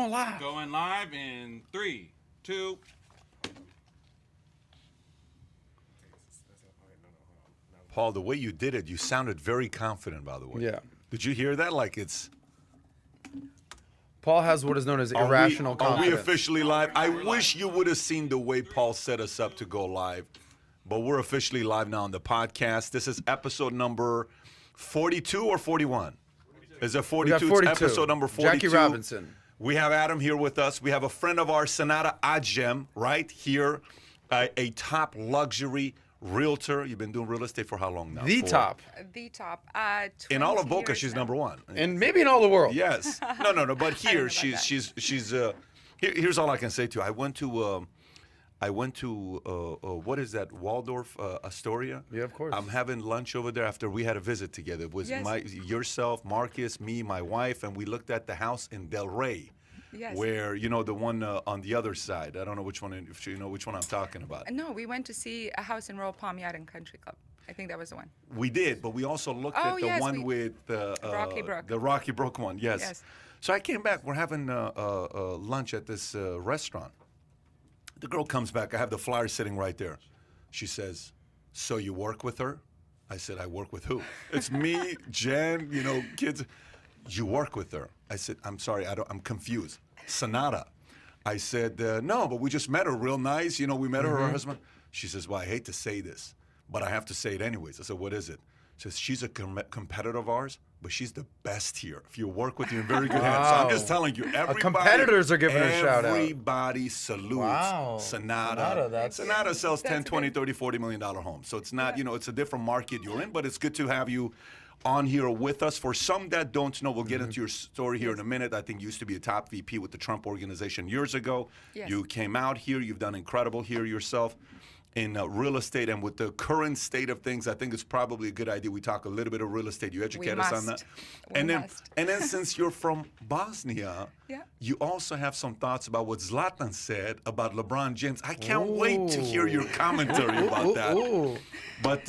going live. Going live in 3, 2. Paul, the way you did it, you sounded very confident, by the way. Yeah. Did you hear that? Like it's... Paul has what is known as irrational Are confidence. we officially live? I wish you would have seen the way Paul set us up to go live. But we're officially live now on the podcast. This is episode number 42 or 41? Is it 42? We got 42. It's episode number 42. Jackie Robinson. We have Adam here with us. We have a friend of ours, Sanada Ajem, right here, a top luxury realtor. You've been doing real estate for how long now? The top. The top. In all of Boca, years she's now. number one. And maybe in all the world. Yes. No. But here, about that. she's. Here's all I can say to you. I went to what is that, Waldorf Astoria? Yeah, of course. I'm having lunch over there after we had a visit together. It was Yes. yourself, Marcus, me, my wife, and we looked at the house in Del Rey. Yes. Where, the one on the other side. I don't know which one, if you know which one I'm talking about. No, we went to see a house in Royal Palm Yacht and Country Club. I think that was the one. We did, but we also looked Oh, at the yes, one with Rocky Brook. the Rocky Brook one, yes. Yes. So I came back. We're having lunch at this restaurant. The girl comes back. I have the flyer sitting right there. She says, "So you work with her?" I said, "I work with who?" It's me, Jen, kids. You work with her. I said, "I'm sorry, I'm confused." Sonata. I said, "No, but we just met her, real nice. We met her husband." She says, "Well, I hate to say this, but I have to say it anyways." I said, "What is it?" She says, "She's a competitor of ours, but she's the best here. If you work with you in very good hands." So I'm just telling you, everybody. competitors are giving her a shout out. Everybody salutes Sonata. Sonata sells 10, 20, 30, $40 million homes. So it's not, it's a different market you're in, but it's good to have you on here with us. For some that don't know, we'll get into your story here in a minute. I think you used to be a top VP with the Trump organization years ago. Yes. You came out here. You've done incredible here yourself in real estate. And with the current state of things, I think it's probably a good idea we talk a little bit of real estate. You educate us on that. And then since you're from Bosnia, you also have some thoughts about what Zlatan said about LeBron James. I can't wait to hear your commentary about that. But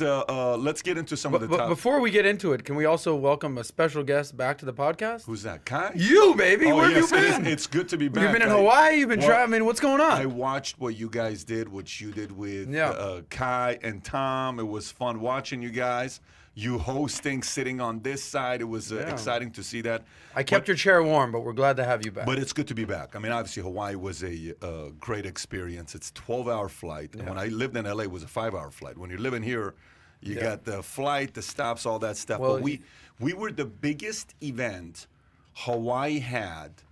let's get into some of the But topics. before we get into it, can we also welcome a special guest back to the podcast? Who's that? Kai? You, baby. Oh, Where have yes, you been? It's good to be back. You've been in Hawaii. You've been traveling. What's going on? I watched what you guys did, what you did with Yeah. Kai and Tom. It was fun watching you guys. You hosting, sitting on this side. It was exciting to see that. I kept your chair warm, but we're glad to have you back. But it's good to be back. I mean, obviously, Hawaii was a great experience. It's a 12-hour flight. And when I lived in L.A., it was a 5-hour flight. When you're living here, you got the flight, the stops, all that stuff. Well, but we were the biggest event Hawaii had,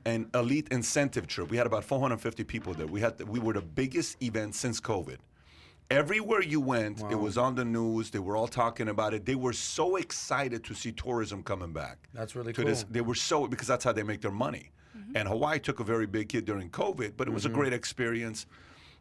an elite incentive trip. We had about 450 people there. We were the biggest event since COVID. Everywhere you went, it was on the news. They were all talking about it. They were so excited to see tourism coming back. That's really cool. They were because that's how they make their money. And Hawaii took a very big hit during COVID, but it was a great experience.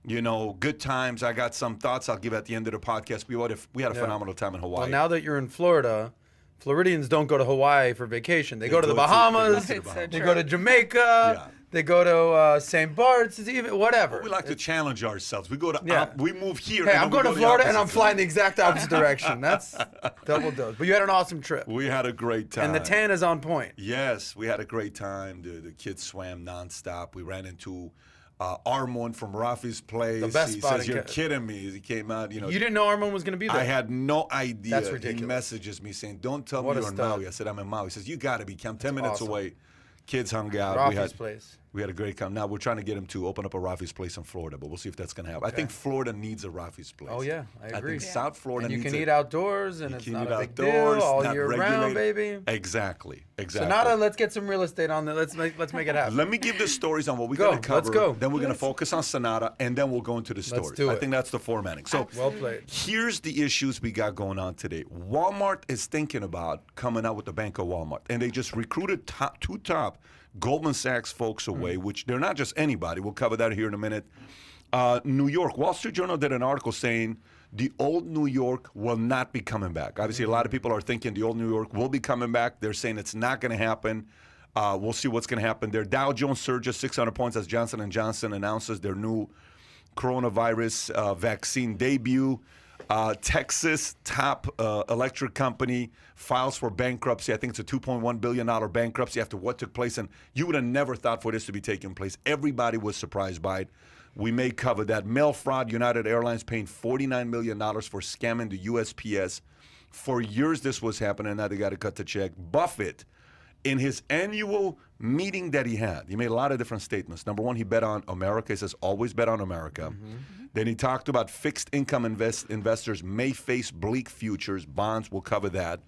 Good times. I got some thoughts I'll give at the end of the podcast. We had a phenomenal time in Hawaii. Well, now that you're in Florida, Floridians don't go to Hawaii for vacation. They go to the Bahamas. They go to Jamaica. They go to St. Bart's, even whatever. We like to challenge ourselves. We go to we move here. Hey, I'm going to Florida and I'm flying the exact opposite direction. That's double dose. But you had an awesome trip. We had a great time. And the tan is on point. Yes, we had a great time. The kids swam nonstop. We ran into Armon from Rafi's place. The best he spot says, "You're kidding me." He came out. You didn't know Armon was going to be there. I had no idea. That's ridiculous. He messages me saying, "Don't tell What me a you're in stud. Maui." I said, "I'm in Maui." He says, "You got to be. I'm 10 minutes awesome. away." Kids hung out. Rafi's place. We had a great time. Now we're trying to get him to open up a Rafi's place in Florida, but we'll see if that's going to happen. I think Florida needs a Rafi's place. Oh, yeah, I agree. I think South Florida And you needs can eat outdoors, and it's can not eat a big outdoors, deal all not year round, baby. Exactly. Sonata, let's get some real estate on there. Let's make it happen. Let me give the stories on what we're going to cover. Let's go. Then we're going to focus on Sonata, and then we'll go into the stories. do I it. think that's the formatting. So Well played. here's the issues we got going on today. Walmart is thinking about coming out with the Bank of Walmart, and they just recruited two top Goldman Sachs folks away, which they're not just anybody. We'll cover that here in a minute. New York, Wall Street Journal did an article saying the old New York will not be coming back. Obviously, a lot of people are thinking the old New York will be coming back. They're saying it's not going to happen. We'll see what's going to happen there. Dow Jones surges 600 points as Johnson & Johnson announces their new coronavirus vaccine debut. Texas top electric company files for bankruptcy. I think it's a $2.1 billion bankruptcy after what took place. And you would have never thought for this to be taking place. Everybody was surprised by it. We may cover that. Mail fraud, United Airlines paying $49 million for scamming the USPS. For years this was happening. Now they got to cut the check. Buffett, in his annual meeting that he had, he made a lot of different statements. Number one, he bet on America. He says, always bet on America. Then he talked about fixed income investors may face bleak futures. Bonds, will cover that.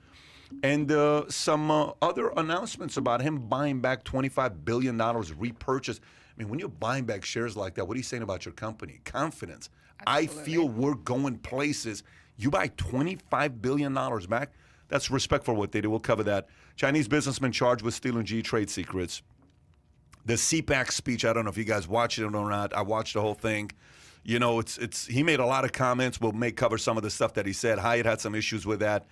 And some other announcements about him buying back $25 billion repurchase. I mean, when you're buying back shares like that, what are you saying about your company? Confidence. Absolutely. I feel we're going places. You buy $25 billion back? That's respect for what they do. We'll cover that. Chinese businessman charged with stealing G trade secrets. The CPAC speech, I don't know if you guys watched it or not. I watched the whole thing. You know, he made a lot of comments. We'll cover some of the stuff that he said. Hyatt had some issues with that.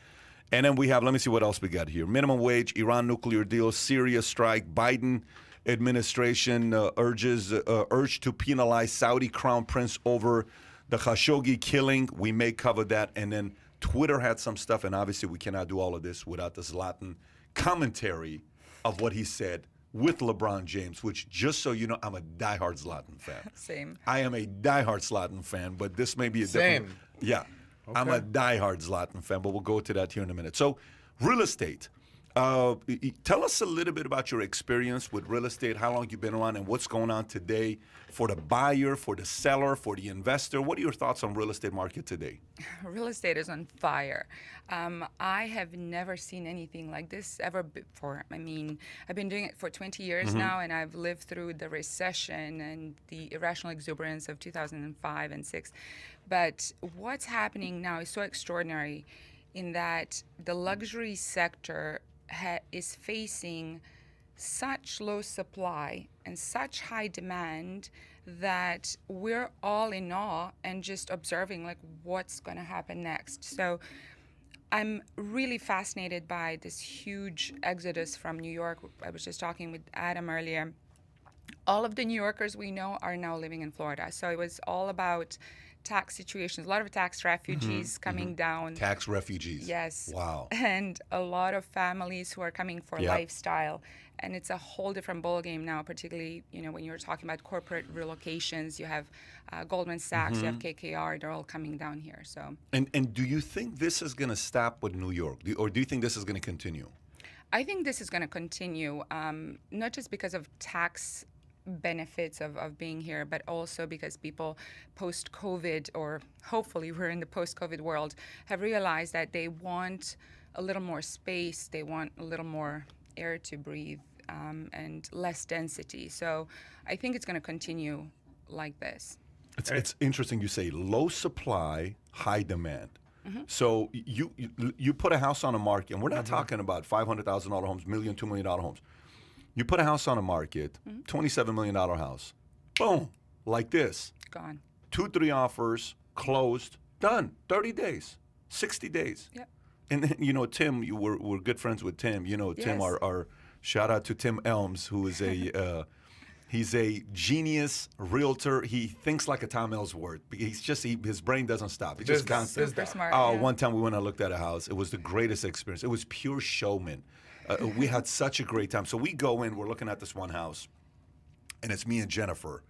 And then we have, let me see what else we got here. Minimum wage, Iran nuclear deal, Syria strike, Biden administration urge to penalize Saudi crown prince over the Khashoggi killing. We may cover that. And then Twitter had some stuff, and obviously we cannot do all of this without the Zlatan commentary of what he said with LeBron James, which, just so you know, I'm a diehard Zlatan fan. Same. I am a diehard Zlatan fan, but this may be a different... Same. Yeah. Okay. I'm a diehard Zlatan fan, but we'll go to that here in a minute. So, real estate. Tell us a little bit about your experience with real estate, how long you've been around, and what's going on today for the buyer, for the seller, for the investor. What are your thoughts on real estate market today? Real estate is on fire. I have never seen anything like this ever before. I mean, I've been doing it for 20 years now, and I've lived through the recession and the irrational exuberance of 2005 and 6. But what's happening now is so extraordinary in that the luxury sector is facing such low supply and such high demand that we're all in awe and just observing like what's going to happen next. So I'm really fascinated by this huge exodus from New York. I was just talking with Adam earlier. All of the New Yorkers we know are now living in Florida. So it was all about tax situations, a lot of tax refugees coming down. Tax refugees. Yes. Wow. And a lot of families who are coming for lifestyle. And it's a whole different ballgame now, particularly, you know, when you're talking about corporate relocations, you have Goldman Sachs, you have KKR, they're all coming down here. So. And do you think this is going to stop with New York? Or do you think this is going to continue? I think this is going to continue, not just because of tax benefits of being here, but also because people post-COVID, or hopefully we're in the post-COVID world, have realized that they want a little more space, they want a little more air to breathe, and less density. So I think it's going to continue like this. It's interesting you say low supply, high demand. So you put a house on a market, and we're not talking about $500,000 homes, $1 million, $2 million homes. You put a house on a market, $27 million house, boom, like this. Gone. 2-3 offers, closed, done. 30 days, 60 days. Yep. And then, you know, Tim, we're good friends with Tim. You know, Tim, our shout out to Tim Elms, who is he's a genius realtor. He thinks like a Tom Ellsworth. His brain doesn't stop. He's just constant. Super smart. One time we went and looked at a house. It was the greatest experience. It was pure showman. We had such a great time. So we go in, we're looking at this one house, and it's me and Jennifer.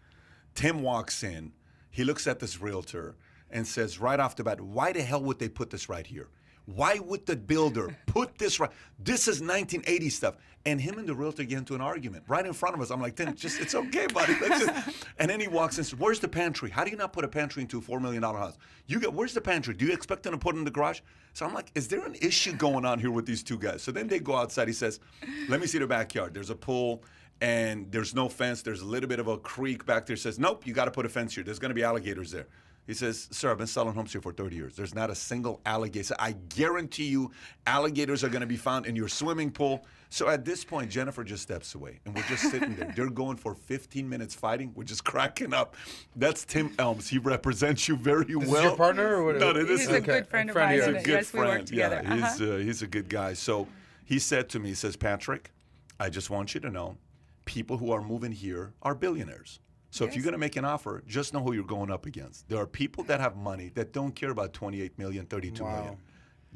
Tim walks in, he looks at this realtor and says right off the bat, why the hell would they put this right here? Why would the builder put this right? This is 1980 stuff. And him and the realtor get into an argument right in front of us. I'm like, Tim, it's okay, buddy. And then he walks in and says, where's the pantry? How do you not put a pantry into a $4 million house? Where's the pantry? Do you expect them to put it in the garage? So I'm like, is there an issue going on here with these two guys? So then they go outside. He says, let me see the backyard. There's a pool, and there's no fence. There's a little bit of a creek back there. He says, nope, you got to put a fence here. There's going to be alligators there. He says, sir, I've been selling homes here for 30 years. There's not a single alligator. So I guarantee you alligators are going to be found in your swimming pool. So at this point, Jennifer just steps away, and we're just sitting there. They're going for 15 minutes fighting. We're just cracking up. That's Tim Elms. He represents you very well. Is your partner? Or what? No, he's a good friend of mine. He's a good yes, friend. We work together. Yeah, he's a good guy. So he said to me, he says, Patrick, I just want you to know, people who are moving here are billionaires. So if you're going to make an offer, just know who you're going up against. There are people that have money that don't care about 28 million, 32 million.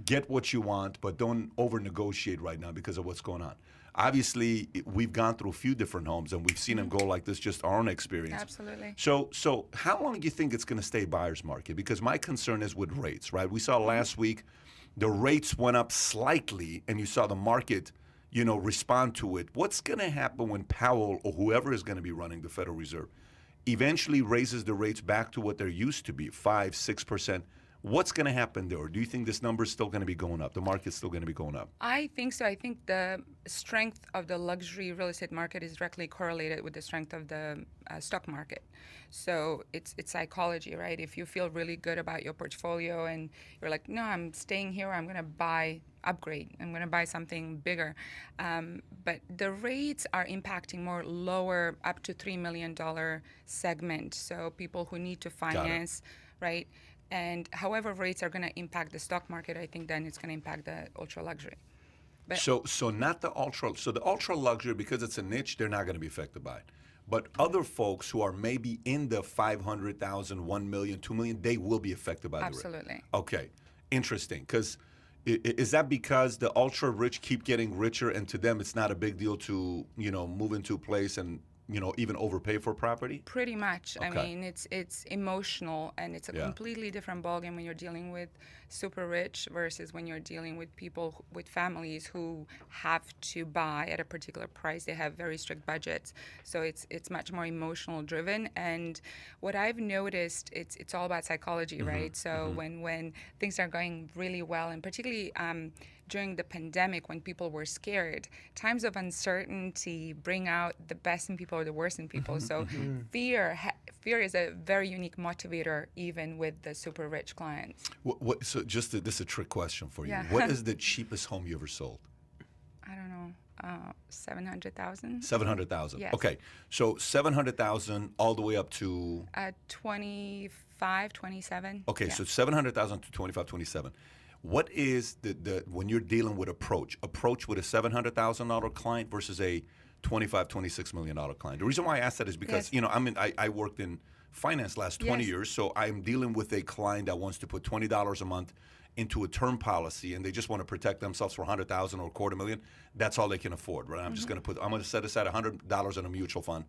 Get what you want, but don't over-negotiate right now because of what's going on. Obviously, we've gone through a few different homes, and we've seen them go like this, just our own experience. Absolutely. So how long do you think it's going to stay buyer's market? Because my concern is with rates, right? We saw last week the rates went up slightly, and you saw the market, respond to it. What's going to happen when Powell or whoever is going to be running the Federal Reserve eventually raises the rates back to what they're used to be, 5%, 6%? What's going to happen there? Or do you think this number is still going to be going up? The market's still going to be going up? I think so. I think the strength of the luxury real estate market is directly correlated with the strength of the stock market. So it's psychology, right? If you feel really good about your portfolio and you're like, no, I'm staying here, I'm going to upgrade, I'm going to buy something bigger. But the rates are impacting more lower, up to $3 million segment. So people who need to finance, right? And however rates are going to impact the stock market, I think then it's going to impact the ultra luxury. But so not the ultra. So the ultra luxury, because it's a niche, they're not going to be affected by it. But other folks who are maybe in the 500,000, 1 million, 2 million, they will be affected by the rate. Absolutely. Okay, interesting. Because is that because the ultra rich keep getting richer, and to them it's not a big deal to move into a place and even overpay for property? Pretty much. Okay. I mean, it's emotional, and it's a completely different ballgame when you're dealing with super rich versus when you're dealing with people, with families who have to buy at a particular price. They have very strict budgets. So it's much more emotional driven. And what I've noticed, it's all about psychology, right? So when things are going really well, and particularly during the pandemic when people were scared, times of uncertainty bring out the best in people or the worst in people. So fear is a very unique motivator even with the super rich clients. So this is a trick question for you. Yeah. What is the cheapest home you ever sold? I don't know, 700,000. 700,000. Yes. Okay, so 700,000 all the way up to 25, 27. Okay, Yeah. so 700,000 to 25, 27. What is the when you're dealing with approach with a $700,000 client versus a $25, $26 million client? The reason why I ask that is because I worked in finance last 20 years, so I'm dealing with a client that wants to put $20 a month into a term policy, and they just want to protect themselves for $100,000 or $250,000. That's all they can afford, right? I'm going to set aside $100 in a mutual fund,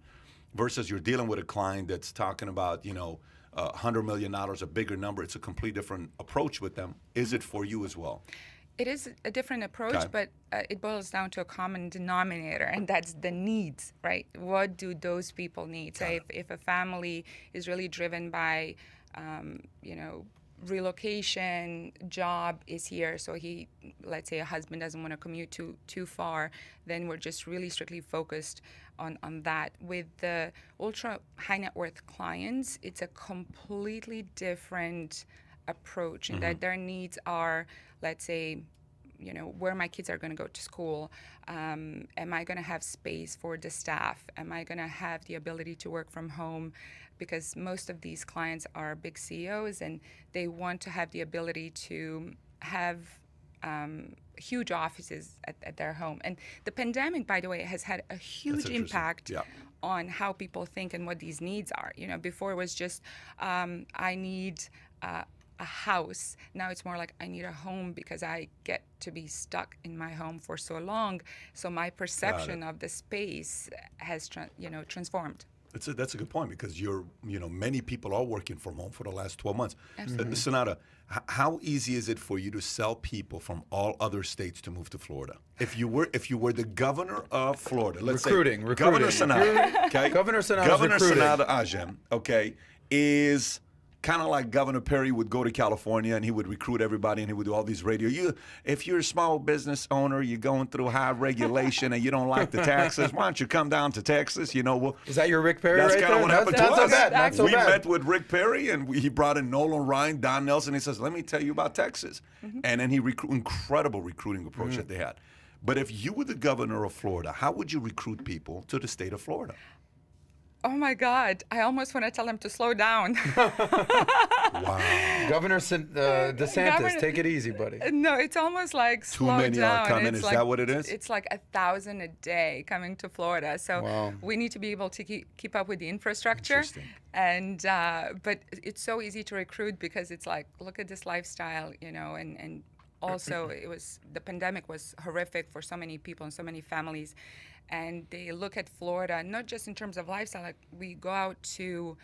versus you're dealing with a client that's talking about $100 million, a bigger number. It's a completely different approach with them. Is it for you as well? It is a different approach, but it boils down to a common denominator, and that's the needs, right? What do those people need? So if a family is really driven by, relocation, job is here, so let's say a husband doesn't want to commute too far, then we're just really strictly focused on that. With the ultra high net worth clients, it's a completely different approach in that their needs are, let's say, where my kids are going to go to school. Am I going to have space for the staff? Am I going to have the ability to work from home? Because most of these clients are big CEOs, and they want to have the ability to have huge offices at their home. And the pandemic, by the way, has had a huge impact on how people think and what these needs are. Before it was just, I need a house. Now it's more like I need a home because I get to be stuck in my home for so long. So my perception of the space has transformed. That's a good point, because many people are working from home for the last 12 months. Absolutely. Sonata, how easy is it for you to sell people from all other states to move to Florida? If you were the governor of Florida, let's say Governor Sonata, okay? Governor Sonata Ajem, okay, is kind of like Governor Perry would go to California and he would recruit everybody and he would do all these radio. If you're a small business owner, you're going through high regulation and you don't like the taxes, why don't you come down to Texas? Is that your Rick Perry? That's right kind of there? what happened to Not us. so bad. Not so we bad. met with Rick Perry, and he brought in Nolan Ryan, Don Nelson. He says, "Let me tell you about Texas," and then he incredible recruiting approach that they had. But if you were the governor of Florida, how would you recruit people to the state of Florida? oh my God, I almost want to tell them to slow down. Wow. Governor DeSantis, take it easy, buddy. No, it's almost like slow Too many down. are coming. It's Is like, that what it is? It's like 1,000 a day coming to Florida. So Wow. we need to be able to keep up with the infrastructure. Interesting. And but it's so easy to recruit because it's like, look at this lifestyle, you know, and also the pandemic was horrific for so many people and so many families. And they look at Florida, not just in terms of lifestyle, like we go out to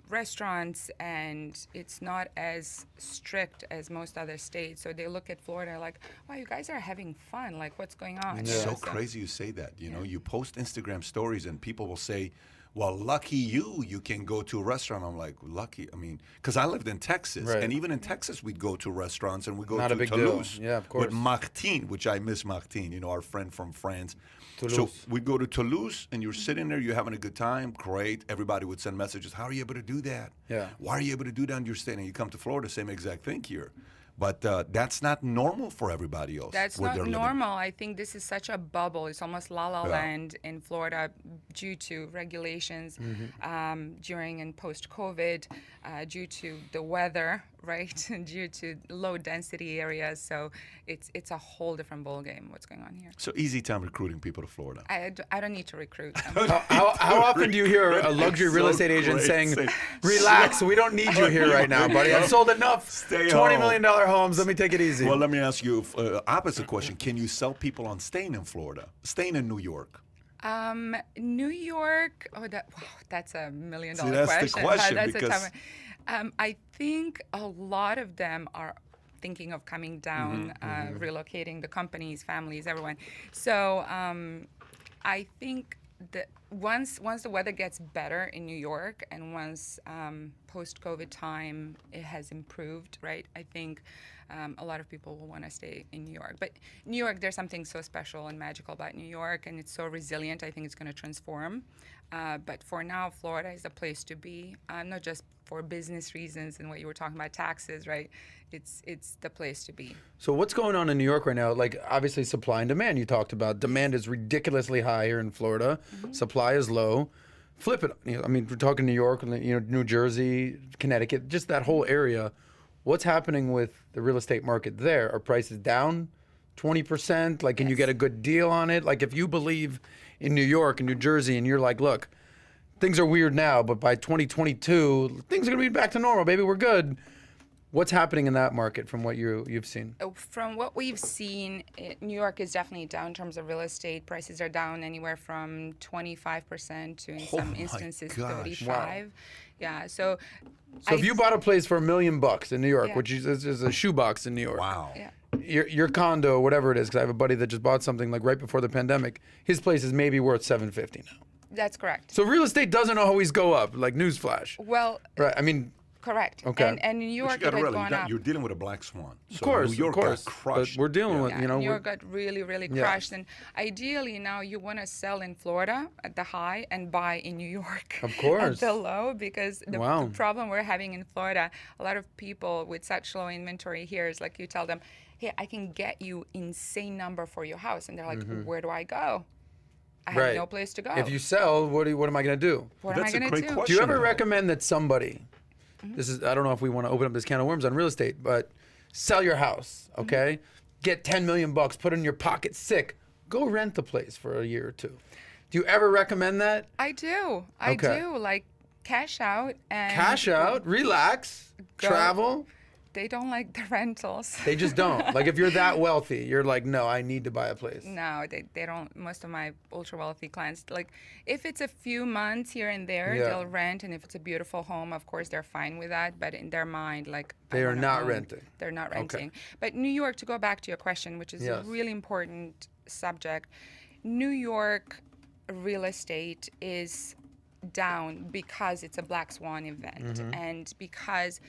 restaurants and it's not as strict as most other states. So they look at Florida like, wow, you guys are having fun. Like, what's going on? It's so crazy you say that. You know, you post Instagram stories and people will say, well, lucky you can go to a restaurant. I'm like, lucky? I mean, because I lived in Texas. Right. And even in Texas, we'd go to restaurants and we'd go Not to a big Toulouse. deal. Yeah, of course. With Martine, which I miss Martine, you know, our friend from France. Toulouse. So we'd go to Toulouse and you're sitting there, you're having a good time. Great. Everybody would send messages. How are you able to do that? Yeah. Why are you able to do that? And you're standing. You come to Florida, same exact thing here. But that's not normal for everybody else. That's where not they're living. normal. I think this is such a bubble. It's almost la la land in Florida due to regulations during and post-COVID, due to the weather, right? And due to low density areas. So it's a whole different ballgame what's going on here. So easy time recruiting people to Florida. I don't need to recruit. How often do you hear a luxury real estate agent saying, relax, we don't need you here right now, buddy. I've sold enough $20 million homes. Let me take it easy. Well, let me ask you opposite question. Can you sell people on staying in Florida, staying in New York? New York, that's $1 million question. That's the question. That's because a tough one. I think a lot of them are thinking of coming down, relocating the companies, families, everyone. So I think that once the weather gets better in New York and once post-COVID time it has improved, right? I think a lot of people will want to stay in New York. But New York, there's something so special and magical about New York, and it's so resilient. I think it's going to transform. But for now, Florida is the place to be, not just for business reasons and what you were talking about, taxes, right? It's the place to be. So what's going on in New York right now? Like, obviously, supply and demand you talked about. Demand is ridiculously high here in Florida. Supply is low. Flip it. I mean, we're talking New York, New Jersey, Connecticut, just that whole area. What's happening with the real estate market there? Are prices down 20%? Like, can you get a good deal on it? Like, if you believe in New York and New Jersey and you're like, look, things are weird now, but by 2022, things are going to be back to normal. Baby, we're good. What's happening in that market from what you've seen? From what we've seen, New York is definitely down in terms of real estate. Prices are down anywhere from 25% to, in some instances, 35%. Wow. Yeah, so if you bought a place for $1 million in New York, which is a shoebox in New York. Wow. Yeah. Your condo, whatever it is, because I have a buddy that just bought something like right before the pandemic. His place is maybe worth $750 now. That's correct. So real estate doesn't always go up, like newsflash. Well, right. I mean, correct. Okay. And New York it had gone up. You're dealing with a black swan. So of course, New York got crushed. But we're dealing with, New York got really, really crushed. And ideally now you want to sell in Florida at the high and buy in New York Of course. at the low, because the problem we're having in Florida, a lot of people with such low inventory here is like you tell them, hey, I can get you insane number for your house. And they're like, where do I go? I have no place to go. If you sell, what am I going to do? What am I going to do? Do you ever recommend that somebody, this is, I don't know if we want to open up this can of worms on real estate, but sell your house, okay? Get $10 million, put it in your pocket, sick. Go rent the place for a year or two. Do you ever recommend that? I do. I do. Like, cash out and... Cash out, relax, travel. They don't like the rentals. They just don't. Like, if you're that wealthy, you're like, no, I need to buy a place. No, they don't. Most of my ultra wealthy clients, like, if it's a few months here and there, they'll rent. And if it's a beautiful home, of course, they're fine with that. But in their mind, like, they are not renting. They're not renting. But New York, to go back to your question, which is a really important subject, New York real estate is down because it's a black swan event. And because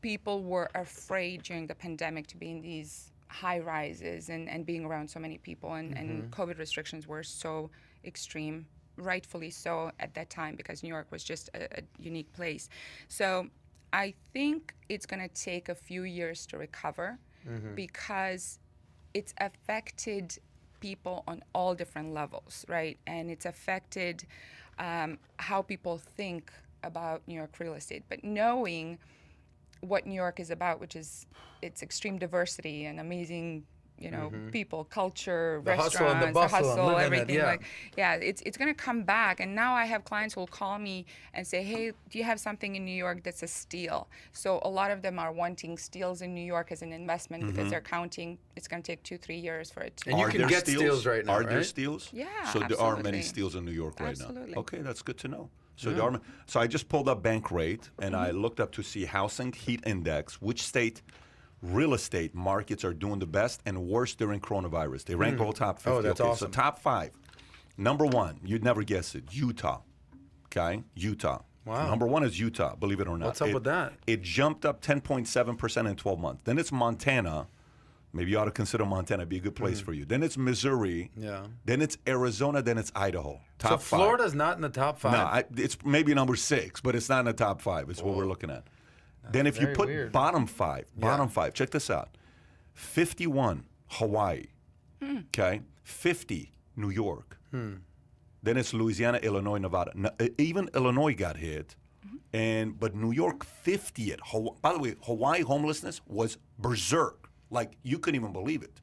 people were afraid during the pandemic to be in these high rises and being around so many people, and COVID restrictions were so extreme, rightfully so at that time, because New York was just a unique place. So I think it's going to take a few years to recover because it's affected people on all different levels, right? And it's affected how people think about New York real estate. But knowing what New York is about, which is its extreme diversity and amazing, people, culture, The hustle restaurants, and the bustle and living it, everything. yeah. It's going to come back. And now I have clients who will call me and say, hey, do you have something in New York that's a steal? So a lot of them are wanting steals in New York as an investment because they're counting. It's going to take 2-3 years for it to. And you can get steals right now, Are there right? steals? Yeah, So there are absolutely. many steals in New York right Absolutely. now. Okay, that's good to know. So there are, so I just pulled up bank rate, and I looked up to see housing heat index, which state real estate markets are doing the best and worst during coronavirus. They rank all top 50. Oh, that's okay, awesome. So top 5. Number 1, you'd never guess it, Utah. Okay, Utah. Wow. Number 1 is Utah, believe it or not. What's up with that? It jumped up 10.7% in 12 months. Then it's Montana. Maybe you ought to consider Montana be a good place for you. Then it's Missouri. Yeah. Then it's Arizona. Then it's Idaho. So Top 5. Florida's not in the top 5. No, it's maybe number 6, but it's not in the top 5. It's what we're looking at. Then if you very put weird. bottom 5, check this out. 51, Hawaii. Okay. 50, New York. Then it's Louisiana, Illinois, Nevada. Even Illinois got hit. But New York 50th. By the way, Hawaii homelessness was berserk. Like, you couldn't even believe it.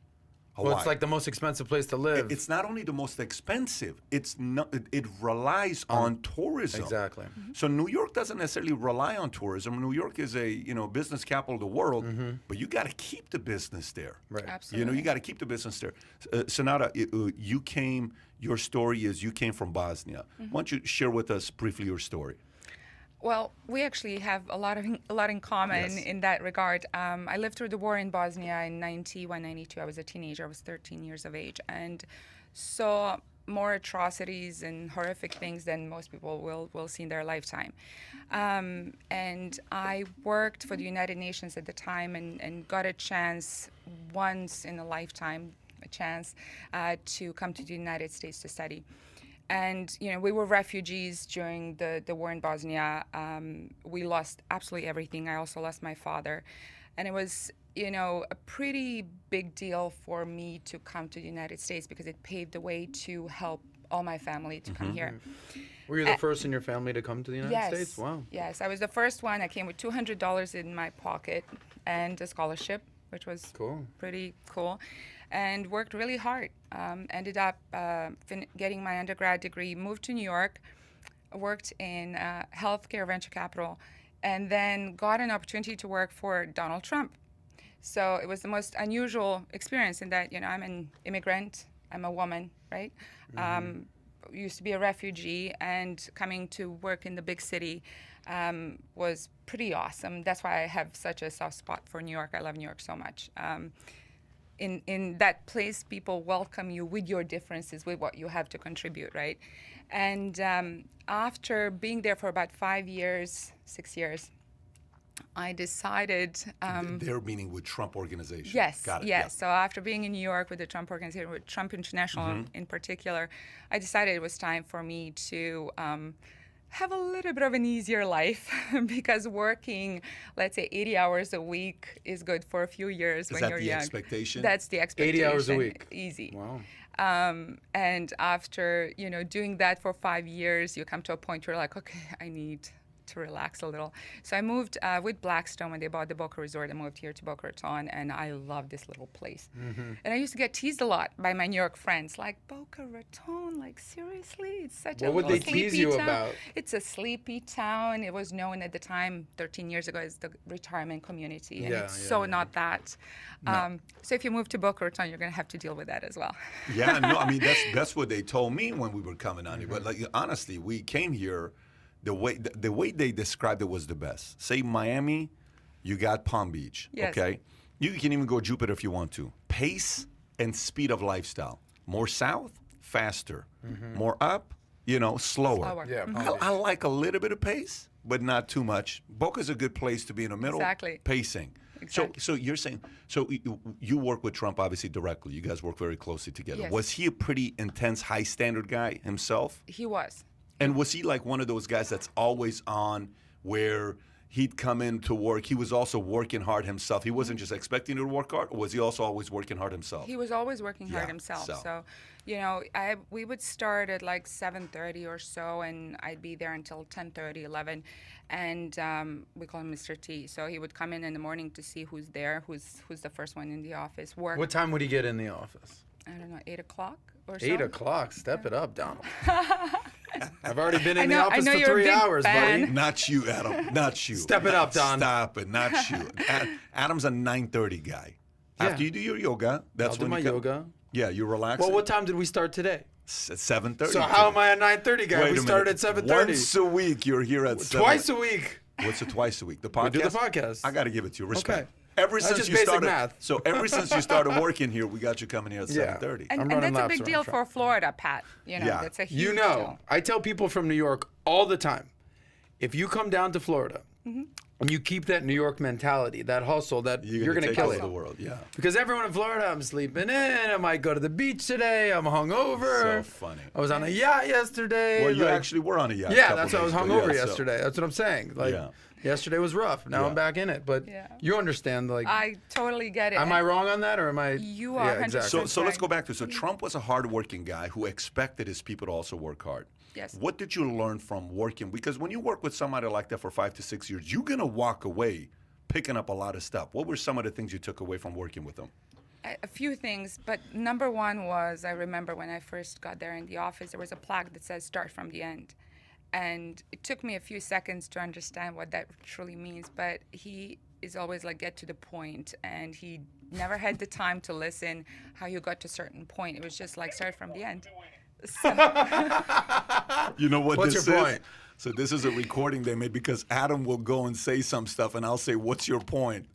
Hawaii. Well, it's like the most expensive place to live. It's not only the most expensive, it's not, it relies on tourism. Exactly. So New York doesn't necessarily rely on tourism. New York is a business capital of the world, but you got to keep the business there. Right. Absolutely. You got to keep the business there. Sonata, your story is you came from Bosnia. Why don't you share with us briefly your story? Well, we actually have a lot in common Yes. in that regard. I lived through the war in Bosnia in 91, 92. I was a teenager. I was 13 years of age and saw more atrocities and horrific things than most people will see in their lifetime. And I worked for the United Nations at the time and got a chance once in a lifetime, to come to the United States to study. And, we were refugees during the war in Bosnia. We lost absolutely everything. I also lost my father. And it was, a pretty big deal for me to come to the United States because it paved the way to help all my family to come here. Were you the first in your family to come to the United Yes. States? Wow. Yes, I was the first one. I came with $200 in my pocket and a scholarship, which was Cool. pretty cool, and worked really hard. Ended up getting my undergrad degree, moved to New York, worked in healthcare venture capital, and then got an opportunity to work for Donald Trump. So it was the most unusual experience in that, I'm an immigrant, I'm a woman, right? Used to be a refugee, and coming to work in the big city was pretty awesome. That's why I have such a soft spot for New York. I love New York so much. In that place, people welcome you with your differences, with what you have to contribute, right? And after being there for about 6 years, I decided. They're meaning with Trump organization. Yes, Got it. yes. Yeah. So after being in New York with the Trump organization, with Trump International in particular, I decided it was time for me to have a little bit of an easier life because working, let's say, 80 hours a week is good for a few years when you're young. Is that the expectation? That's the expectation. 80 hours a week. Easy. Wow. And after, doing that for 5 years, you come to a point where you're like, okay, I need to relax a little. So I moved with Blackstone when they bought the Boca Resort. I moved here to Boca Raton, and I love this little place. And I used to get teased a lot by my New York friends, like, Boca Raton, like, seriously? It's such a What would little they tease sleepy you town. about? It's a sleepy town. It was known at the time, 13 years ago, as the retirement community, and Yeah, it's yeah, so yeah. not that. So if you move to Boca Raton, you're going to have to deal with that as well. Yeah, no, I mean that's what they told me when we were coming on here. But like honestly, we came here, the way they described it was the best. Say Miami, you got Palm Beach. Yes. Okay, you can even go Jupiter if you want to. Pace and speed of lifestyle. More south, faster. More up, slower. Slower. Yeah, I like a little bit of pace, but not too much. Boca's a good place to be in the middle. Exactly. Pacing. Exactly. So you're saying, you work with Trump obviously directly. You guys work very closely together. Yes. Was he a pretty intense, high standard guy himself? He was. And was he like one of those guys that's always on where he'd come in to work. He was also working hard himself. He wasn't just expecting you to work hard, or was he also always working hard himself? He was always working hard Yeah, himself. so. So, you know, we would start at like 7:30 or so, and I'd be there until 10:30, 11. And we call him Mr. T. So he would come in the morning to see who's there, who's the first one in the office. Work. What time would he get in the office? I don't know, 8 o'clock or so. 8 o'clock. Step it up, Donald. I've already been in the I office know for you're a 3 big hours, fan. buddy. Not you, Adam. Not you. Step it up, Don. Stop it. Not you. Adam's a 9:30 guy. Yeah. After you do your yoga, that's I'll do when my you come. yoga. Yeah, you relax. Well, what time did we start today? At 7:30. So how am I a 9:30 guy? Wait We a started minute. at 7:30. Once a week, you're here at 7. Twice a week. What's it twice a week? The podcast. We do the podcast. I got to give it to you. Respect. Okay. Ever That's since just you basic started, math. so ever since you started working here, we got you coming here at Yeah. 7:30. I'm And running that's a laps big around deal track. for Florida, Pat. You know, Yeah. that's a huge You know, deal. I tell people from New York all the time, if you come down to Florida and you keep that New York mentality, that hustle, that you're going to take kill over it. the world. Yeah. Because everyone in Florida, I'm sleeping in. I might go to the beach today. I'm hungover. So funny. I was on a yacht yesterday. Well, you like- actually were on a yacht. a Yeah, couple that's why I was days ago. hungover Yeah, so- yesterday. That's what I'm saying. Like, Yeah. yesterday was rough. Now Yeah. I'm back in it. But Yeah. you understand, like, I totally get it. am I wrong on that or am I? You are Yeah, 100% exactly. So let's right. go back to so Trump was a hardworking guy who expected his people to also work hard. Yes. What did you learn from working? Because when you work with somebody like that for 5 to 6 years, you're gonna walk away picking up a lot of stuff. What were some of the things you took away from working with them? A few things, but number one was I remember when I first got there in the office, there was a plaque that says start from the end. And it took me a few seconds to understand what that truly means, but he is always like get to the point, and he never had the time to listen how you got to a certain point. It was just like start from the end. So, You know what What's this your is? point? So this is a recording they made because Adam will go and say some stuff, and I'll say, "What's your point?"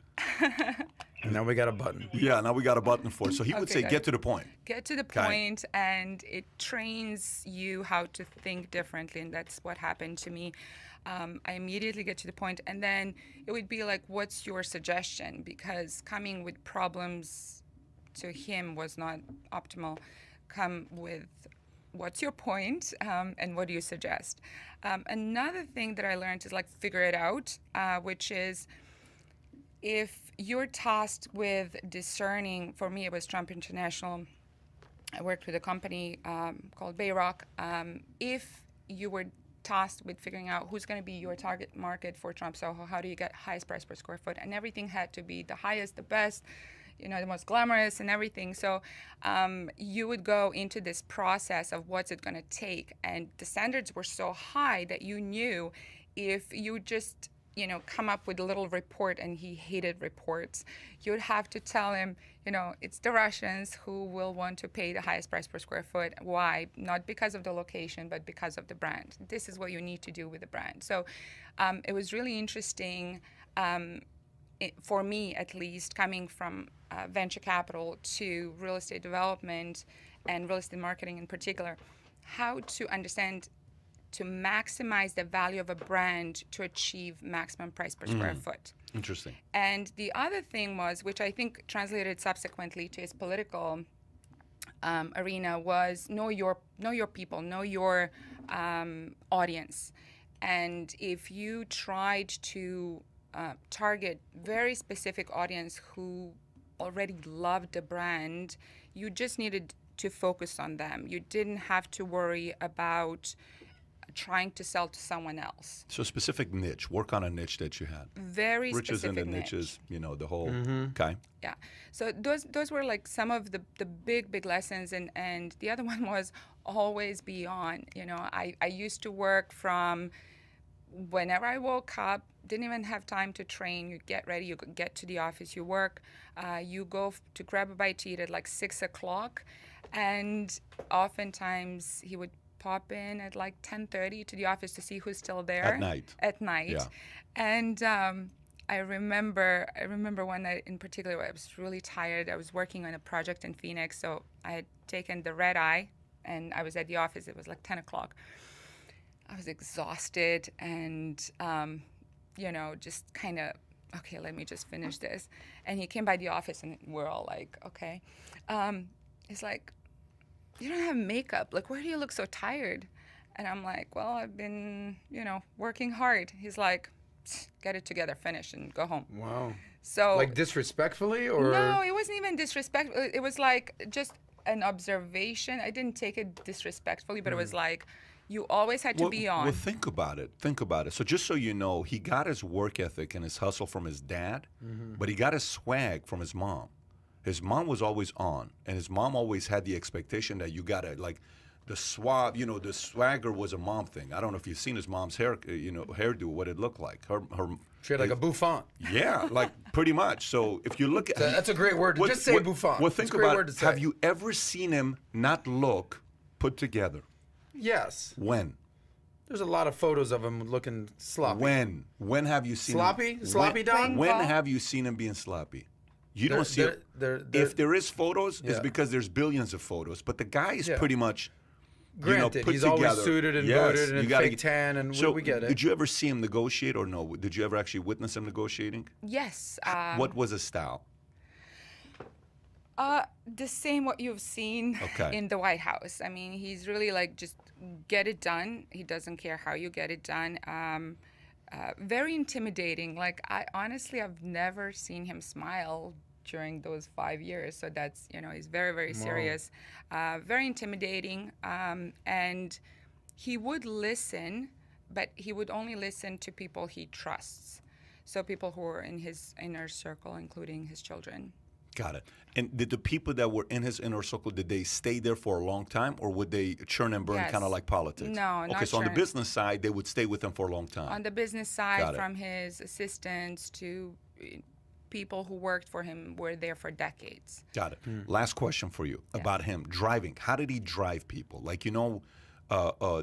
And now we got a button. Yeah, now we got a button for it. So he would Okay, say, got "Get it. to the point." get to the point, and it trains you how to think differently, and that's what happened to me. I immediately get to the point, and then it would be like, what's your suggestion? Because coming with problems to him was not optimal. Come with what's your point, and what do you suggest? Another thing that I learned is like figure it out, which is if you're tasked with discerning, for me it was Trump International, I worked with a company called Bayrock. If you were tasked with figuring out who's going to be your target market for Trump Soho, how do you get highest price per square foot? And everything had to be the highest, the best, you know, the most glamorous and everything. So you would go into this process of what's it going to take. And the standards were so high that you knew if you just, you know, come up with a little report, and he hated reports, you'd have to tell him, you know, it's the Russians who will want to pay the highest price per square foot. Why? Not because of the location, but because of the brand. This is what you need to do with the brand. So it was really interesting, for me at least, coming from venture capital to real estate development and real estate marketing in particular, how to understand to maximize the value of a brand to achieve maximum price per square foot. Interesting. And the other thing was, which I think translated subsequently to his political arena, was know your people, know your audience. And if you tried to target very specific audience who already loved the brand, you just needed to focus on them. You didn't have to worry about trying to sell to someone else. So specific niche. Work on a niche that you had. Very Riches specific in the niche. niches. You know the whole. Okay. Yeah. So those were like some of the big lessons, and the other one was always be on. You know, I used to work from whenever I woke up, didn't even have time to train. You get ready, you get to the office, you work, you go to grab a bite to eat at like 6 o'clock, and oftentimes he would pop in at like 10:30 to the office to see who's still there. At night. At night. Yeah. And I remember one night in particular where I was really tired. I was working on a project in Phoenix, so I had taken the red eye, and I was at the office. It was like 10 o'clock. I was exhausted and, you know, just kind of, okay, let me just finish this. And he came by the office, and we're all like, okay. He's like, you don't have makeup. Like, why do you look so tired? And I'm like, well, I've been, you know, working hard. He's like, get it together, finish, and go home. Wow. So Like disrespectfully, or no, it wasn't even disrespectful. It was like just an observation. I didn't take it disrespectfully, but it was like you always had to be on. Well, think about it. Think about it. So just so you know, he got his work ethic and his hustle from his dad, but he got his swag from his mom. His mom was always on, and his mom always had the expectation that you gotta like the swab. You know, the swagger was a mom thing. I don't know if you've seen his mom's hair, hairdo, what it looked like. Her she had like a bouffant. Yeah, like pretty much. So if you look at That's a great word. Just say bouffant. Well, It's think a great about word it. to say. Have you ever seen him not look put together? Yes. When? There's a lot of photos of him looking sloppy. When have you seen Sloppy? him? Sloppy Don? When have you seen him being sloppy? You don't see it. If there is photos, it's because there's billions of photos. But the guy is pretty much, Granted, put he's together. always suited and Yes, booted and you gotta fake tan, and so we get it. Did you ever see him negotiate or no? Did you ever actually witness him negotiating? Yes. What was his style? The same what you've seen in the White House. I mean, he's really like just get it done. He doesn't care how you get it done. Very intimidating. Like I've never seen him smile during those 5 years. So that's, he's very, very serious, very intimidating. And he would listen, but he would only listen to people he trusts. So people who are in his inner circle, including his children. Got it. And did the people that were in his inner circle, did they stay there for a long time, or would they churn and burn, Yes. kind of like politics? No, Okay, not so on the churn. business side, they would stay with him for a long time. On the business Got side, it. from his assistants to people who worked for him, were there for decades. Got it. Last question for you about him driving. How did he drive people? Like,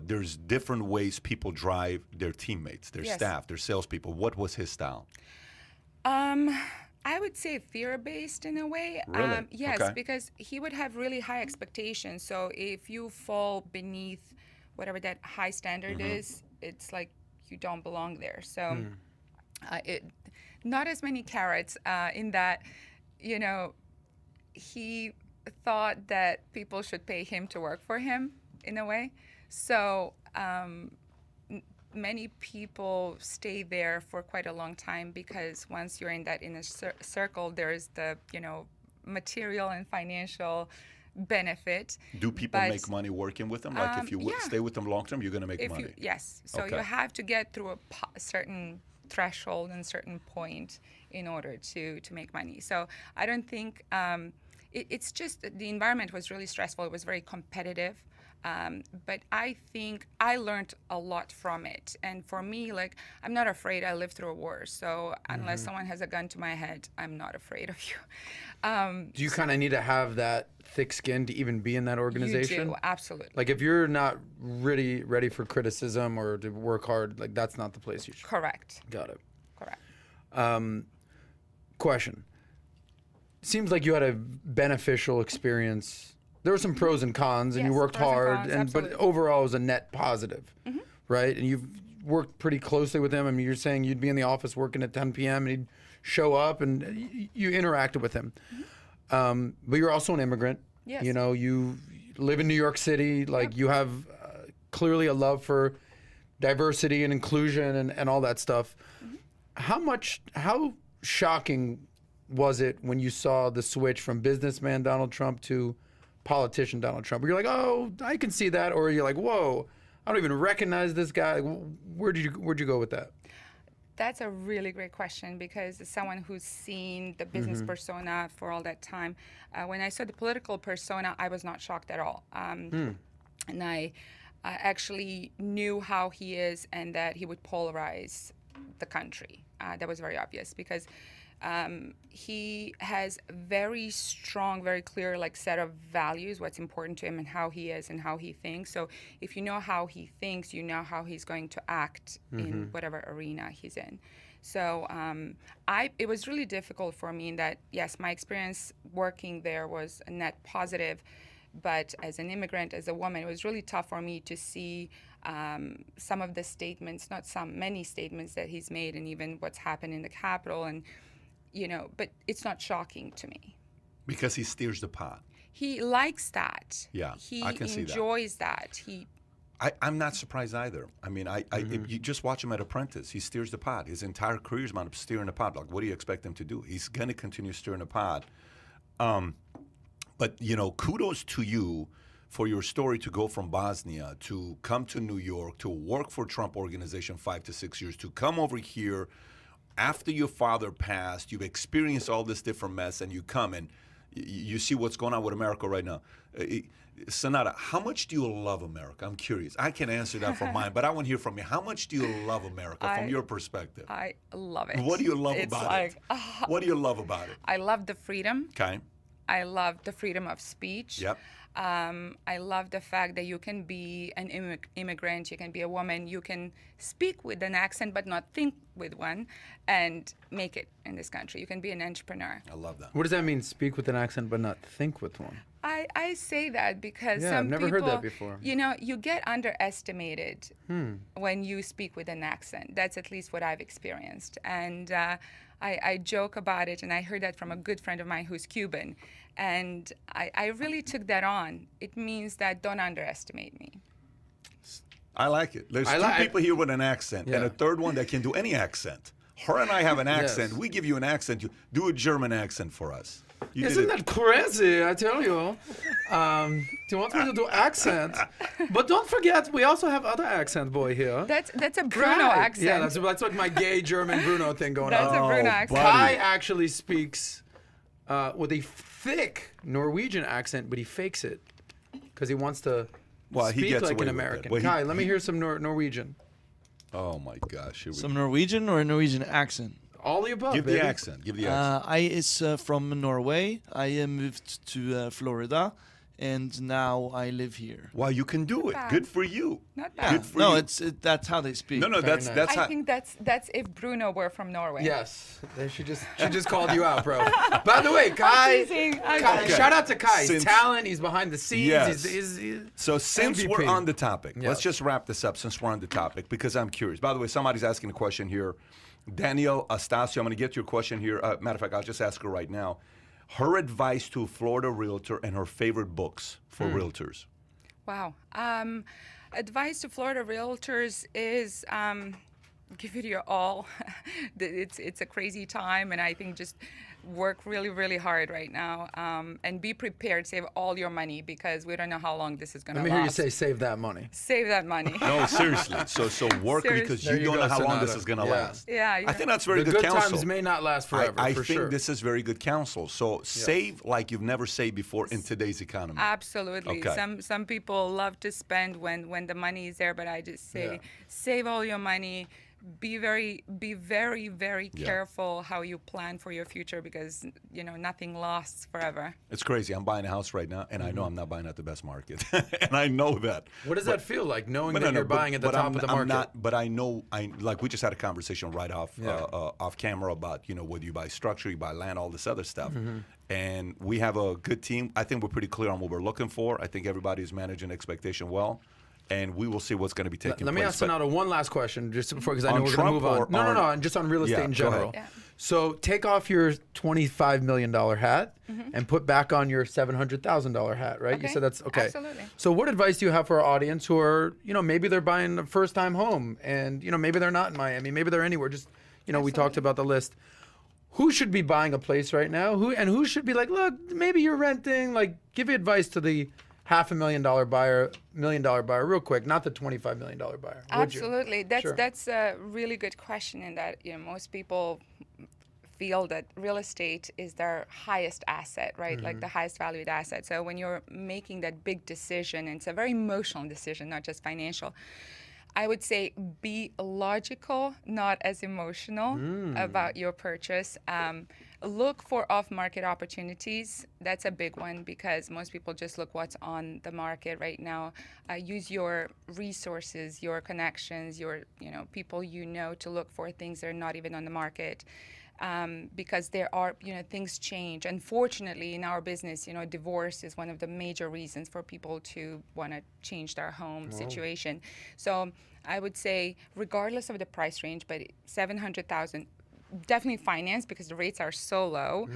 there's different ways people drive their teammates, their Yes. staff, their salespeople. What was his style? I would say fear-based in a way. Really? Yes, Okay. because he would have really high expectations. So if you fall beneath whatever that high standard is, it's like you don't belong there. So not as many carrots in that, he thought that people should pay him to work for him in a way. So many people stay there for quite a long time because once you're in that inner circle, there's the, material and financial benefit. Do people But, make money working with them? Like, if you stay with them long term, you're going to make money. Yes. So Okay. you have to get through a certain threshold and certain point in order to make money. So I don't think it's just the environment was really stressful. It was very competitive. But I think I learned a lot from it. And for me, like, I'm not afraid. I lived through a war. So unless someone has a gun to my head, I'm not afraid of you. Do you kind of need to have that thick skin to even be in that organization? You do, absolutely. Like if you're not really ready for criticism or to work hard, like that's not the place you should. Correct. Got it. Correct. Question. Seems like you had a beneficial experience. There were some pros and cons, and you Yes, worked pros and hard, cons, but absolutely. overall it was a net positive, right? And you've worked pretty closely with him. I mean, you're saying you'd be in the office working at 10 p.m. and he'd show up, and you interacted with him. But you're also an immigrant. Yes. You live in New York City. Like you have clearly a love for diversity and inclusion and all that stuff. How shocking was it when you saw the switch from businessman Donald Trump to politician Donald Trump? You're like, oh, I can see that, or you're like, whoa, I don't even recognize this guy. Where'd you go with that? That's a really great question because as someone who's seen the business persona for all that time, when I saw the political persona, I was not shocked at all. And I actually knew how he is and that he would polarize the country. That was very obvious because he has very strong, very clear set of values, what's important to him and how he is and how he thinks. So if you know how he thinks, you know how he's going to act in whatever arena he's in. So it was really difficult for me in that, yes, my experience working there was a net positive, but as an immigrant, as a woman, it was really tough for me to see some of the statements, many statements that he's made and even what's happened in the Capitol and but it's not shocking to me. Because he steers the pot. He likes that. Yeah, he I can see that. enjoys that. He I'm not surprised either. I mean, if you just watch him at Apprentice. He steers the pot. His entire career is about steering the pot. Like, what do you expect him to do? He's going to continue steering the pot. But, you know, kudos to you for your story to go from Bosnia to come to New York, to work for Trump Organization 5 to 6 years, to come over here after your father passed. You've experienced all this different mess, and you come and you see what's going on with America right now. Sonata, how much do you love America? I'm curious. I can answer that from mine, but I want to hear from you. How much do you love America from your perspective? I love it. What do you love about it? What do you love about it? I love the freedom. Okay. I love the freedom of speech. Yep. I love the fact that you can be an immigrant, you can be a woman, you can speak with an accent but not think with one, and make it in this country. You can be an entrepreneur. I love that. What does that mean, speak with an accent but not think with one? I say that because Yeah, some I've never people, heard that before. you know, you get underestimated when you speak with an accent. That's at least what I've experienced. And I joke about it, and I heard that from a good friend of mine who's Cuban. And I really took that on. It means that don't underestimate me. I like it. There's two people here with an accent, and a third one that can do any accent. Her and I have an accent. Yes. We give you an accent. You do a German accent for us. You Isn't did it. that crazy? I tell you. Do you want me to do accent? But don't forget, we also have other accent boy here. That's a Bruno Kai. accent. Yeah, that's like my gay German Bruno thing going That's on. a Bruno accent. Kai actually speaks with a thick Norwegian accent, but he fakes it because he wants to He speak gets like away an with it. American. Well, Kai, let me hear some Norwegian. Oh my gosh! Here we Some Norwegian or a Norwegian accent? All the above, Give baby. the accent. Give the accent. Is from Norway. I moved to Florida, and now I live here. Wow, you can do it. bad. Good for you. Not bad. Good for No, you. that's how they speak. No, Very that's nice. that's I how. think that's if Bruno were from Norway. Yes, she just called you out, bro. By the way, Kai, teasing. Kai Okay. shout out to Kai. He's Since- talent. He's behind the scenes. Yes. He's So since MVP. we're on the topic, Yeah. let's just wrap this up since we're on the topic because I'm curious. By the way, somebody's asking a question here. Daniel Astacio, I'm going to get to your question here. Matter of fact, I'll just ask her right now. Her advice to a Florida realtor and her favorite books for realtors. Wow. Advice to Florida realtors is give it your all. It's a crazy time, and I think just work really, really hard right now, and be prepared. Save all your money because we don't know how long this is going to Let last. me hear you say, save that money. Save that money. No, seriously. So work because There you you don't go, know how long this Sonata. is going to Yeah. last. Yeah. I think that's very The good good counsel. times may not last forever, I for think sure. this is very good counsel. So save like you've never saved before in today's economy. Absolutely. Okay. Some people love to spend when the money is there, but I just say Yeah. save all your money. Be very, very careful how you plan for your future because nothing lasts forever. It's crazy. I'm buying a house right now, and I know I'm not buying at the best market, and I know that. What does that feel like, knowing But that you're buying at the top of the market? But I know, like we just had a conversation right off off camera about whether you buy structure, you buy land, all this other stuff, and we have a good team. I think we're pretty clear on what we're looking for. I think everybody's managing expectation well. And we will see what's going to be taking place. Let me ask Sonata one last question, just before, because I know On we're going to Trump move on. or No, on- just on real estate Yeah, in go ahead. general. Yeah. So take off your $25 million hat and put back on your $700,000 hat, right? You Okay, said that's okay. absolutely. So what advice do you have for our audience who are, maybe they're buying a first-time home, and maybe they're not in Miami, maybe they're anywhere. Just, we talked about the list. Who should be buying a place right now? Who should be like, look, maybe you're renting. Like, give you advice to the $500,000 buyer, $1 million buyer, real quick, not the $25 million buyer. Would you? Absolutely. Sure. That's a really good question in that most people feel that real estate is their highest asset, right? Like the highest valued asset. So when you're making that big decision, and it's a very emotional decision, not just financial, I would say be logical, not as emotional about your purchase. Look for off-market opportunities. That's a big one because most people just look what's on the market right now. Use your resources, your connections, your people to look for things that are not even on the market. Because there are, things change. Unfortunately, in our business, divorce is one of the major reasons for people to want to change their home situation. So I would say, regardless of the price range, but $700,000, definitely finance because the rates are so low.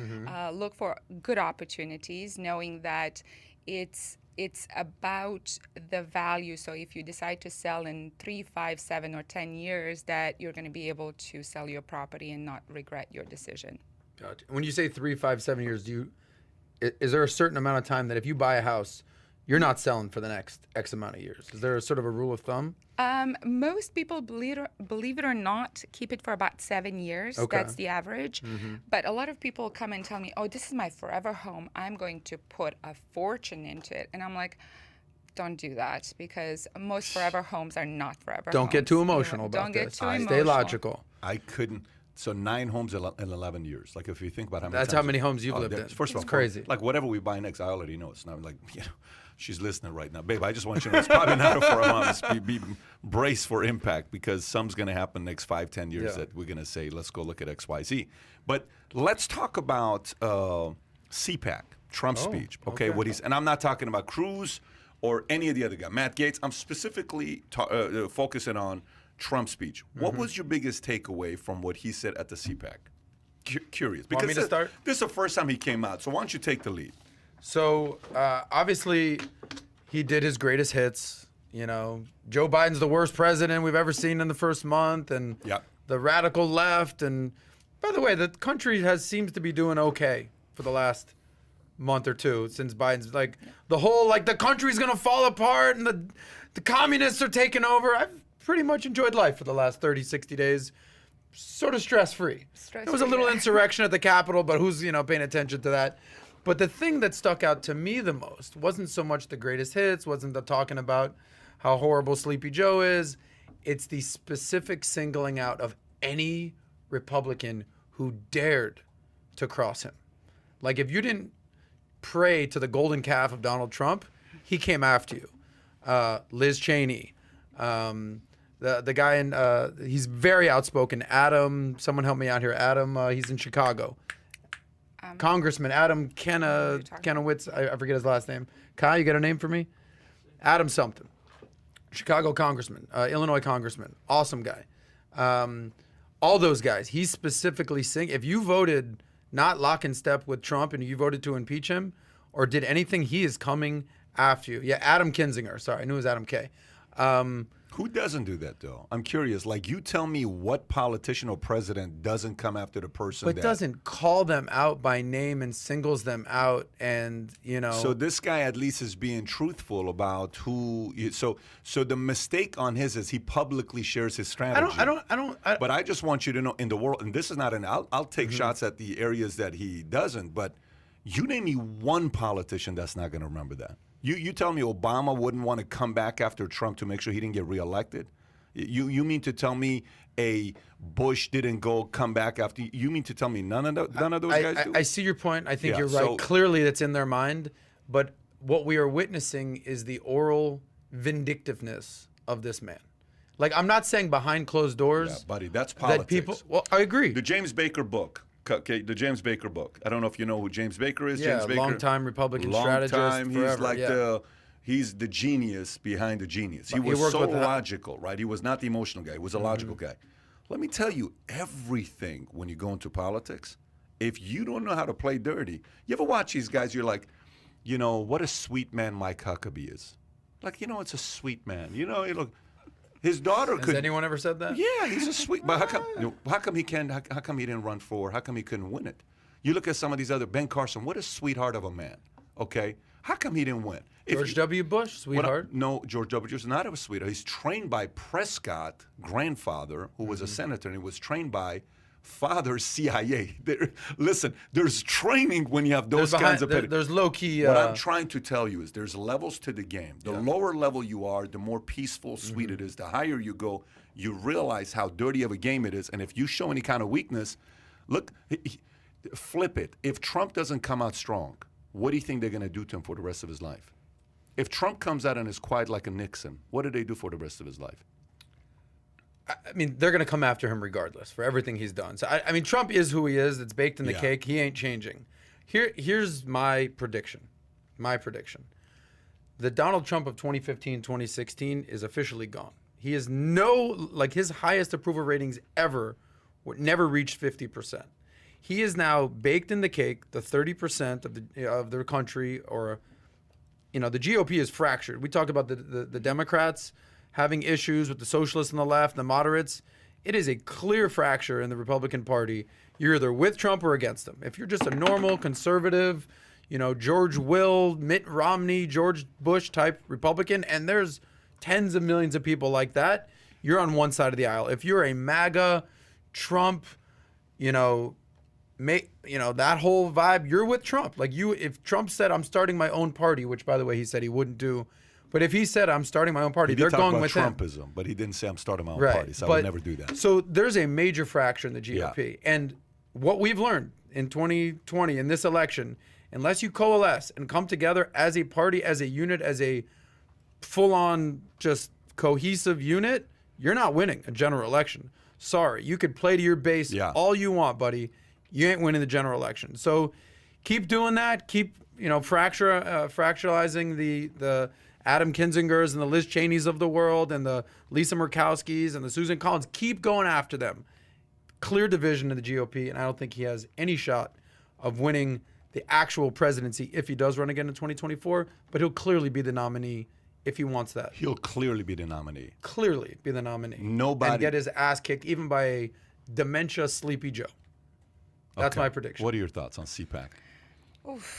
Look for good opportunities, knowing that it's it's about the value. So if you decide to sell in 3, 5, 7, or 10 years, that you're going to be able to sell your property and not regret your decision. Gotcha. When you say 3, 5, 7 years, is there a certain amount of time that if you buy a house, you're not selling for the next X amount of years? Is there a sort of a rule of thumb? Most people, believe it or not, keep it for about 7 years. Okay. That's the average. But a lot of people come and tell me, oh, this is my forever home. I'm going to put a fortune into it. And I'm like, don't do that, because most forever homes are not forever homes. Don't get too emotional about Don't get this. too emotional. Stay logical. I couldn't. So 9 homes in 11 years. Like if you think about how many That's times how many homes you've lived in. First of all, It's crazy. Like whatever we buy next, I already know. It's not like, she's listening right now. Babe, I just want you to know it's probably not for a mom. Be brace for impact, because some's going to happen next 5, 10 years that we're going to say, let's go look at X, Y, Z. But let's talk about CPAC, Trump's speech. Okay, what he's, and I'm not talking about Cruz or any of the other guys. Matt Gaetz, I'm specifically focusing on Trump's speech. What was your biggest takeaway from what he said at the CPAC? Curious. Because Want me to start? This is the first time he came out, so why don't you take the lead? So obviously, he did his greatest hits. You know, Joe Biden's the worst president we've ever seen in the first month, and the radical left. And by the way, the country seems to be doing okay for the last month or two since Biden's like the whole the country's gonna fall apart and the communists are taking over. I've pretty much enjoyed life for the last 30, 60 days. Sort of stress-free. There was a little insurrection at the Capitol, but who's, paying attention to that? But the thing that stuck out to me the most wasn't so much the greatest hits, wasn't the talking about how horrible Sleepy Joe is. It's the specific singling out of any Republican who dared to cross him. Like, if you didn't pray to the golden calf of Donald Trump, he came after you. Liz Cheney, the guy in he's very outspoken. Adam, someone help me out here. Adam, he's in Chicago. Congressman Adam Kenowitz, I forget his last name. Kai, you got a name for me? Adam something. Chicago congressman, Illinois congressman, awesome guy. All those guys. He's specifically saying, if you voted not lock in step with Trump and you voted to impeach him or did anything, he is coming after you. Yeah, Adam Kinzinger. Sorry, I knew it was Adam K. Who doesn't do that, though? I'm curious. Like, you tell me what politician or president doesn't come after the person but doesn't call them out by name and singles them out, and, So this guy at least is being truthful about who. So the mistake on his is he publicly shares his strategy. But I just want you to know, in the world, and this is not I'll take shots at the areas that he doesn't, but you name me one politician that's not going to remember that. You tell me Obama wouldn't want to come back after Trump to make sure he didn't get reelected? You mean to tell me a Bush didn't come back after? You mean to tell me none of those guys do? I see your point. I think you're right. So, clearly, that's in their mind. But what we are witnessing is the oral vindictiveness of this man. Like, I'm not saying behind closed doors. Yeah, buddy, that's politics. Well, I agree. The James Baker book. Okay, the James Baker book. I don't know if you know who James Baker is. Yeah, James Baker, long-time Republican strategist. Forever, he's the genius behind the genius. He was so logical, right? He was not the emotional guy. He was a logical guy. Let me tell you, everything when you go into politics, if you don't know how to play dirty, you ever watch these guys, you're like, what a sweet man Mike Huckabee is. Like, it's a sweet man. His daughter Has anyone ever said that? Yeah, he's a sweet. But how come he can't? How come he didn't run for? How come he couldn't win it? You look at some of these other Ben Carson. What a sweetheart of a man. Okay, how come he didn't win? George W. Bush, sweetheart. No, George W. Bush is not a sweetheart. He's trained by Prescott, grandfather, who was a senator, and he was trained by father CIA. Listen, there's training when you have those kinds of people. There's low-key... What I'm trying to tell you is there's levels to the game. The lower level you are, the more peaceful, sweet it is. The higher you go, you realize how dirty of a game it is. And if you show any kind of weakness, look, flip it. If Trump doesn't come out strong, what do you think they're going to do to him for the rest of his life? If Trump comes out and is quiet like a Nixon, what do they do for the rest of his life? I mean, they're going to come after him regardless for everything he's done. So, I mean, Trump is who he is. It's baked in the cake. He ain't changing. Here's my prediction. The Donald Trump of 2015, 2016 is officially gone. He is his highest approval ratings ever never reached 50%. He is now baked in the cake, the 30% of the country, or the GOP is fractured. We talked about the Democrats having issues with the socialists on the left, the moderates. It is a clear fracture in the Republican Party. You're either with Trump or against him. If you're just a normal conservative, George Will, Mitt Romney, George Bush type Republican, and there's tens of millions of people like that, you're on one side of the aisle. If you're a MAGA, Trump, that whole vibe, you're with Trump. Like if Trump said, I'm starting my own party, which by the way, he said he wouldn't do. But if he said, I'm starting my own party, they're going with him. Trumpism, but he didn't say, I'm starting my own party, so I would never do that. So there's a major fracture in the GOP. Yeah. And what we've learned in 2020, in this election, unless you coalesce and come together as a party, as a unit, as a full-on just cohesive unit, you're not winning a general election. Sorry. You could play to your base all you want, buddy. You ain't winning the general election. So keep doing that. Keep, fracturalizing the Adam Kinzingers and the Liz Cheneys of the world and the Lisa Murkowskis and the Susan Collins. Keep going after them. Clear division in the GOP, and I don't think he has any shot of winning the actual presidency if he does run again in 2024, but he'll clearly be the nominee if he wants that. He'll clearly be the nominee. Clearly be the nominee. Nobody. And get his ass kicked even by a dementia Sleepy Joe. That's my prediction. What are your thoughts on CPAC?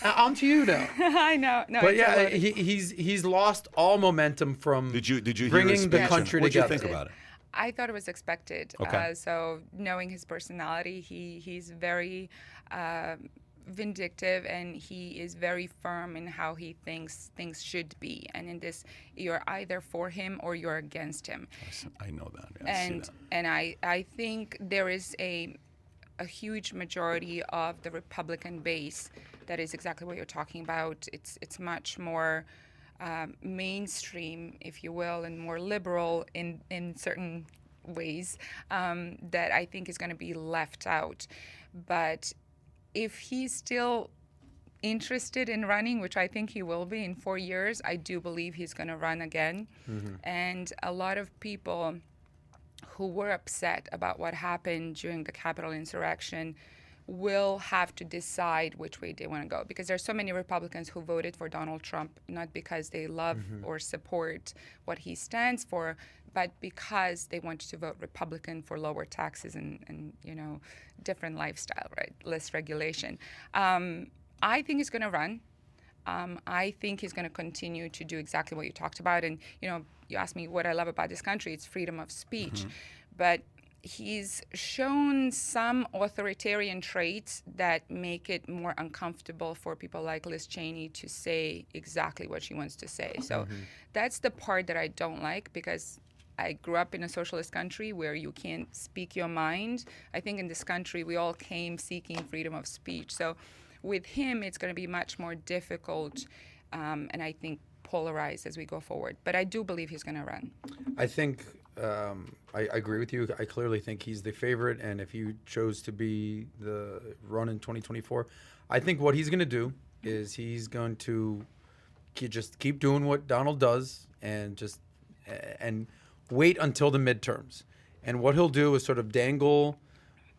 On to you now. I know. No, but yeah, he's lost all momentum from Did you bringing the country What did you together. think about it? I thought it was expected. Okay. So knowing his personality, he's very vindictive, and he is very firm in how he thinks things should be. And in this, you're either for him or you're against him. I know that. I see that. And I think there is a huge majority of the Republican base that is exactly what you're talking about. It's much more mainstream, if you will, and more liberal in certain ways that I think is going to be left out. But if he's still interested in running, which I think he will be in 4 years, I do believe he's going to run again. Mm-hmm. And a lot of people who were upset about what happened during the Capitol insurrection will have to decide which way they want to go, because there's so many Republicans who voted for Donald Trump not because they love or support what he stands for, but because they wanted to vote Republican for lower taxes and different lifestyle, right? Less regulation. I think he's going to run. I think he's going to continue to do exactly what you talked about. And, you asked me what I love about this country. It's freedom of speech. But he's shown some authoritarian traits that make it more uncomfortable for people like Liz Cheney to say exactly what she wants to say. So that's the part that I don't like, because I grew up in a socialist country where you can't speak your mind. I think in this country we all came seeking freedom of speech. So with him, it's going to be much more difficult, and I think polarized as we go forward. But I do believe he's going to run. I think I agree with you. I clearly think he's the favorite, and if he chose to be the run in 2024, I think what he's going to do is he's going to just keep doing what Donald does and wait until the midterms. And what he'll do is sort of dangle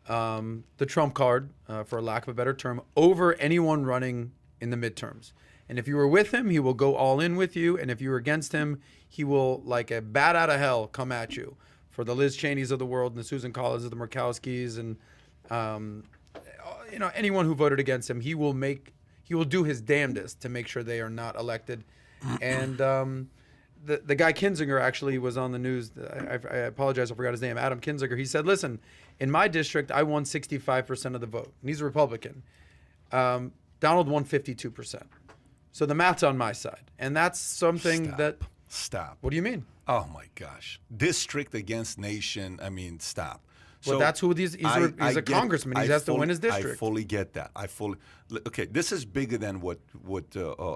the Trump card, for lack of a better term, over anyone running in the midterms. And if you were with him, he will go all in with you. And if you were against him, he will, like a bat out of hell, come at you. For the Liz Cheneys of the world and the Susan Collins of the Murkowskis and anyone who voted against him, he will do his damnedest to make sure they are not elected. And the guy Kinzinger actually was on the news. I apologize, I forgot his name. Adam Kinzinger. He said, "Listen, in my district, I won 65% of the vote." And he's a Republican. Donald won 52%. So the math's on my side. And that's something Stop. What do you mean? Oh, my gosh. District against nation. I mean, stop. Well, that's who he's a congressman. He has to win his district. I fully get that. Okay, this is bigger than what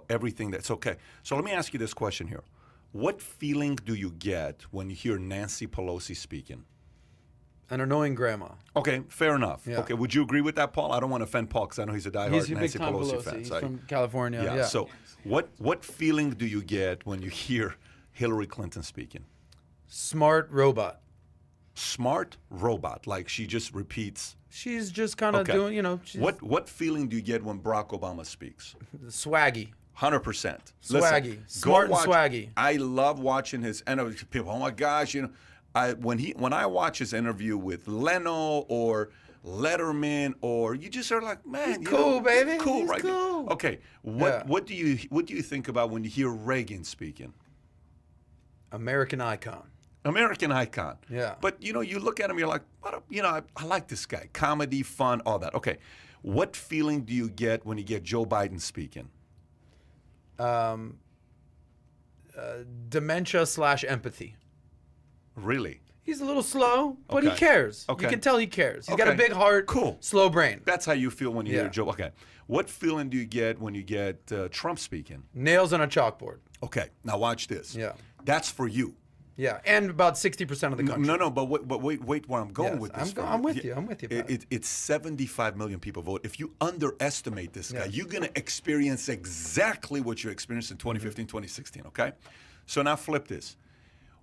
everything that's okay. So let me ask you this question here. What feeling do you get when you hear Nancy Pelosi speaking? An annoying grandma. Okay, fair enough. Yeah. Okay, would you agree with that, Paul? I don't want to offend Paul because I know he's a diehard Nancy Pelosi fan. He's from California. Yeah. So what feeling do you get when you hear Hillary Clinton speaking? Smart robot. Smart robot, like she just repeats. She's just kind of doing, What feeling do you get when Barack Obama speaks? Swaggy. 100%. Swaggy. Smart and swaggy. I love watching his interview. People, oh my gosh, when I watch his interview with Leno or Letterman, or you just are like, man, cool, baby. He's cool, He's right? cool. Okay, what do you think about when you hear Reagan speaking? American icon. American icon. Yeah. But you look at him, you're like, I like this guy. Comedy, fun, all that. Okay. What feeling do you get when you get Joe Biden speaking? Dementia / empathy. Really? He's a little slow, but he Okay. cares. Okay. You can tell he cares. He's got a Okay. big heart, Cool. slow brain. That's how you feel when you Yeah. hear Joe. Okay. What feeling do you get when you get Trump speaking? Nails on a chalkboard. Okay. Now watch this. Yeah. That's for you. Yeah, and about 60% of the country. No, but wait where I'm going Yes, with this. I'm with you. I'm with you. Pat. It's 75 million people vote. If you underestimate this guy, you're going to experience exactly what you experienced in 2015, 2016, okay? So now flip this.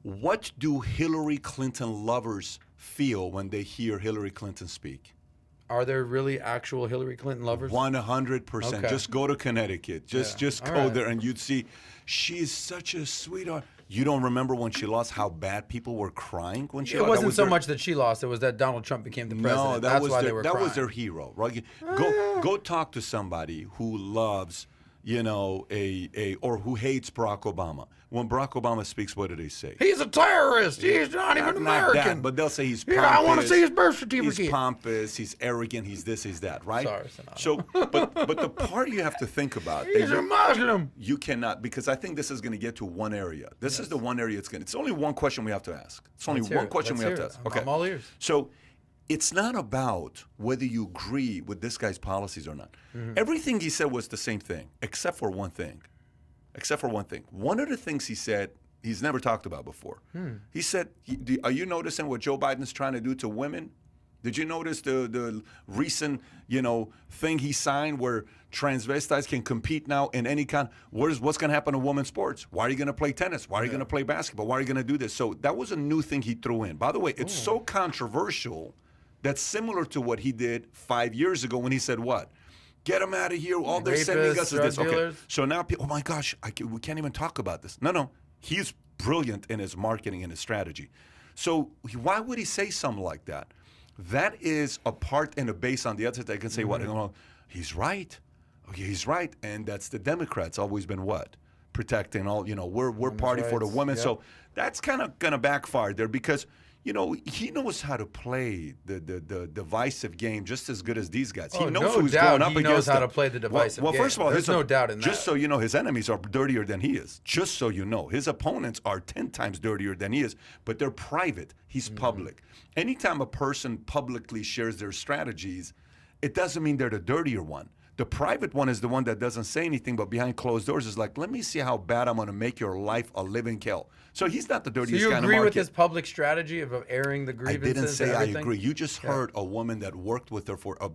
What do Hillary Clinton lovers feel when they hear Hillary Clinton speak? Are there really actual Hillary Clinton lovers? 100%. Okay. Just go to Connecticut. Just All go right. there and you'd see she's such a sweetheart. You don't remember when she lost how bad people were crying when she It lost? wasn't so much that she lost; it was that Donald Trump became the president. No, That's why they were that crying. was their hero, right? Go talk to somebody who loves, or who hates Barack Obama. When Barack Obama speaks, what do they say? He's a terrorist. He's not even Not American. that, but they'll say he's pompous. Yeah, I want to see his birth certificate. He's pompous. He's arrogant. He's this. He's that. Right? Sorry, Sonata. So, but the part you have to think about. He's a Muslim. You cannot, because I think this is going to get to one area. This is the one area it's only one question we have to ask. It's only Let's hear one it. question Let's we have hear to it. ask. Okay. I'm all ears. So it's not about whether you agree with this guy's policies or not. Everything he said was the same thing, except for one thing. One of the things he said, he's never talked about before. He said, are you noticing what Joe Biden's trying to do to women? Did you notice the recent, thing he signed where transvestites can compete now in any kind? What's going to happen to women's sports? Why are you going to play tennis? Why are you going to play basketball? Why are you going to do this? So that was a new thing he threw in. By the way, it's so controversial that's similar to what he did 5 years ago when he said what? Get them out of here. All they're sending us is this. Drug Okay. dealers. So now people, oh my gosh, we can't even talk about this. No. He's brilliant in his marketing and his strategy. So why would he say something like that? That is a part and a base on the other side. They can say what? He's right. Okay, he's right. And that's the Democrats always been what? Protecting all, we're party for the rights. women. Yep. So that's kind of going to backfire there because he knows how to play the divisive game just as good as these guys. He knows no who he's doubt going up he against. knows how them. to play the divisive well, game. first of all, There's no doubt in just that. so you know, his enemies are dirtier than he is. Just so you know, his opponents are 10 times dirtier than he is, but they're private. He's public. Anytime a person publicly shares their strategies, it doesn't mean they're the dirtier one. The private one is the one that doesn't say anything, but behind closed doors is like, let me see how bad I'm going to make your life a living hell. So he's not the So dirtiest you guy in the agree market. with his public strategy of airing the I grievances? didn't say and I everything? agree. You just heard a woman that worked with her for a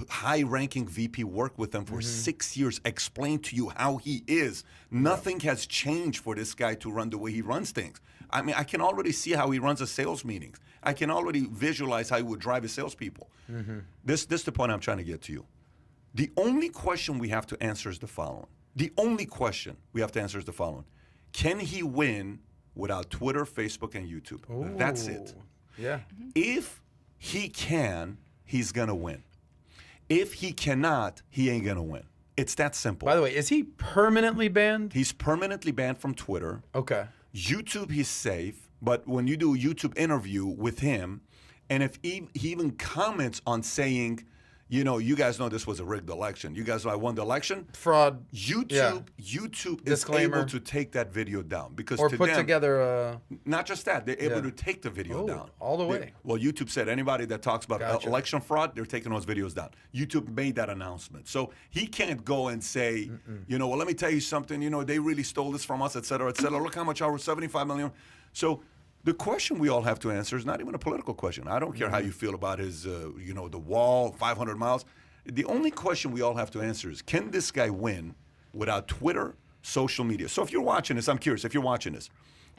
high-ranking VP worked with him for 6 years explain to you how he is. Nothing has changed for this guy to run the way he runs things. I mean, I can already see how he runs his sales meetings. I can already visualize how he would drive his salespeople. This is the point I'm trying to get to you. The only question we have to answer is the following. Can he win without Twitter, Facebook, and YouTube? That's it. Yeah. If he can, he's going to win. If he cannot, he ain't going to win. It's that simple. By the way, is he permanently banned? He's permanently banned from Twitter. Okay. YouTube, he's safe. But when you do a YouTube interview with him, and if he even comments on saying, you guys know this was a rigged election. You guys know I won the election. Fraud. YouTube is Disclaimer. able to take that video down because Or to put them, together a... not just that, they're able to take the video down. all the way. Well, YouTube said anybody that talks about Gotcha. election fraud, they're taking those videos down. YouTube made that announcement. So he can't go and say, well, let me tell you something, they really stole this from us, et cetera, et cetera. Look how much our 75 million. So the question we all have to answer is not even a political question. I don't care how you feel about his, the wall, 500 miles. The only question we all have to answer is, can this guy win without Twitter, social media? So if you're watching this, I'm curious, if you're watching this,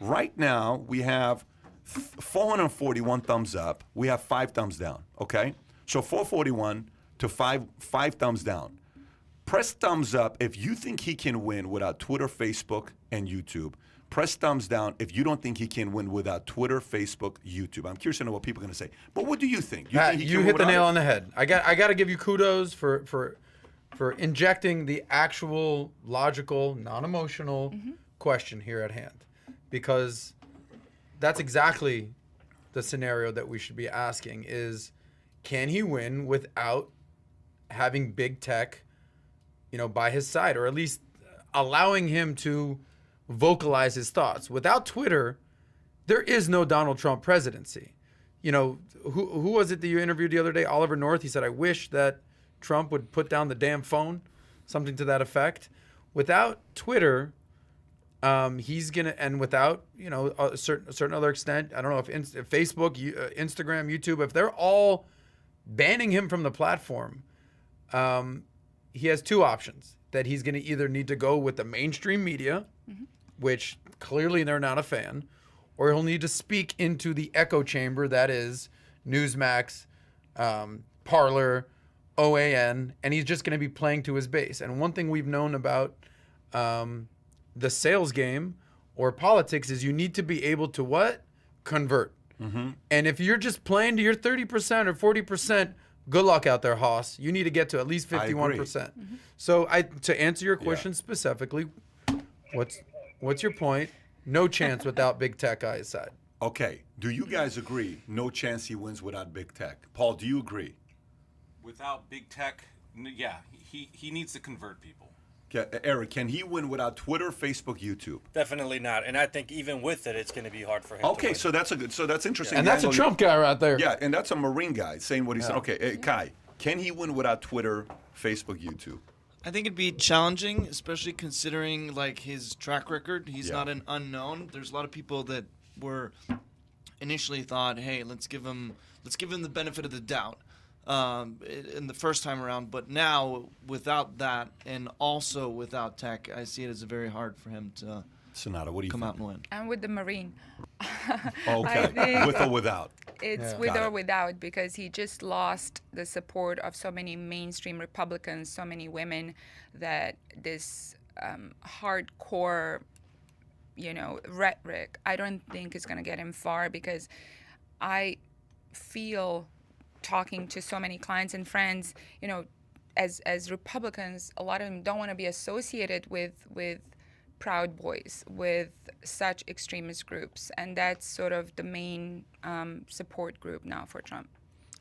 right now we have 441 thumbs up. We have 5 thumbs down, okay? So 441 to 5 thumbs down. Press thumbs up if you think he can win without Twitter, Facebook, and YouTube. Press thumbs down if you don't think he can win without Twitter, Facebook, YouTube. I'm curious to know what people are going to say. But what do you think? You Pat, think he you can hit win the without nail it? on the head. I got to give you kudos for injecting the actual logical, non-emotional question here at hand, because that's exactly the scenario that we should be asking: is can he win without having big tech, by his side, or at least allowing him to vocalize his thoughts? Without Twitter, there is no Donald Trump presidency. Who was it that you interviewed the other day? Oliver North. He said, "I wish that Trump would put down the damn phone," something to that effect. Without Twitter, he's gonna, and without a certain other extent, I don't know if Facebook, Instagram, YouTube, if they're all banning him from the platform, he has two options: that he's going to either need to go with the mainstream media, which clearly they're not a fan, or he'll need to speak into the echo chamber that is Newsmax, Parler, OAN, and he's just going to be playing to his base. And one thing we've known about the sales game or politics is you need to be able to what? Convert. And if you're just playing to your 30% or 40%, good luck out there, Haas. You need to get to at least 51%. So to answer your question specifically, what's your point? No chance without big tech on his side. Okay. Do you guys agree? No chance he wins without big tech. Paul, do you agree? Without big tech, yeah, he needs to convert people. Okay. Eric, can he win without Twitter, Facebook, YouTube? Definitely not. And I think even with it, it's going to be hard for him. Okay, to win. so that's interesting. And that's a Trump guy right there. Yeah, and that's a Marine guy saying what he said. Okay, Kai, can he win without Twitter, Facebook, YouTube? I think it'd be challenging, especially considering his track record. He's not an unknown. There's a lot of people that were initially thought, hey, let's give him the benefit of the doubt in the first time around. But now, without that and also without tech, I see it as very hard for him to Sonata, what do you come think? out and win. I'm with the Marine. Okay, think with or without? It's with or without, because he just lost the support of so many mainstream Republicans, so many women, that this hardcore, rhetoric, I don't think is going to get him far, because I feel, talking to so many clients and friends, as Republicans, a lot of them don't want to be associated with Proud Boys, with such extremist groups, and that's sort of the main support group now for Trump.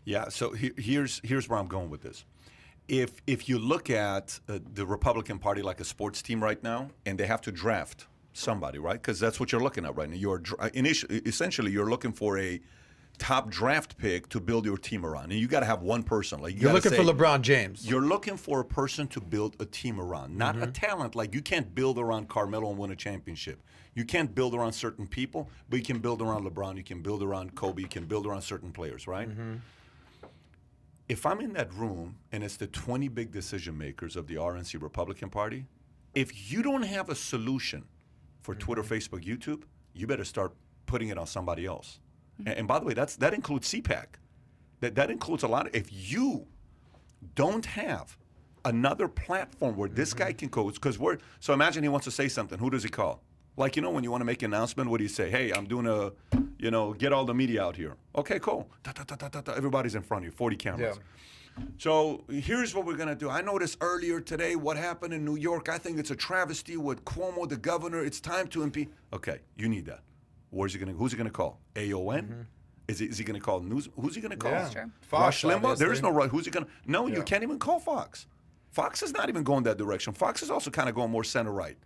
Yeah. So here's where I'm going with this. If you look at the Republican Party like a sports team right now, and they have to draft somebody, right? Because that's what you're looking at right now. Essentially, you're looking for a top draft pick to build your team around, and you got to have one person. You're looking for LeBron James. You're looking for a person to build a team around, not a talent. You can't build around Carmelo and win a championship. You can't build around certain people, but you can build around LeBron. You can build around Kobe. You can build around certain players, right? If I'm in that room and it's the 20 big decision makers of the RNC Republican Party, if you don't have a solution for Twitter, Facebook, YouTube, you better start putting it on somebody else. And by the way, that includes CPAC. That includes a lot. If you don't have another platform where this guy can go, so imagine he wants to say something. Who does he call? When you want to make an announcement, what do you say? Hey, I'm doing get all the media out here. Okay, cool. Everybody's in front of you, 40 cameras. Yeah. So here's what we're going to do. I noticed earlier today what happened in New York. I think it's a travesty with Cuomo, the governor. It's time to impeach. Okay, you need that. Who's he going to call? AON? Is he going to call news? Who's he going to call? Yeah. Sure. Rush Fox, Limbaugh? There is no Rush. Who's he going to? No, Yeah. You can't even call Fox. Fox is not even going that direction. Fox is also kind of going more center-right.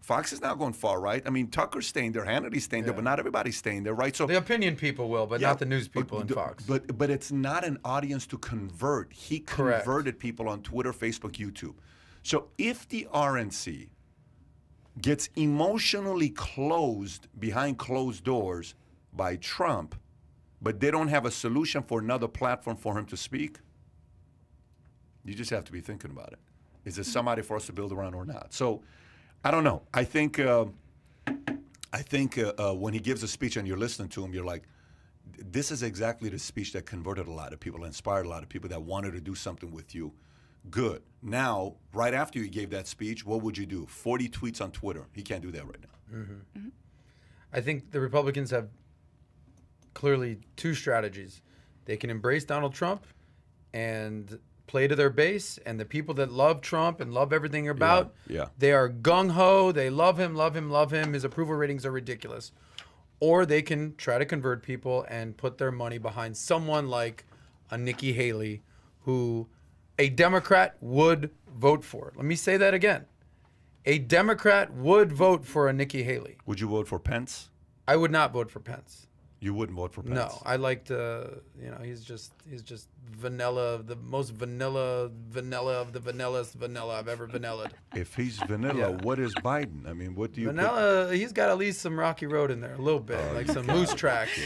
Fox is not going far-right. I mean, Tucker's staying there, Hannity's staying there, but not everybody's staying there, right? So the opinion people will, but not the news people in Fox. But it's not an audience to convert. He converted people on Twitter, Facebook, YouTube. So if the RNC gets emotionally closed behind closed doors by Trump, but they don't have a solution for another platform for him to speak, you just have to be thinking about it. Is there somebody for us to build around or not? So I don't know. I think when he gives a speech and you're listening to him, you're like, this is exactly the speech that converted a lot of people, inspired a lot of people that wanted to do something with you Good. Now, right after you gave that speech, what would you do? 40 tweets on Twitter. He can't do that right now. I think the Republicans have clearly two strategies. They can embrace Donald Trump and play to their base, and the people that love Trump and love everything about, they are gung-ho. They love him, love him, love him. His approval ratings are ridiculous. Or they can try to convert people and put their money behind someone like a Nikki Haley, who a Democrat would vote for. Let me say that again. A Democrat would vote for a Nikki Haley. Would you vote for Pence? I would not vote for Pence. You wouldn't vote for Pence? No, I liked, he's just vanilla, the most vanilla of the vanillest vanilla I've ever vanillaed. If he's vanilla, what is Biden? I mean, what do you Vanilla, he's got at least some Rocky Road in there, a little bit, like some moose tracks.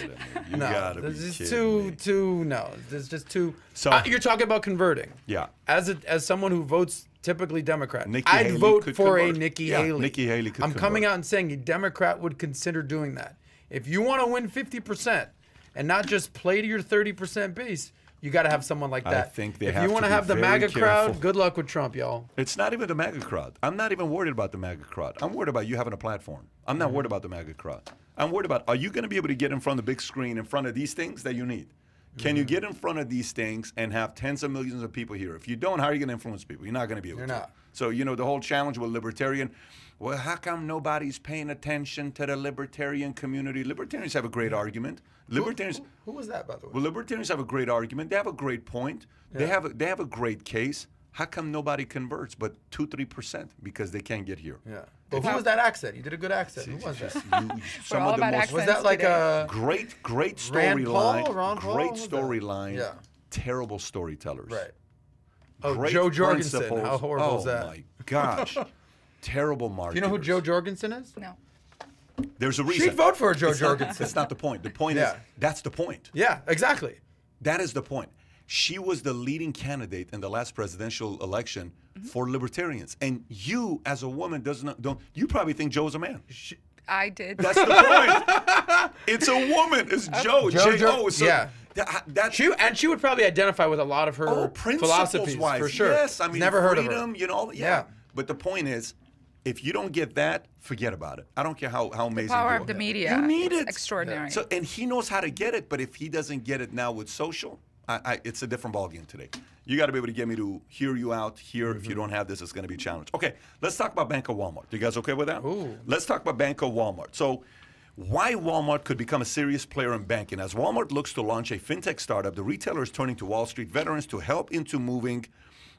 You gotta be this is kidding me. no, there's just too. So you're talking about converting. Yeah. As someone who votes typically Democrat, Nikki I'd Haley vote could for convert. a Nikki Yeah, Haley. Nikki Haley could I'm coming convert. out and saying a Democrat would consider doing that. If you want to win 50% and not just play to your 30% base, you got to have someone like that. I think they if have you want to to be have the very MAGA careful. crowd, good luck with Trump, y'all. It's not even the MAGA crowd. I'm not even worried about the MAGA crowd. I'm worried about you having a platform. I'm not worried about the MAGA crowd. I'm worried about, are you going to be able to get in front of the big screen, in front of these things that you need? Can you get in front of these things and have tens of millions of people here? If you don't, how are you going to influence people? You're not going to be able to. You're not. So, the whole challenge with libertarian, well, how come nobody's paying attention to the libertarian community? Libertarians have a great argument. Libertarians. Who was that, by the way? Well, libertarians have a great argument. They have a great point. They have a great case. How come nobody converts but 2-3% because they can't get here? Yeah. But who was that accent? You did a good accent. Who was that? Some all of the about most accents Was that like today. a great Rand Paul? storyline. Ron Paul? Great What was that? storyline. Yeah. Terrible storytellers. right? Oh, Great Joe Jorgensen. principles. How horrible is that? Oh my gosh. Terrible Do marketers. you know who Joe Jorgensen is? No. There's a reason. She'd vote for Joe Jorgensen. That's not the point. The point is Yeah. that's the point. Yeah, exactly. That is the point. She was the leading candidate in the last presidential election for libertarians. And you, as a woman, don't you probably think Joe's a man. I did. That's the point. It's a woman. It's Joe. J-O. So yeah. That's She would probably identify with a lot of her philosophies wise, for sure. Yes, I mean, never heard of her. freedom, Yeah. But the point is, if you don't get that, forget about it. I don't care how amazing Power you of are. the media. You need It's it. extraordinary. So, and he knows how to get it, but if he doesn't get it now with social, it's a different ballgame today. You got to be able to get me to hear you out here. If you don't have this, it's going to be a challenge. Okay, let's talk about Bank of Walmart. You guys okay with that? Ooh. Let's talk about Bank of Walmart. So, why Walmart could become a serious player in banking. As Walmart looks to launch a fintech startup, the retailer is turning to Wall Street veterans to help into moving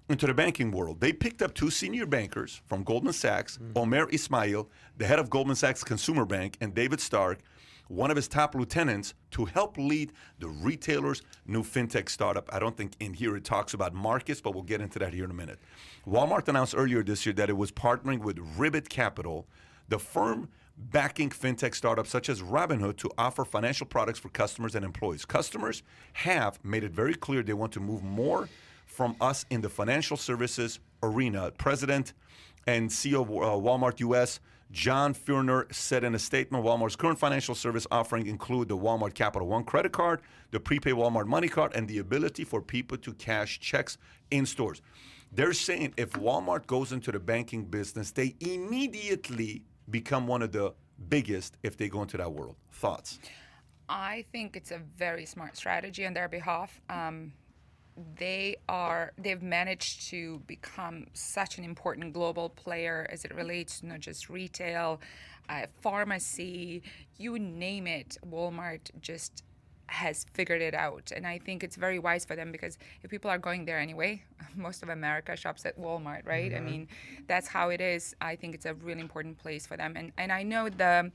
into the banking world. They picked up 2 senior bankers from Goldman Sachs, Omer Ismail, the head of Goldman Sachs Consumer Bank, and David Stark, one of his top lieutenants, to help lead the retailer's new fintech startup. I don't think in here it talks about markets, but we'll get into that here in a minute. Walmart announced earlier this year that it was partnering with Ribbit Capital, the firm backing fintech startups such as Robinhood, to offer financial products for customers and employees. Customers have made it very clear they want to move more from us in the financial services arena. President and CEO of Walmart US, John Furner, said in a statement, Walmart's current financial service offering include the Walmart Capital One credit card, the prepaid Walmart money card, and the ability for people to cash checks in stores. They're saying if Walmart goes into the banking business, they immediately become one of the biggest if they go into that world. Thoughts? I think it's a very smart strategy on their behalf. They've managed to become such an important global player as it relates to not just retail, pharmacy, you name it. Walmart just has figured it out, and I think it's very wise for them, because if people are going there anyway, most of America shops at Walmart, right? I mean, that's how it is. I think it's a really important place for them, and I know the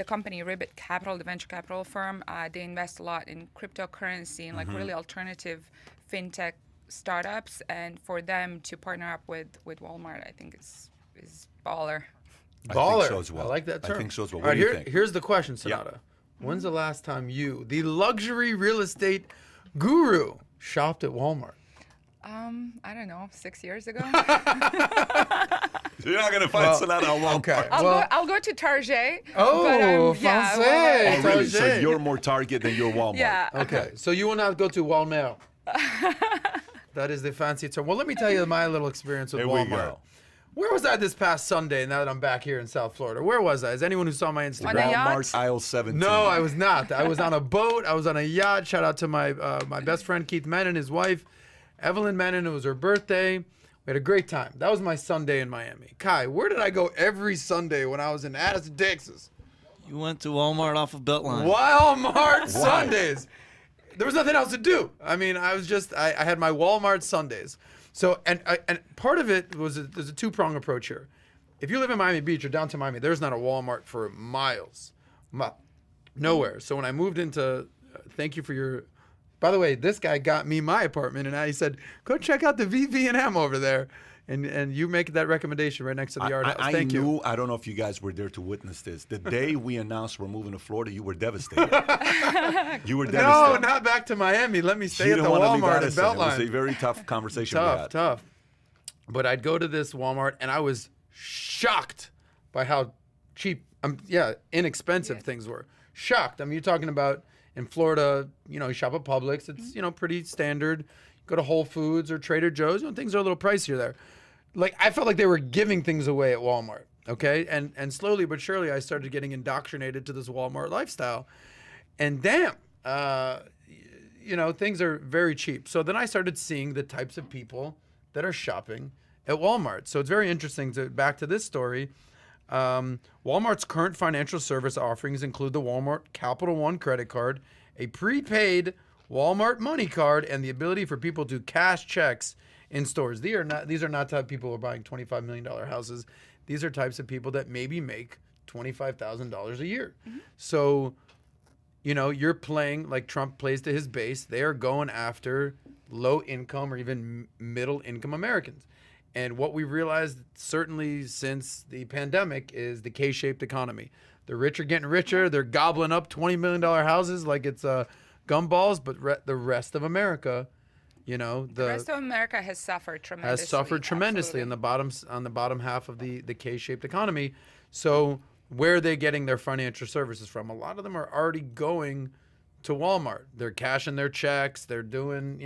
company Ribbit Capital, the venture capital firm, they invest a lot in cryptocurrency and like really alternative fintech startups, and for them to partner up with Walmart, I think is baller. Baller. I think so as well. I like that term. I think so as well. All What right, do you think? Here's the question, Sonata. When's the last time you, the luxury real estate guru, shopped at Walmart? I don't know, 6 years ago. You're not going to find Sonata on Walmart. Okay. I'll go to Target. Oh, but, yeah, français. Walmart. Oh, really? So Target. you're more Target than you're Walmart. Yeah. Okay, so you will not go to Walmart. That is the fancy term. Well, let me tell you my little experience with Here we Walmart. go. Where was I this past Sunday now that I'm back here in South Florida? Where was I? Is anyone who saw my Instagram? On a yacht? Walmart aisle 17. No, I was not. I was on a boat. I was on a yacht. Shout out to my my best friend Keith Menon, his wife, Evelyn Menon. It was her birthday. We had a great time. That was my Sunday in Miami. Kai, where did I go every Sunday when I was in Addison, Texas? You went to Walmart off of Beltline. Walmart Sundays. There was nothing else to do. I mean, I was just I had my Walmart Sundays. So and part of it was there's a two-prong approach here. If you live in Miami Beach or downtown Miami, there's not a Walmart for miles, nowhere. So when I moved into, thank you for your. By the way, this guy got me my apartment, and he said, "Go check out the VV&M over there." And you make that recommendation right next to the yard house. Thank you. I don't know if you guys were there to witness this. The day we announced we're moving to Florida, you were devastated. You were No, devastated. not back to Miami. Let me stay You at the didn't want to leave Walmart in Addison. It was a Beltline. very tough conversation we had. Tough. But I'd go to this Walmart, and I was shocked by how cheap, inexpensive things were. Shocked. I mean, you're talking about in Florida, you shop at Publix. It's, pretty standard. Go to Whole Foods or Trader Joe's, things are a little pricier there. Like, I felt like they were giving things away at Walmart, okay? And slowly but surely, I started getting indoctrinated to this Walmart lifestyle. And damn, things are very cheap. So then I started seeing the types of people that are shopping at Walmart. So it's very interesting back to this story. Walmart's current financial service offerings include the Walmart Capital One credit card, a prepaid Walmart money card, and the ability for people to cash checks in stores. These are not type of people who are buying $25 million houses. These are types of people that maybe make $25,000 a year. Mm-hmm. So, you're playing like Trump plays to his base. They are going after low income or even middle income Americans. And what we realized certainly since the pandemic is the K-shaped economy. The rich are getting richer. They're gobbling up $20 million houses like it's gumballs, but the rest of America, the rest of America has suffered tremendously. On the bottom half of the K-shaped economy. So where are they getting their financial services from? A lot of them are already going to Walmart. They're cashing their checks. They're doing,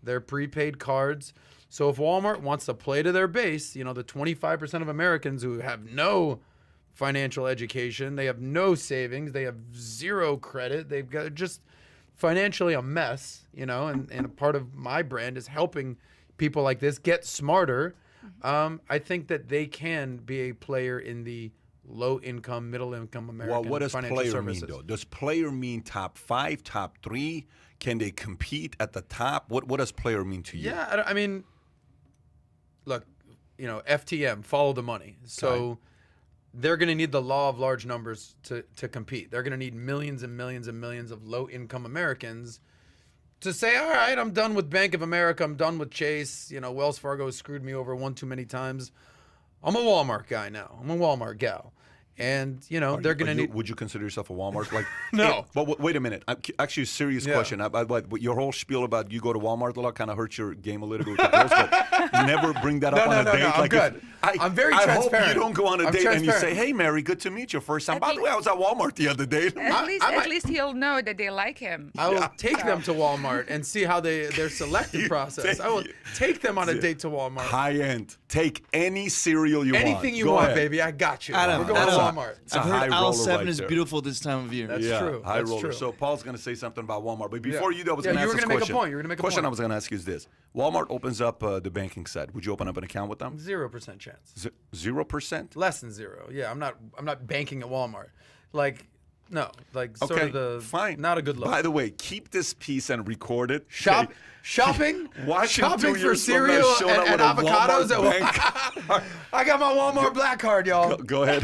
their prepaid cards. So if Walmart wants to play to their base, the 25% of Americans who have no financial education, they have no savings, they have zero credit, they've got just financially a mess, and a part of my brand is helping people like this get smarter. I think that they can be a player in the low-income, middle-income American what does financial player services. mean, though? Does player mean top 5, top 3? Can they compete at the top? What does player mean to you? Yeah, I mean, look, FTM, follow the money. So they're going to need the law of large numbers to compete. They're going to need millions and millions and millions of low-income Americans to say, all right, I'm done with Bank of America. I'm done with Chase. Wells Fargo has screwed me over one too many times. I'm a Walmart guy now. I'm a Walmart gal. And, they're going to need... Would you consider yourself a Walmart? Like, No. But wait a minute. Actually, a serious question. Your whole spiel about you go to Walmart a lot kind of hurts your game a little bit with the girls, but never bring that up on a date. No, I'm good. I'm very transparent. I hope you don't go on a date and you say, transparent. hey, Mary, good to meet you. First time. By the way, I was at Walmart the other day. At least he'll know that they like him. I will take them to Walmart and see how their selective process. I will take them on a date to Walmart. High end. Take any cereal you want. Anything you Go want, ahead. baby. I got you. Adam, We're going to Walmart. It's a I've high heard aisle roller 7 right is there. beautiful this time of year. That's true. High That's roller. true. So Paul's going to say something about Walmart. But before Yeah. you do, I was Yeah, going to you ask were this gonna make a question. point. You were gonna make a question point. I was going to ask you is this. Walmart opens up the banking side. Would you open up an account with them? 0% chance. 0%? Less than zero. Yeah, I'm not banking at Walmart. Like, no. Like, sort of the... fine. Not a good look. By the way, keep this piece and record it. Shopping? Watch in 2 Shopping for years from now, cereal showing up and with a avocados? Walmart bank. I got my Walmart Black Card, y'all. Go ahead,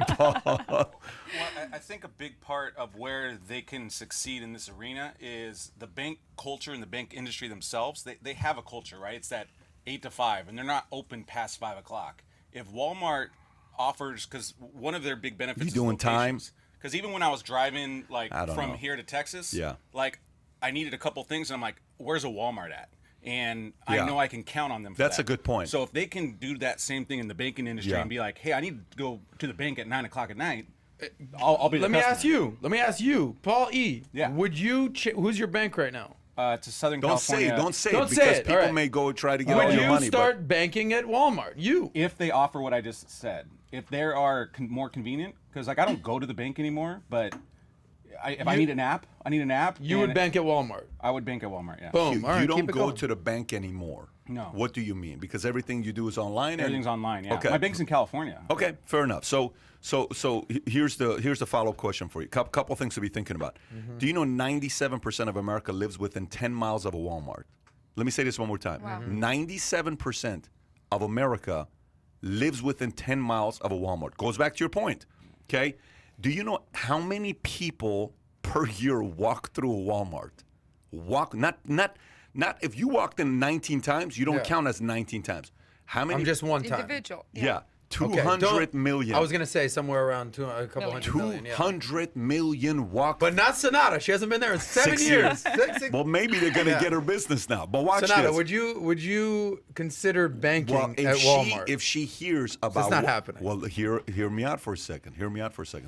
Paul. Well, I think a big part of where they can succeed in this arena is the bank culture and the bank industry themselves. They have a culture, right? It's that 8 to 5, and they're not open past 5 o'clock. If Walmart offers, because one of their big benefits You is doing time? Because even when I was driving I don't from know. here to Texas, Yeah. like I needed a couple things, and I'm like, where's a Walmart at? And Yeah. I know I can count on them for That's that. a good point. So if they can do that same thing in the banking industry Yeah. and be like, hey, I need to go to the bank at 9 o'clock at night, I'll be the Let me customer. ask you, Paul E. Yeah. Would you, who's your bank right now? To Southern Don't say California. it. Don't say Don't it say because it. people All right. may go try to get all Would your you money. start banking at Walmart? You. If they offer what I just said, if they are more convenient, because like I don't go to the bank anymore, but if I need an app, You would bank at Walmart. I would bank at Walmart. Yeah. Boom. All right, you don't keep it go going. to the bank anymore. No. What do you mean? Because everything you do is online. Everything's online. Yeah. Okay. My bank's in California. Okay, fair enough. So here's the follow-up question for you. Couple things to be thinking about. Do you know 97% of America lives within 10 miles of a Walmart? Let me say this one more time. Wow. 97% of America lives within 10 miles of a Walmart. Goes back to your point. Okay? Do you know how many people per year walk through a Walmart? Not if you walked in 19 times, you don't Yeah. count as 19 times. How many? I'm just one time. Individual. Yeah. Okay, 200 million. I was gonna say somewhere around a couple hundred million. Yeah. 200 million walk. But not Sonata. She hasn't been there in 7 6 years. years. Well, maybe they're gonna Yeah. get her business now. But watch Sonata, this. would you consider banking Well, at Walmart? if she hears about not happening. Well, hear me out for a second.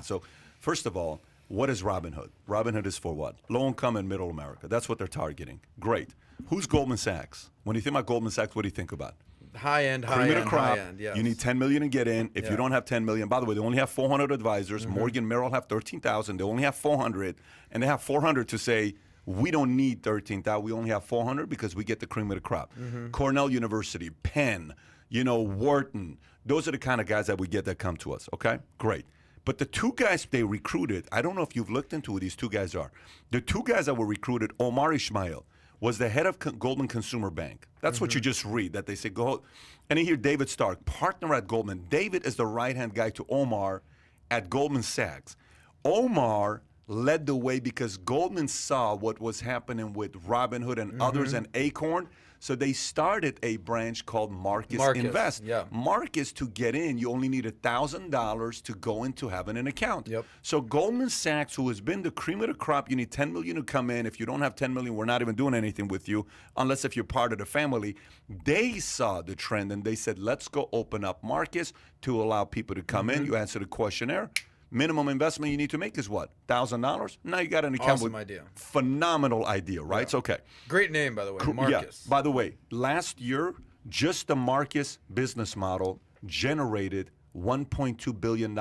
So, first of all, what is Robinhood? Robinhood is for what? Low income and middle America. That's what they're targeting. Great. Who's Goldman Sachs? When you think about Goldman Sachs, what do you think about? high end, Cream of the crop. yes. You need 10 million to get in. If you Yeah. don't have 10 million, by the way, they only have 400 advisors. Morgan Merrill have 13,000. They only have 400, and they have 400 to say we don't need 13,000. We only have 400 because we get the cream of the crop. Cornell University, Penn, Wharton. Those are the kind of guys that we get that come to us. Okay, great. But the two guys they recruited, I don't know if you've looked into who these two guys are. The two guys that were recruited, Omar Ishmael, was the head of Goldman Consumer Bank. That's what you just read, that they say go. And then here, David Stark, partner at Goldman. David is the right-hand guy to Omar at Goldman Sachs. Omar led the way because Goldman saw what was happening with Robinhood and others and Acorn. So they started a branch called Marcus Invest. Yeah. Marcus, to get in, you only need $1,000 to go into having an account. Yep. So Goldman Sachs, who has been the cream of the crop, you need 10 million to come in. If you don't have 10 million, we're not even doing anything with you, unless if you're part of the family. They saw the trend and they said, let's go open up Marcus to allow people to come in. You answer the questionnaire. Minimum investment you need to make is what? $1,000? Now you got an account. Awesome with idea. Phenomenal idea, right? So, okay. Great name, by the way, Marcus. Yeah. By the way, last year, just the Marcus business model generated $1.2 billion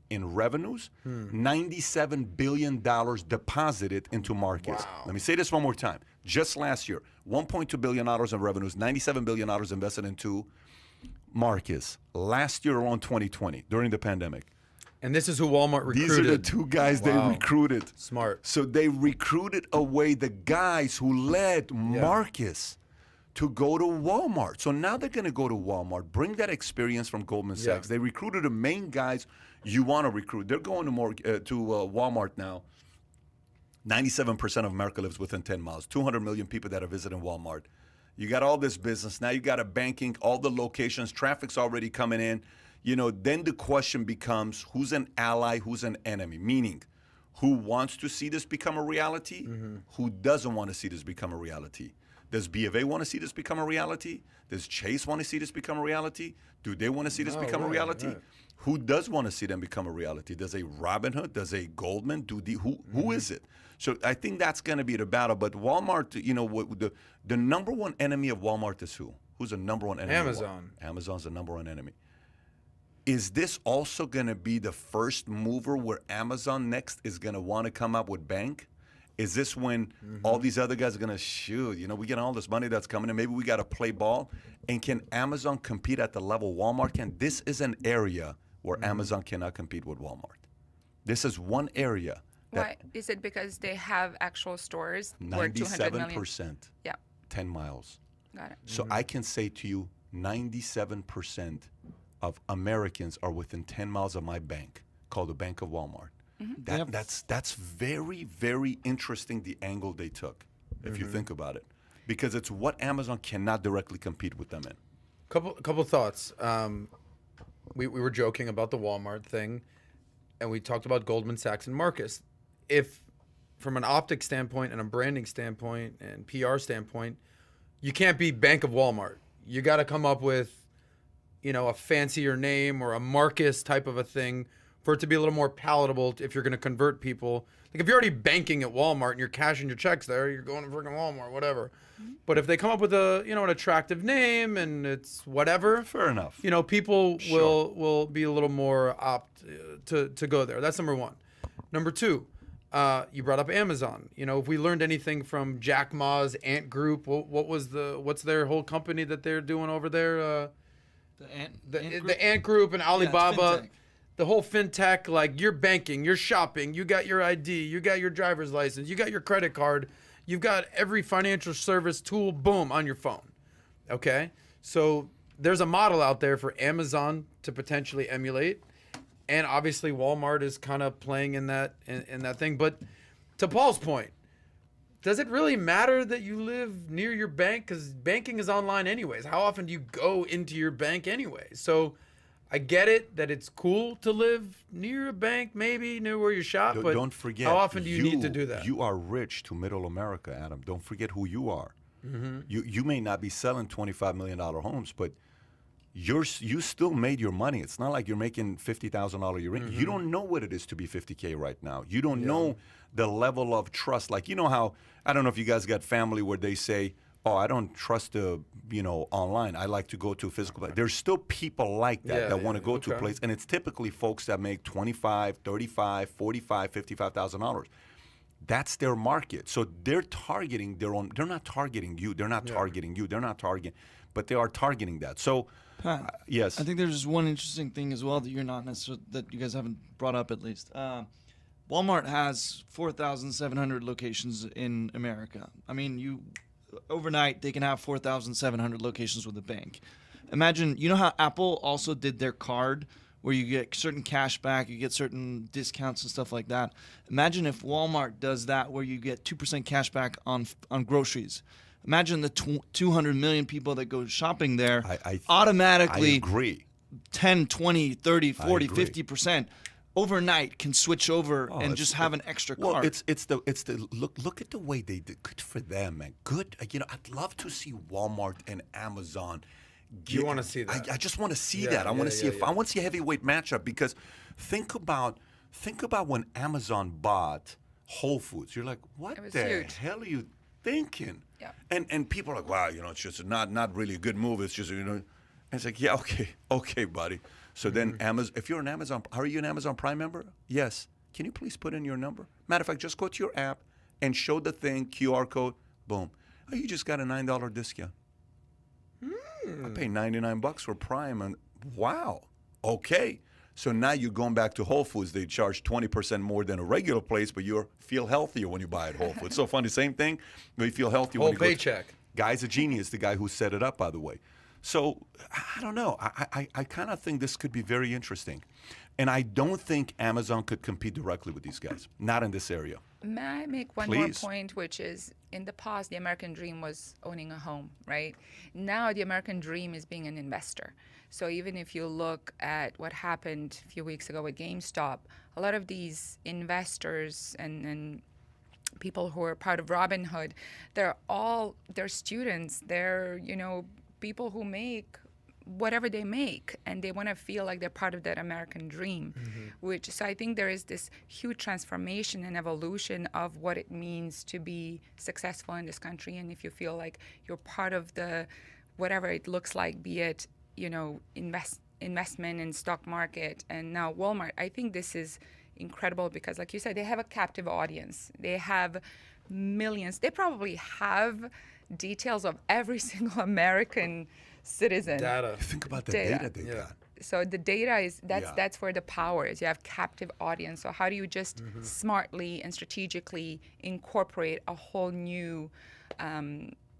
in revenues, $97 billion deposited into Marcus. Wow. Let me say this one more time. Just last year, $1.2 billion in revenues, $97 billion invested into Marcus. Last year alone, 2020, during the pandemic. And this is who Walmart recruited. These are the two guys they Wow. recruited. Smart. So they recruited away the guys who led Marcus to go to Walmart. So now they're going to go to Walmart, bring that experience from Goldman Sachs. Yeah. They recruited the main guys you want to recruit. They're going to Walmart now. 97% of America lives within 10 miles. 200 million people that are visiting Walmart. You got all this business. Now you got a banking, all the locations. Traffic's already coming in. Then the question becomes, who's an ally, who's an enemy? Meaning, who wants to see this become a reality? Who doesn't want to see this become a reality? Does B of A want to see this become a reality? Does Chase want to see this become a reality? Do they want to see this become a reality? Right. Who does want to see them become a reality? Does a Robinhood? Does a Goldman? Who is it? So I think that's going to be the battle. But Walmart, the number one enemy of Walmart is who? Who's the number one enemy? Amazon. Of Walmart? Amazon's the number one enemy. Is this also going to be the first mover where Amazon next is going to want to come up with bank? Is this when all these other guys are going to shoot? We get all this money that's coming in. Maybe we got to play ball. And can Amazon compete at the level Walmart can? This is an area where Amazon cannot compete with Walmart. This is one area. Why? Is it because they have actual stores where 200 million? 97%, Yeah, 10 miles. got it. So I can say to you, 97% of Americans are within 10 miles of my bank, called the Bank of Walmart. That's very, very interesting, the angle they took, if you think about it. Because it's what Amazon cannot directly compete with them in. Couple thoughts. We were joking about the Walmart thing, and we talked about Goldman Sachs and Marcus. If, from an optic standpoint and a branding standpoint and PR standpoint, you can't be Bank of Walmart. You got to come up with, a fancier name or a Marcus type of a thing for it to be a little more palatable if you're going to convert people. Like if you're already banking at Walmart and you're cashing your checks there, you're going to freaking Walmart, whatever. But if they come up with a, you know, an attractive name and it's whatever, Fair enough. you know, people will be a little more apt to go there. That's number one. Number two, you brought up Amazon. You know, if we learned anything from Jack Ma's Ant Group, what's their whole company that they're doing over there? The Ant Group and Alibaba. fintech. The whole fintech, like you're banking, you're shopping, you got your ID, you got your driver's license, you got your credit card, you've got every financial service tool, boom, on your phone. Okay? So there's a model out there for Amazon to potentially emulate. And obviously Walmart is kind of playing in that thing. But to Paul's point, does it really matter that you live near your bank? Because banking is online anyways. How often do you go into your bank anyway? So I get it that it's cool to live near a bank, maybe near where you shop, but don't forget, how often do you need to do that? You are rich to middle America, Adam. Don't forget who you are. You may not be selling $25 million homes, but you still made your money. It's not like you're making $50,000 a year. You don't know what it is to be $50K right now. You don't know the level of trust. Like, you know how, I don't know if you guys got family where they say, oh, I don't trust online. I like to go to a physical place. There's still people like that that want to go to a place, and it's typically folks that make $25,000, $35,000, $45,000, $55,000. That's their market. So they're targeting their own. They're not targeting you. They're not targeting you. They're not targeting, but they are targeting that. So, Pat, yes. I think there's one interesting thing as well that you're not necessarily, that you guys haven't brought up at least. Walmart has 4,700 locations in America. I mean, overnight they can have 4,700 locations with a bank. Imagine, you know how Apple also did their card where you get certain cash back, you get certain discounts and stuff like that. Imagine if Walmart does that where you get 2% cash back on groceries. Imagine the 200 million people that go shopping there automatically I agree. 10, 20, 30, 40, 50% overnight can switch over and just have an extra card. Well, it's the look at the way they did. Good for them, man. Good. You know, I'd love to see Walmart and Amazon. You want to see that? I just want to see that. I want to see I want to see a heavyweight matchup, because think about when Amazon bought Whole Foods. You're like, what the hell are you thinking? Yeah. And people are like, wow, you know, it's just not really a good move. It's just, you know, and it's like, yeah, okay, buddy. So then Amazon, if you're an Amazon, are you an Amazon Prime member? Yes. Can you please put in your number? Matter of fact, just go to your app and show the thing, QR code, boom. Oh, you just got a $9 discount. I pay $99 for Prime, and wow, okay. So now you're going back to Whole Foods. They charge 20% more than a regular place, but you feel healthier when you buy at Whole Foods. So funny, same thing. You feel healthier when you go. Whole paycheck. Guy's a genius, the guy who set it up, by the way. So I don't know. I kind of think this could be very interesting. And I don't think Amazon could compete directly with these guys. Not in this area. May I make one more point, which is in the past, the American dream was owning a home, right? Now the American dream is being an investor. So even if you look at what happened a few weeks ago with GameStop, a lot of these investors and people who are part of Robinhood, they're students. They're, people who make whatever they make, and they want to feel like they're part of that American dream. So I think there is this huge transformation and evolution of what it means to be successful in this country. And if you feel like you're part of the whatever it looks like, be it investment in stock market and now Walmart, I think this is incredible because, like you said, they have a captive audience. They have millions. They probably have details of every single American citizen. Data. Think about the data they got. So the data is that's where the power is. You have captive audience. So how do you just smartly and incorporate a whole new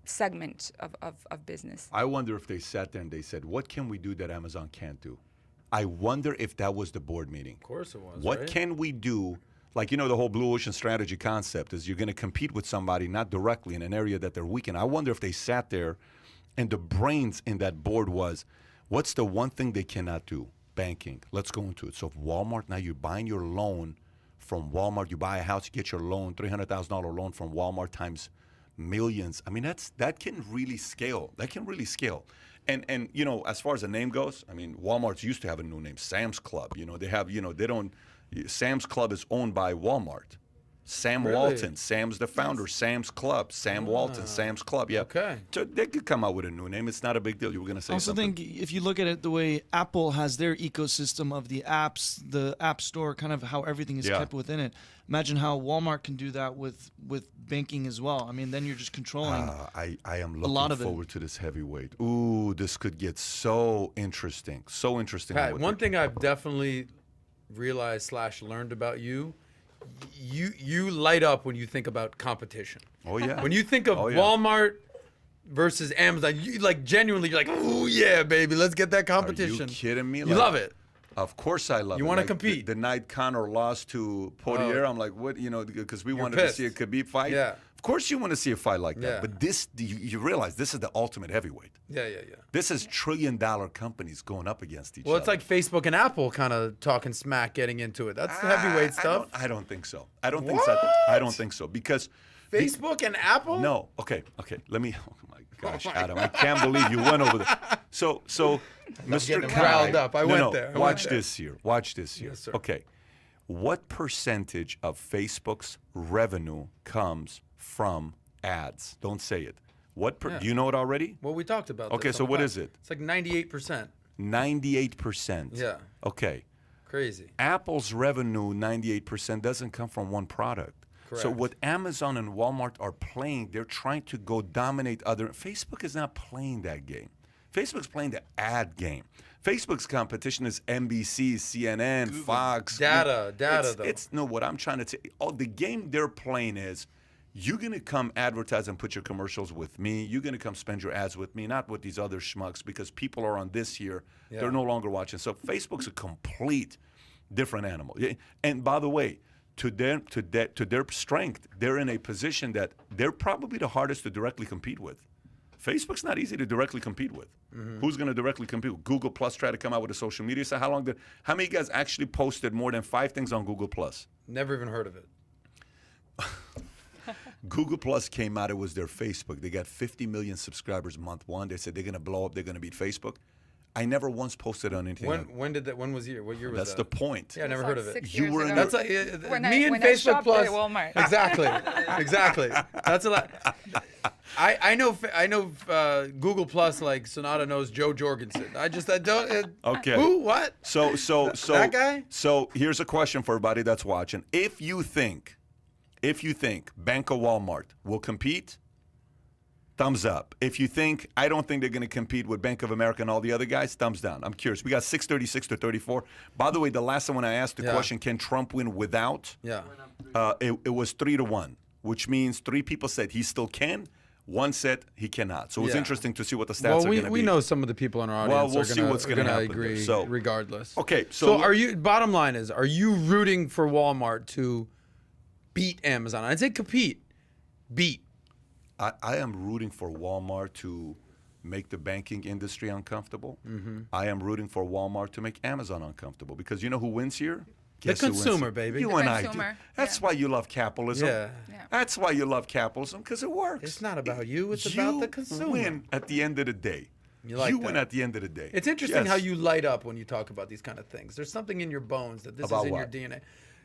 segment of business? I wonder if they sat there and they said, what can we do that Amazon can't do? I wonder if that was the board meeting. Of course it was. What right? can we do? Like, the whole blue ocean strategy concept is you're going to compete with somebody not directly in an area that they're weak in. I wonder if they sat there and the brains in that board was, what's the one thing they cannot do? Banking. Let's go into it. So if Walmart, now you're buying your loan from Walmart, you buy a house, you get your loan, $300,000 loan from Walmart times millions. I mean, that can really scale. That can really scale. And as far as the name goes, I mean, Walmart's used to have a new name, Sam's Club. They have, Sam's Club is owned by Walmart. Sam Really? Walton. Sam's the founder. Sam's Club. Sam Walton. Sam's Club. Yeah. Okay. So they could come out with a new name. It's not a big deal. You were going to say I also something. think if you look at it the way Apple has their ecosystem of the apps, the App Store, kind of how everything is Yeah. kept within it. Imagine how Walmart can do that with banking as well. I mean, then you're just controlling. I am lot looking of it. forward to this heavyweight. Ooh, this could get so interesting. So interesting. on Pat, what one they- thing I've definitely realized / learned about you, you light up when you think about competition. Oh, yeah. When you think of Oh, yeah. Walmart versus Amazon, you like genuinely, you're like, oh yeah, baby, let's get that competition. Are you kidding me? You Like, love it. Of course I love it. You wanna Like, compete. The night Conor lost to Poirier, I'm like, what? You know, because we wanted pissed. to see a Khabib fight. Yeah. Of course you want to see a fight like that. Yeah. But this, you realize this is the ultimate heavyweight. Yeah. This is trillion-dollar companies going up against each Well, other. it's like Facebook and Apple kind of talking smack, getting into it. That's the heavyweight stuff. I don't think so. I don't think so. I don't think so because Facebook and Apple? No. Okay. Let me. Oh my gosh, my Adam! I can't believe you went over there. So, Mr. getting Kai, riled up. I went there. I Watch went there. this here. Watch this here. Yes, sir. Okay. What percentage of Facebook's revenue comes from ads? Don't say it. Do you know it already? Well, we talked about Okay, this so on the what pod. is it? It's like 98%. 98%. Yeah. Okay. Crazy. Apple's revenue, 98%, doesn't come from one product. So Correct. what Amazon and Walmart are playing, they're trying to go dominate other. Facebook is not playing that game. Facebook's playing the ad game. Facebook's competition is NBC, CNN, Fox. Data, though. It's no, what I'm trying to say. Oh, the game they're playing is you're going to come advertise and put your commercials with me. You're going to come spend your ads with me, not with these other schmucks, because people are on this here. Yeah. They're no longer watching. So Facebook's a complete different animal. Yeah, and by the way, to their strength, they're in a position that they're probably the hardest to directly compete with. Facebook's not easy to directly compete with. Who's going to directly compete with? Google Plus tried to come out with a social media. So how many of you guys actually posted more than 5 things on Google Plus? Never even heard of it. Google Plus came out. It was their Facebook. They got 50 million subscribers month one. They said they're going to blow up. They're going to beat Facebook. I never once posted on anything. When did that? When was year? What year was That's that? the point. Yeah, I never heard of it. 6 You years were in ago. That's like When me I- and when I Facebook shopped Plus. at Walmart. Exactly. That's a lot. I know Google Plus like Sonata knows Joe Jorgensen. I don't. Okay. Who? What? So that guy? So here's a question for everybody that's watching. If you think Bank of Walmart will compete, thumbs up. If you think I don't think they're going to compete with Bank of America and all the other guys, thumbs down. I'm curious. We got 636 to 34. By the way, the last time when I asked the Yeah. question, can Trump win without? Yeah. It was 3-1, which means 3 people said he still can. 1 said he cannot. So it's Yeah. interesting to see what the stats Well, are going to be. we know some of the people in our audience Well, we'll are see gonna, what's are gonna gonna happen there. agree So- regardless. Okay, So are you? Bottom line is, are you rooting for Walmart to beat Amazon? I'd say compete, beat. I am rooting for Walmart to make the banking industry uncomfortable. I am rooting for Walmart to make Amazon uncomfortable because you know who wins here? Guess who wins consumer, here? baby. You The and I do. consumer, That's yeah. why you love capitalism. Yeah. Yeah. That's why you love capitalism because it works. It's not about you. It's about the consumer. You win at the end of the day. You like win that. at the end of the day. It's interesting Yes. how you light up when you talk about these kind of things. There's something in your bones that this About is in what? your DNA.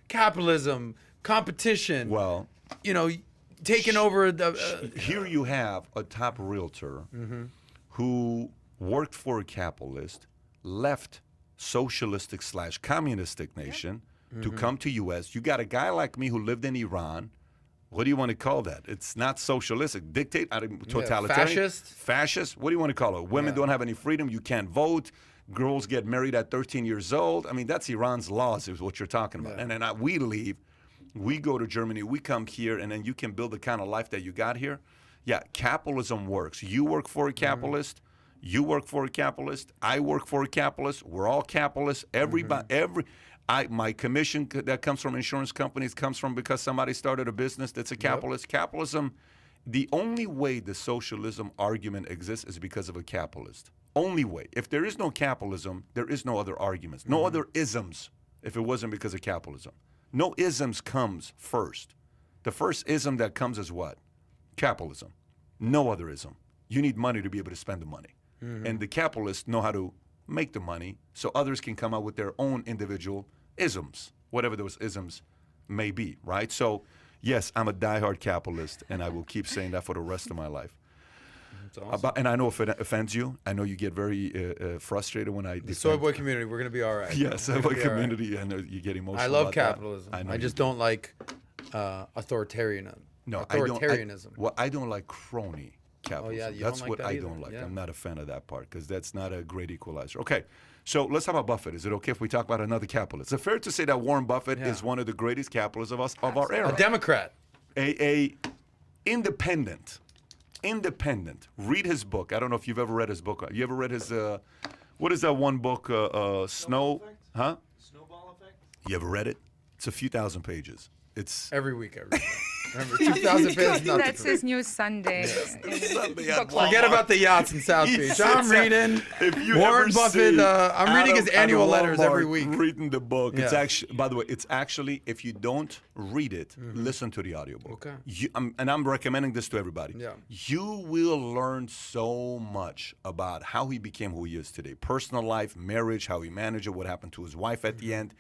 Capitalism, competition. Well, Taking over the. here you have a top realtor who worked for a capitalist, left socialistic / communistic nation to come to U.S. You got a guy like me who lived in Iran. What do you want to call that? It's not socialistic. Totalitarian. fascist? Fascist? What do you want to call it? Women don't have any freedom. You can't vote. Girls get married at 13 years old. I mean, that's Iran's laws is what you're talking about. Yeah. And then we leave. We go to Germany. We come here, and then you can build the kind of life that you got here. Yeah, capitalism works. You work for a capitalist. You work for a capitalist. I work for a capitalist. We're all capitalists. Everybody, my commission that comes from insurance companies comes from because somebody started a business that's a capitalist. Capitalism, the only way the socialism argument exists is because of a capitalist. Only way. If there is no capitalism, there is no other arguments. No other isms if it wasn't because of capitalism. No isms comes first. The first ism that comes is what? Capitalism. No other ism. You need money to be able to spend the money. And the capitalists know how to make the money so others can come out with their own individual isms, whatever those isms may be, right? So Yes, I'm a diehard capitalist, and I will keep saying that for the rest of my life. That's awesome. And I know if it offends you, I know you get very frustrated when I The soy boy community, we're gonna be all right. Yes, We're soy gonna boy be all right. community. I know you get emotional. I love about that. capitalism. know I you just do. don't like authoritarianism. No, authoritarianism. I don't like crony capitalism. yeah, you That's don't like what that I either. don't like. Yeah. I'm not a fan of that part because that's not a great equalizer. Okay, so let's talk about Buffett. Is it okay if we talk about another capitalist? Is it fair to say that Warren Buffett Yeah. is one of the greatest capitalists of our era? A Democrat. A independent. Read his book. I don't know if you've ever read his book. You ever read his, what is that one book, Snow? Effect? Huh? Snowball effect. You ever read it? It's a few thousand pages. It's Every week. Remember, 2,000 pages. Not That's his new Sunday. Sunday at book club. Forget about the yachts in South He Beach. sits I'm at- reading If you Warren ever Buffett. see I'm reading his Adam at annual letters every Walmart week. Reading the book. It's Yeah. actually, by the way, it's actually, if you don't read it, listen to the audiobook. Okay. And I'm recommending this to everybody. Yeah. You will learn so much about how he became who he is today. Personal life, marriage, how he managed it, what happened to his wife at the end.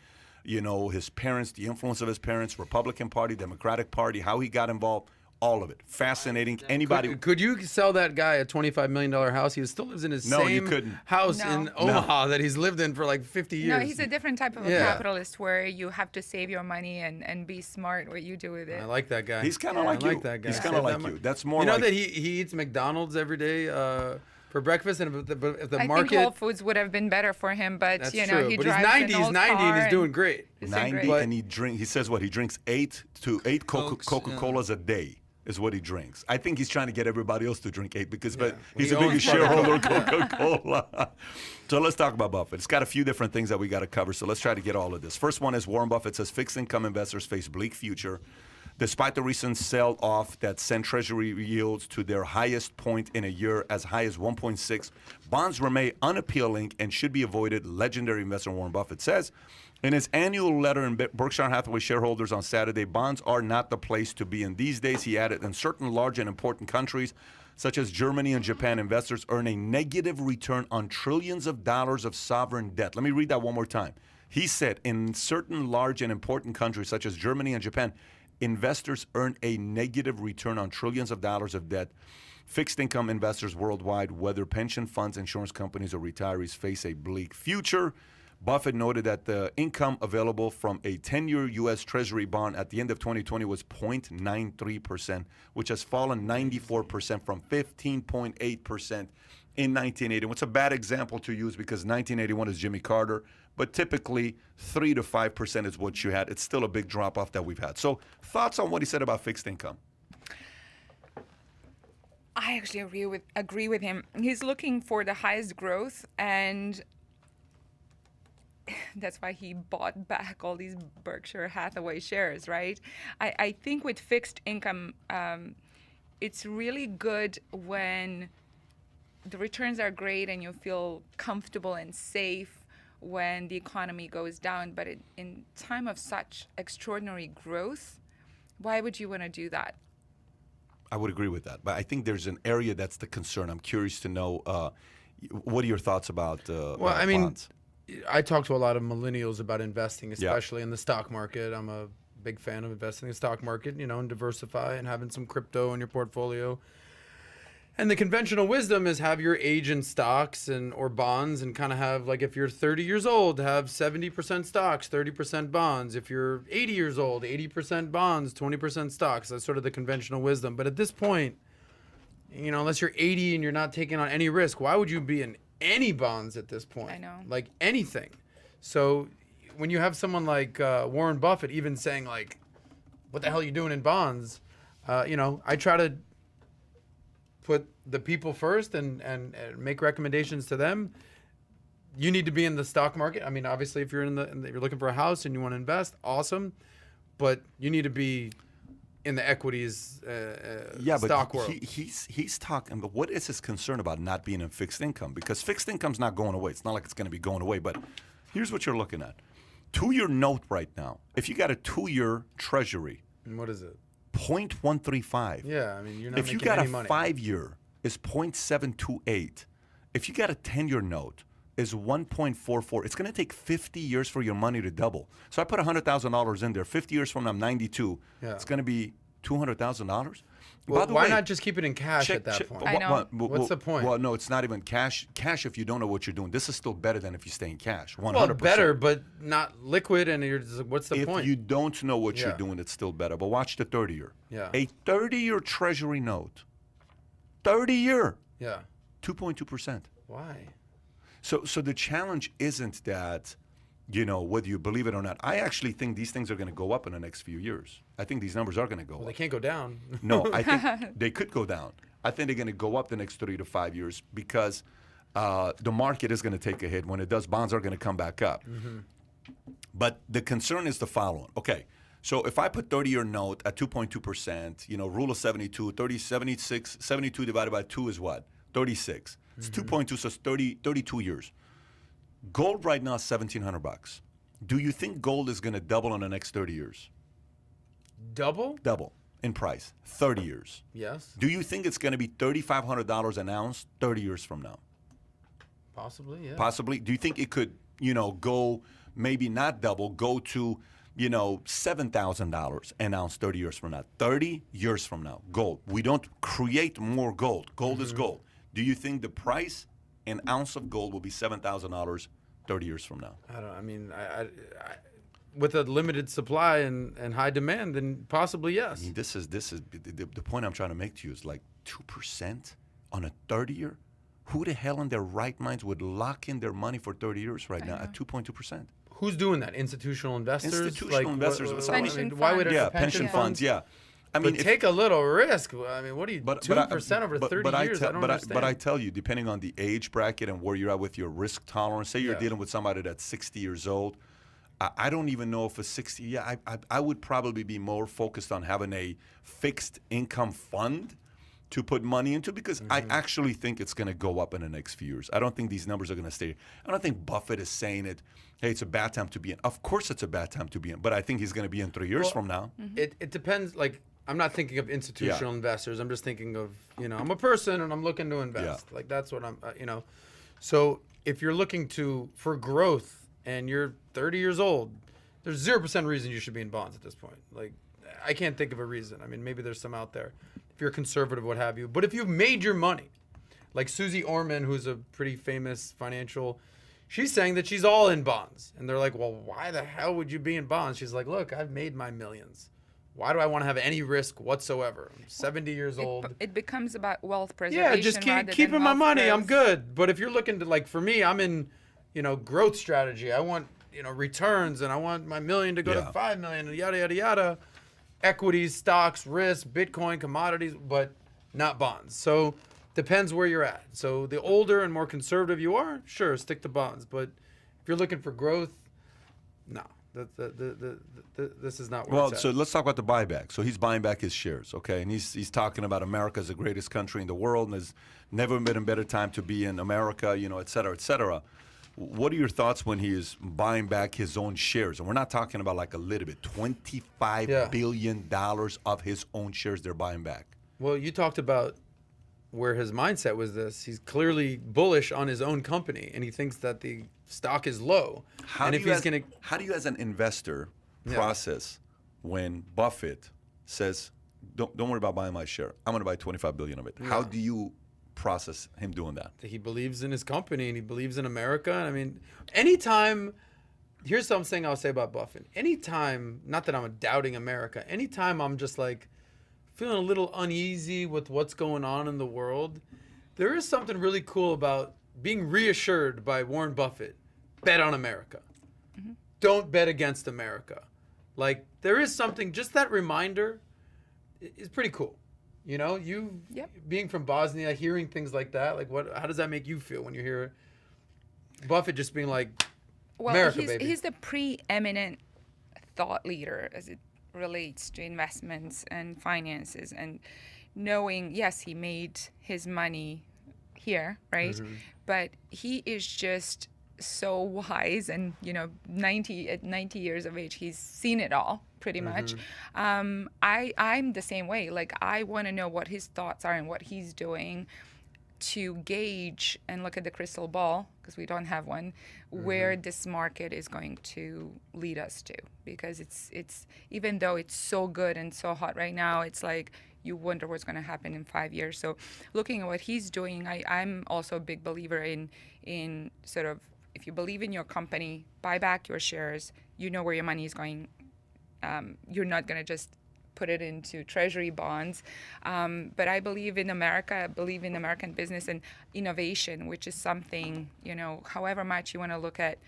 You know, his parents, the influence of his parents, Republican Party, Democratic Party, how he got involved. All of it. Fascinating. Anybody. Could you sell that guy a $25 million house? He still lives in his No, you same couldn't. house No. in Omaha that he's lived in for like 50 years. No, he's a different type of a Yeah. capitalist where you have to save your money and be smart what you do with it. I like that guy. He's kind of I like you. like that guy. He's kind of Save like that you. money. That's more You know like. that he eats McDonald's every day for breakfast, and if the I market. think Whole Foods would have been better for him, but That's you know true. he But he's drives 90. an He's old 90, car and he's doing great. he's doing 90 great. and he says what he drinks eight Cokes, Coca-Colas a day is what he drinks. I think he's trying to get everybody else to drink 8 because but he's He the biggest owns shareholder of Coca-Cola. So let's talk about Buffett. It's got a few different things that we got to cover, so let's try to get all of this. First one is Warren Buffett says fixed income investors face bleak future. Despite the recent sell-off that sent Treasury yields to their highest point in a year, as high as 1.6, bonds remain unappealing and should be avoided, legendary investor Warren Buffett says. In his annual letter in Berkshire Hathaway shareholders on Saturday, bonds are not the place to be in these days, he added. In certain large and important countries, such as Germany and Japan, investors earn a negative return on trillions of dollars of sovereign debt. Let me read that one more time. He said, in certain large and important countries, such as Germany and Japan, investors earn a negative return on trillions of dollars of debt. Fixed income investors worldwide, whether pension funds, insurance companies, or retirees, face a bleak future. Buffett noted that the income available from a 10-year U.S. Treasury bond at the end of 2020 was 0.93%, which has fallen 94% from 15.8% in 1980. What's a bad example to use because 1981 is Jimmy Carter, but typically 3 to 5% is what you had. It's still a big drop-off that we've had. So thoughts on what he said about fixed income? I actually agree with him. He's looking for the highest growth, and that's why he bought back all these Berkshire Hathaway shares, right? I think with fixed income, it's really good when the returns are great and you feel comfortable and safe when the economy goes down. But in time of such extraordinary growth, why would you want to do that? I would agree with that. But I think there's an area that's the concern. I'm curious to know, what are your thoughts about bonds? I talk to a lot of millennials about investing, especially in the stock market. I'm a big fan of investing in the stock market, and diversify and having some crypto in your portfolio. And the conventional wisdom is have your age in stocks or bonds and kind of have, like, if you're 30 years old, have 70% stocks, 30% bonds. If you're 80 years old, 80% bonds, 20% stocks. That's sort of the conventional wisdom. But at this point, unless you're 80 and you're not taking on any risk, why would you be in any bonds at this point? I know. Like anything. So when you have someone like Warren Buffett even saying, like, what the hell are you doing in bonds? I try to put the people first and make recommendations to them. You need to be in the stock market. I mean, obviously, if you're you're looking for a house and you want to invest, awesome. But you need to be in the equities stock world. He's talking, but what is his concern about not being in fixed income? Because fixed income's not going away. It's not like it's going to be going away. But here's what you're looking at. 2-year note right now. If you got a 2-year treasury. And what is it? 0.135. Yeah, I mean, you're not if you making got any a money. 5-year, it's 0.728. If you got a 10-year note, is 1.44. It's going to take 50 years for your money to double. So I put $100,000 in there. 50 years from now, I'm 92. Yeah. It's going to be $200,000. Well, By the why way, not just keep it in cash at that point? I know. What's the point? Well, no, it's not even cash. Cash if you don't know what you're doing. This is still better than if you stay in cash. 100%. Well, better, but not liquid. And you're just, what's the point? If you don't know what you're Yeah. doing, it's still better. But watch the 30-year. Yeah. A 30-year Treasury note, 30-year, Yeah. 2.2%. Why? So the challenge isn't that, you know, whether you believe it or not. I actually think these things are going to go up in the next few years. I think these numbers are going to go Well, up. they can't go down. No, I think they could go down. I think they're going to go up the next 3 to 5 years because the market is going to take a hit. When it does, bonds are going to come back up. But the concern is the following. Okay, so if I put 30-year note at 2.2%, you know, rule of 72, 72 divided by 2 is what? 36. It's 2.2, so it's 32 years. Gold right now is $1,700. Do you think gold is going to double in the next 30 years? Double? Double in price, 30 years. Yes. Do you think it's going to be $3,500 an ounce 30 years from now? Possibly, yeah. Possibly. Do you think it could, you know, go maybe not double, go to, you know, $7,000 an ounce 30 years from now? 30 years from now, gold. We don't create more gold. Gold is gold. Do you think the price an ounce of gold will be $7,000 30 years from now? I don't. I mean, I with a limited supply and high demand, then possibly yes. I mean, this is the point I'm trying to make to you is like 2% on a 30-year. Who the hell in their right minds would lock in their money for 30 years right now at 2.2%? Who's doing that? Institutional investors? Institutional investors. Why would yeah, it pension funds. Yeah. I mean, but take a little risk. I mean, what do you? 2% over 30 years. I don't understand. But I tell you, depending on the age bracket and where you're at with your risk tolerance, say you're dealing with somebody that's 60 years old. I don't even know if a 60. Yeah, I would probably be more focused on having a fixed income fund to put money into because I actually think it's going to go up in the next few years. I don't think these numbers are going to stay. I don't think Buffett is saying it. Hey, it's a bad time to be in. Of course, it's a bad time to be in, but I think he's going to be in 3 years from now. It depends. Like, I'm not thinking of institutional investors. I'm just thinking of, you know, I'm a person and I'm looking to invest. Like, that's what I'm, you know. So if you're looking for growth and you're 30 years old, there's 0% reason you should be in bonds at this point. Like, I can't think of a reason. I mean, maybe there's some out there. If you're conservative, what have you. But if you've made your money, like Susie Orman, who's a pretty famous financial, she's saying that she's all in bonds. And they're like, well, why the hell would you be in bonds? She's like, look, I've made my millions. Why do I want to have any risk whatsoever? I'm 70 years old. It becomes about wealth preservation. Yeah, just keeping my money. I'm good. But if you're looking to, like, for me, I'm in, you know, growth strategy. I want, you know, returns, and I want my million to go to 5 million, and yada, yada, yada. Equities, stocks, risk, Bitcoin, commodities, but not bonds. So depends where you're at. So the older and more conservative you are, sure, stick to bonds. But if you're looking for growth, no. This is not where it's at. So let's talk about the buyback. So he's buying back his shares, okay? And he's talking about America as the greatest country in the world, and there's never been a better time to be in America, you know, et cetera, et cetera. What are your thoughts when he is buying back his own shares? And we're not talking about like a little bit, $25 billion of his own shares they're buying back. Well, you talked about where his mindset was this. He's clearly bullish on his own company, and he thinks that the stock is low. How do you, as an investor, process when Buffett says, don't worry about buying my share. I'm going to buy 25 billion of it. Yeah. How do you process him doing that? He believes in his company, and he believes in America. And I mean, anytime, here's something I'll say about Buffett. Anytime, not that I'm doubting America, anytime I'm just like feeling a little uneasy with what's going on in the world, there is something really cool about being reassured by Warren Buffett. Bet on America. Don't bet against America. Like, there is something, just that reminder is pretty cool. You know, being from Bosnia, hearing things like that, like, how does that make you feel when you hear Buffett just being like, America, baby? He's the preeminent thought leader as it relates to investments and finances, and knowing, yes, he made his money here, right? But he is just so wise, and, you know, 90 years of age, he's seen it all pretty much. I'm the same way. Like, I want to know what his thoughts are and what he's doing to gauge and look at the crystal ball, because we don't have one, where this market is going to lead us to. Because it's even though it's so good and so hot right now, it's like you wonder what's going to happen in 5 years. So looking at what he's doing, I'm also a big believer in sort of, if you believe in your company, buy back your shares. You know where your money is going. You're not going to just put it into treasury bonds. But I believe in America. I believe in American business and innovation, which is something, however much you want to look at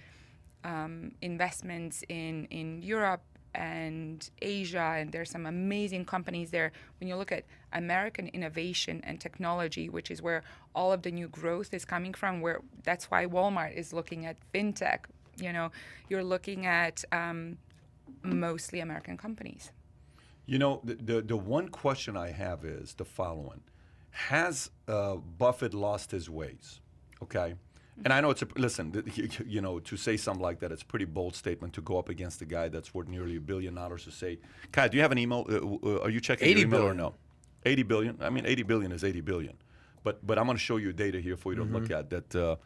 investments in Europe and Asia, and there's some amazing companies there. When you look at American innovation and technology, which is where all of the new growth is coming from, that's why Walmart is looking at fintech. You're looking at mostly American companies. The one question I have is the following. Has Buffett lost his ways? Okay. And I know to say something like that, it's a pretty bold statement to go up against a guy that's worth nearly $1 billion to say, Kai, do you have an email? Are you checking your email or no? 80 billion? I mean, 80 billion is 80 billion. But I'm going to show you data here for you to look at that.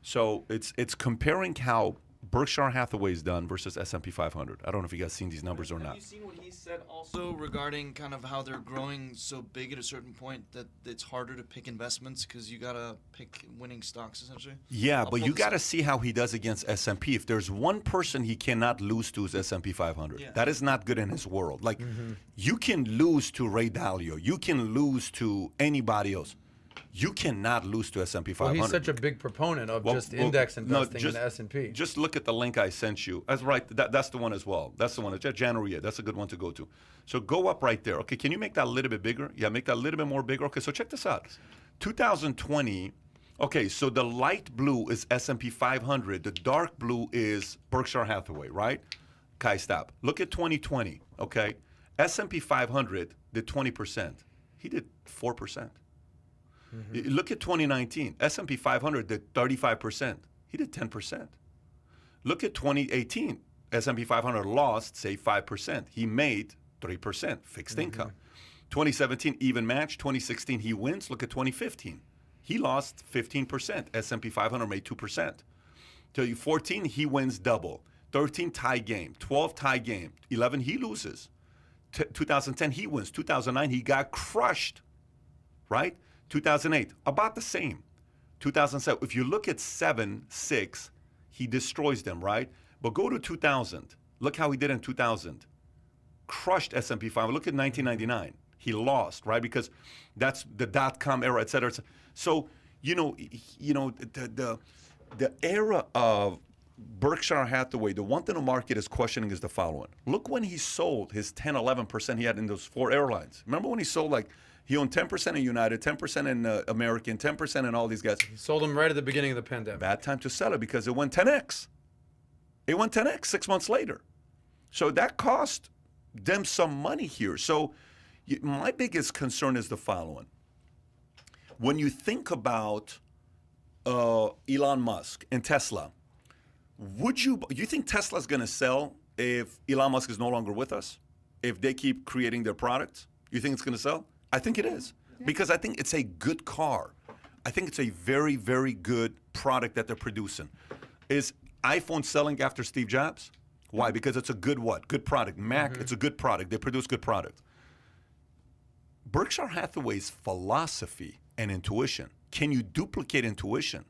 So it's comparing how Berkshire Hathaway is done versus S&P 500. I don't know if you guys seen these numbers or not. Have you seen what he said also regarding kind of how they're growing so big at a certain point that it's harder to pick investments because you got to pick winning stocks essentially? Yeah, but you got to see how he does against S&P. If there's one person he cannot lose to is S&P 500. Yeah. That is not good in his world. Like you can lose to Ray Dalio. You can lose to anybody else. You cannot lose to S&P 500. Well, he's such a big proponent of index investing in the S&P. Just look at the link I sent you. That's right. That's the one as well. That's the one. January. That's a good one to go to. So go up right there. Okay, can you make that a little bit bigger? Yeah, make that a little bit more bigger. Okay, so check this out. 2020. Okay, so the light blue is S&P 500. The dark blue is Berkshire Hathaway, right? Kai, stop. Look at 2020. Okay, S&P 500 did 20%. He did 4%. Look at 2019. S&P 500 did 35%. He did 10%. Look at 2018. S&P 500 lost, say, 5%. He made 3% fixed income. 2017, even match. 2016, he wins. Look at 2015. He lost 15%. S&P 500 made 2%. 2014, he wins double. 13, tie game. 12, tie game. 11, he loses. 2010, he wins. 2009, he got crushed, right? 2008, about the same. 2007, if you look at 7, 6, he destroys them, right? But go to 2000. Look how he did in 2000. Crushed S&P 500. Look at 1999. He lost, right? Because that's the dot-com era, et cetera, et cetera. So, the era of Berkshire Hathaway, the one thing the market is questioning is the following. Look when he sold his 10, 11% he had in those 4 airlines. Remember when he sold he owned 10% in United, 10% in American, 10% in all these guys. He sold them right at the beginning of the pandemic. Bad time to sell it because it went 10x. It went 10x 6 months later. So that cost them some money here. So my biggest concern is the following. When you think about Elon Musk and Tesla, do you think Tesla's going to sell if Elon Musk is no longer with us? If they keep creating their products? You think it's going to sell? I think it is. Because I think it's a good car. I think it's a very, very good product that they're producing. Is iPhone selling after Steve Jobs? Why? Because it's a good what? Good product. Mac, it's a good product. They produce good product. Berkshire Hathaway's philosophy and intuition. Can you duplicate intuition?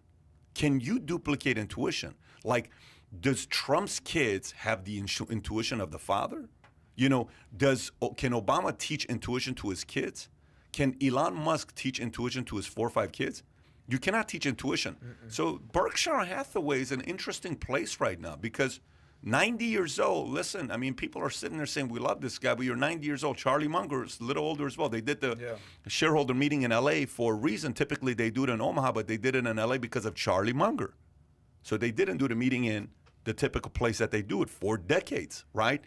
Can you duplicate intuition? Like, does Trump's kids have the intuition of the father? Can Obama teach intuition to his kids? Can Elon Musk teach intuition to his 4 or 5 kids? You cannot teach intuition. So Berkshire Hathaway is an interesting place right now because 90 years old, listen, I mean, people are sitting there saying, we love this guy, but you're 90 years old. Charlie Munger is a little older as well. They did the shareholder meeting in L.A. for a reason. Typically, they do it in Omaha, but they did it in L.A. because of Charlie Munger. So they didn't do the meeting in the typical place that they do it for decades, right?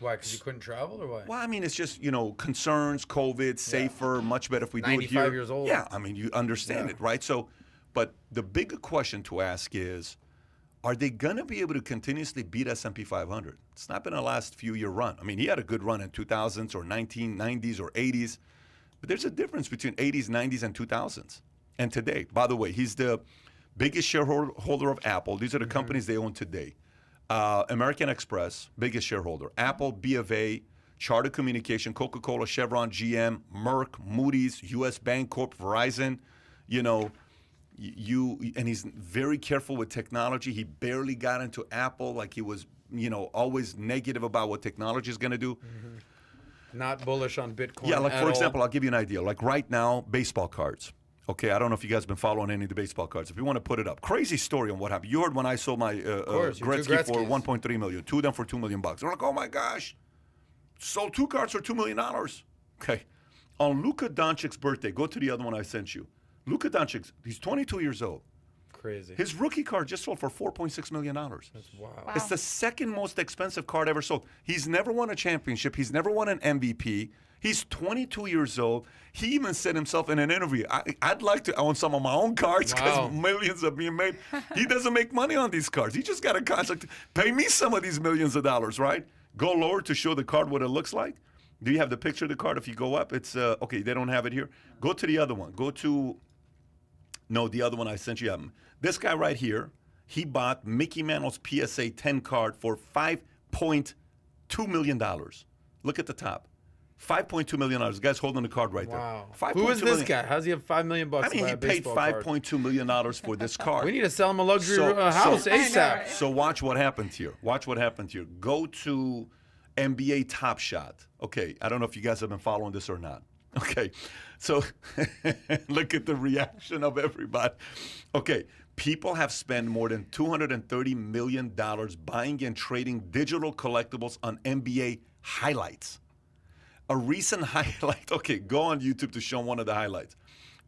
Why? Because you couldn't travel, or why? Well, I mean, it's just, concerns, COVID, safer, much better if we do it here. 95 years old. Yeah, I mean, you understand it, right? So, but the bigger question to ask is, are they going to be able to continuously beat S&P 500? It's not been a last few year run. I mean, he had a good run in 2000s or 1990s or 80s, But there's a difference between 80s, 90s, and 2000s. And today, by the way, he's the biggest shareholder of Apple. These are the companies they own today. American Express, biggest shareholder. Apple, B of A, Charter Communication, Coca-Cola, Chevron, GM, Merck, Moody's, U.S. Bank Corp, Verizon. You know, and he's very careful with technology. He barely got into Apple, like he was, you know, always negative about what technology is going to do. Not bullish on Bitcoin. Yeah, like at for all. example, I'll give you an idea. Like right now, baseball cards. Okay, I don't know if you guys have been following any of the baseball cards. If you want to put it up, crazy story on what happened. You heard when I sold my Gretzky for $1.3 million, two of them for $2 million. They're like, oh my gosh, sold 2 cards for $2 million. Okay, on Luka Doncic's birthday, go to the other one I sent you. Luka Doncic, he's 22 years old. Crazy. His rookie card just sold for $4.6 million. That's wow. It's the second most expensive card ever sold. He's never won a championship. He's never won an MVP. He's 22 years old. He even said himself in an interview, I'd like to own some of my own cards because millions are being made. He doesn't make money on these cards. He just got a contract. Pay me some of these millions of dollars, right? Go lower to show the card what it looks like. Do you have the picture of the card? If you go up, it's, okay, they don't have it here. Go to the other one. Go to, no, the other one I sent you. This guy right here, he bought Mickey Mantle's PSA 10 card for $5.2 million. Look at the top. $5.2 million. The guy's holding the card right Wow. there. Who is this guy? How's he have $5 million? I mean, he paid $5.2 million for this card. We need to sell him a luxury house ASAP. So watch what happened here. Watch what happened here. Go to NBA Top Shot. Okay, I don't know if you guys have been following this or not. Okay, so look at the reaction of everybody. Okay, people have spent more than $230 million buying and trading digital collectibles on NBA highlights. A recent highlight, okay, go on YouTube to show one of the highlights.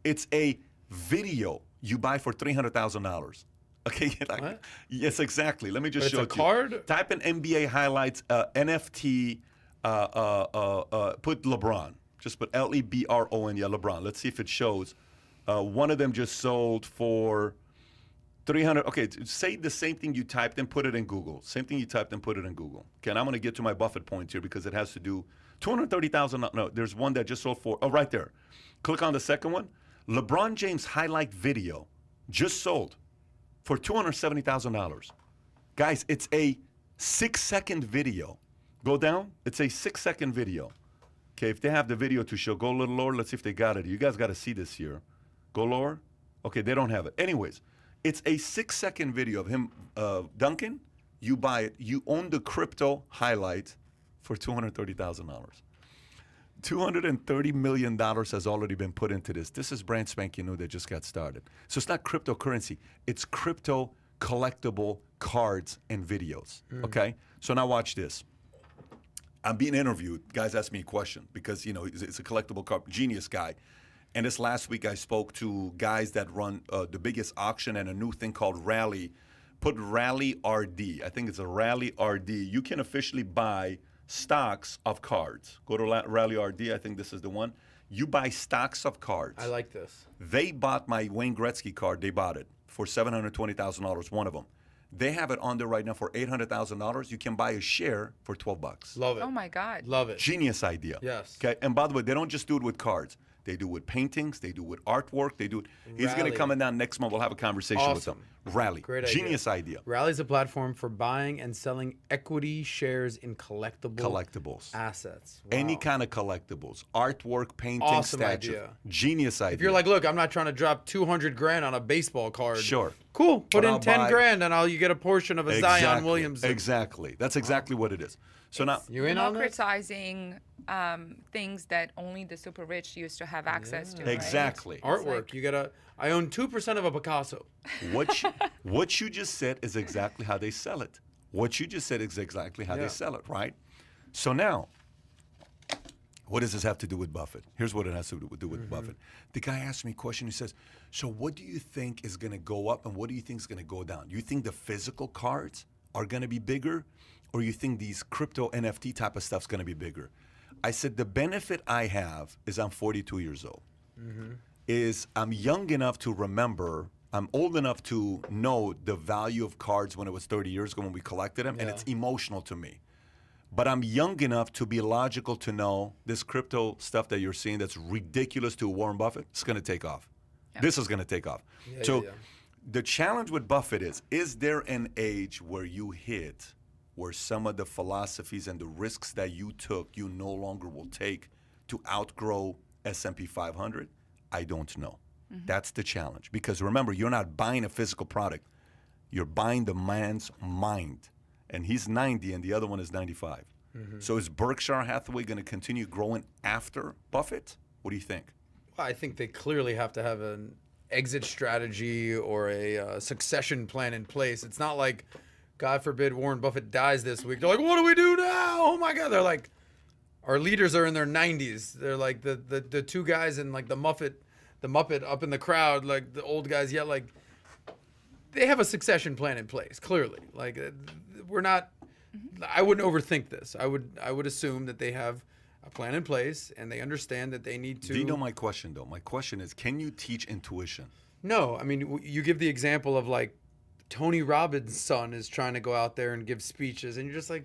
It's a video you buy for $300,000. Okay, like, what? Yes, exactly. Let me just show it to card? you. Type in NBA highlights, NFT, put LeBron. Just put LeBron, yeah, LeBron. Let's see if it shows. One of them just sold for 300. Okay, say the same thing you typed in, put it in Google. Same thing you typed in, put it in Google. Okay, and I'm going to get to my Buffett point here because it has to do 230,000. No, there's one that just sold for, oh, right there. Click on the second one. LeBron James highlight video just sold for $270,000. Guys, it's a 6-second video. Go down. It's a 6-second video. Okay, if they have the video to show, go a little lower. Let's see if they got it. You guys got to see this here. Go lower. Okay, they don't have it. Anyways, it's a 6-second video of him dunking. You buy it. You own the crypto highlight for $230,000. $230 million has already been put into this. This is brand spanking new that just got started. So it's not cryptocurrency. It's crypto collectible cards and videos. Okay? So now watch this. I'm being interviewed. Guys ask me a question because, you know, it's a collectible card, genius guy. And this last week I spoke to guys that run the biggest auction and a new thing called Rally. Put Rally RD. I think it's a Rally RD. You can officially buy stocks of cards. Go to Rally RD. I think this is the one. You buy stocks of cards. I like this. They bought my Wayne Gretzky card. They bought it for $720,000, one of them. They have it on there right now for $800,000. You can buy a share for $12. Love it. Oh my God. Love it. Genius idea. Yes. Okay. And by the way, they don't just do it with cards. They do it with paintings. They do it with artwork. They do it. He's going to Rally. come in down next month. We'll have a conversation with him. Rally. Great idea. Genius idea. Rally is a platform for buying and selling equity shares in Collectibles. assets. Wow. Any kind of collectibles. Artwork, painting, Awesome statue. idea. Genius idea. If you're like, look, I'm not trying to drop 200 grand on a baseball card. Sure. Cool. Put But in I'll 10 buy- grand and you get a portion of a Zion Williamson. Exactly. That's exactly what it is. So now, You in on that? Democratizing things that only the super rich used to have access to. Right? exactly. Artwork. I own 2% of a Picasso. What you just said is exactly how they sell it. What you just said is exactly how they sell it, right? So now, what does this have to do with Buffett? Here's what it has to do with Buffett. The guy asked me a question. He says, so what do you think is going to go up and what do you think is going to go down? You think the physical cards are going to be bigger or you think these crypto NFT type of stuff is going to be bigger? I said, the benefit I have is I'm 42 years old. Is I'm young enough to remember, I'm old enough to know the value of cards when it was 30 years ago when we collected them, and it's emotional to me. But I'm young enough to be logical to know this crypto stuff that you're seeing that's ridiculous to Warren Buffett, it's going to take off. Yeah. This is going to take off. So the challenge with Buffett is there an age where you hit where some of the philosophies and the risks that you took, you no longer will take to outgrow S&P 500? I don't know. That's the challenge. Because remember, you're not buying a physical product. You're buying the man's mind. And he's 90 and the other one is 95. So is Berkshire Hathaway going to continue growing after Buffett? What do you think? Well, I think they clearly have to have an exit strategy or a succession plan in place. It's not like, God forbid, Warren Buffett dies this week. They're like, what do we do now? Oh my God. They're like, our leaders are in their 90s. They're like the two guys in like the Muppet up in the crowd, like the old guys yet. Like, they have a succession plan in place, clearly. Like, we're not, I wouldn't overthink this. I would assume that they have a plan in place and they understand that they need to. Do you know my question, though? My question is, can you teach intuition? No. I mean, you give the example of like Tony Robbins' son is trying to go out there and give speeches, and you're just like,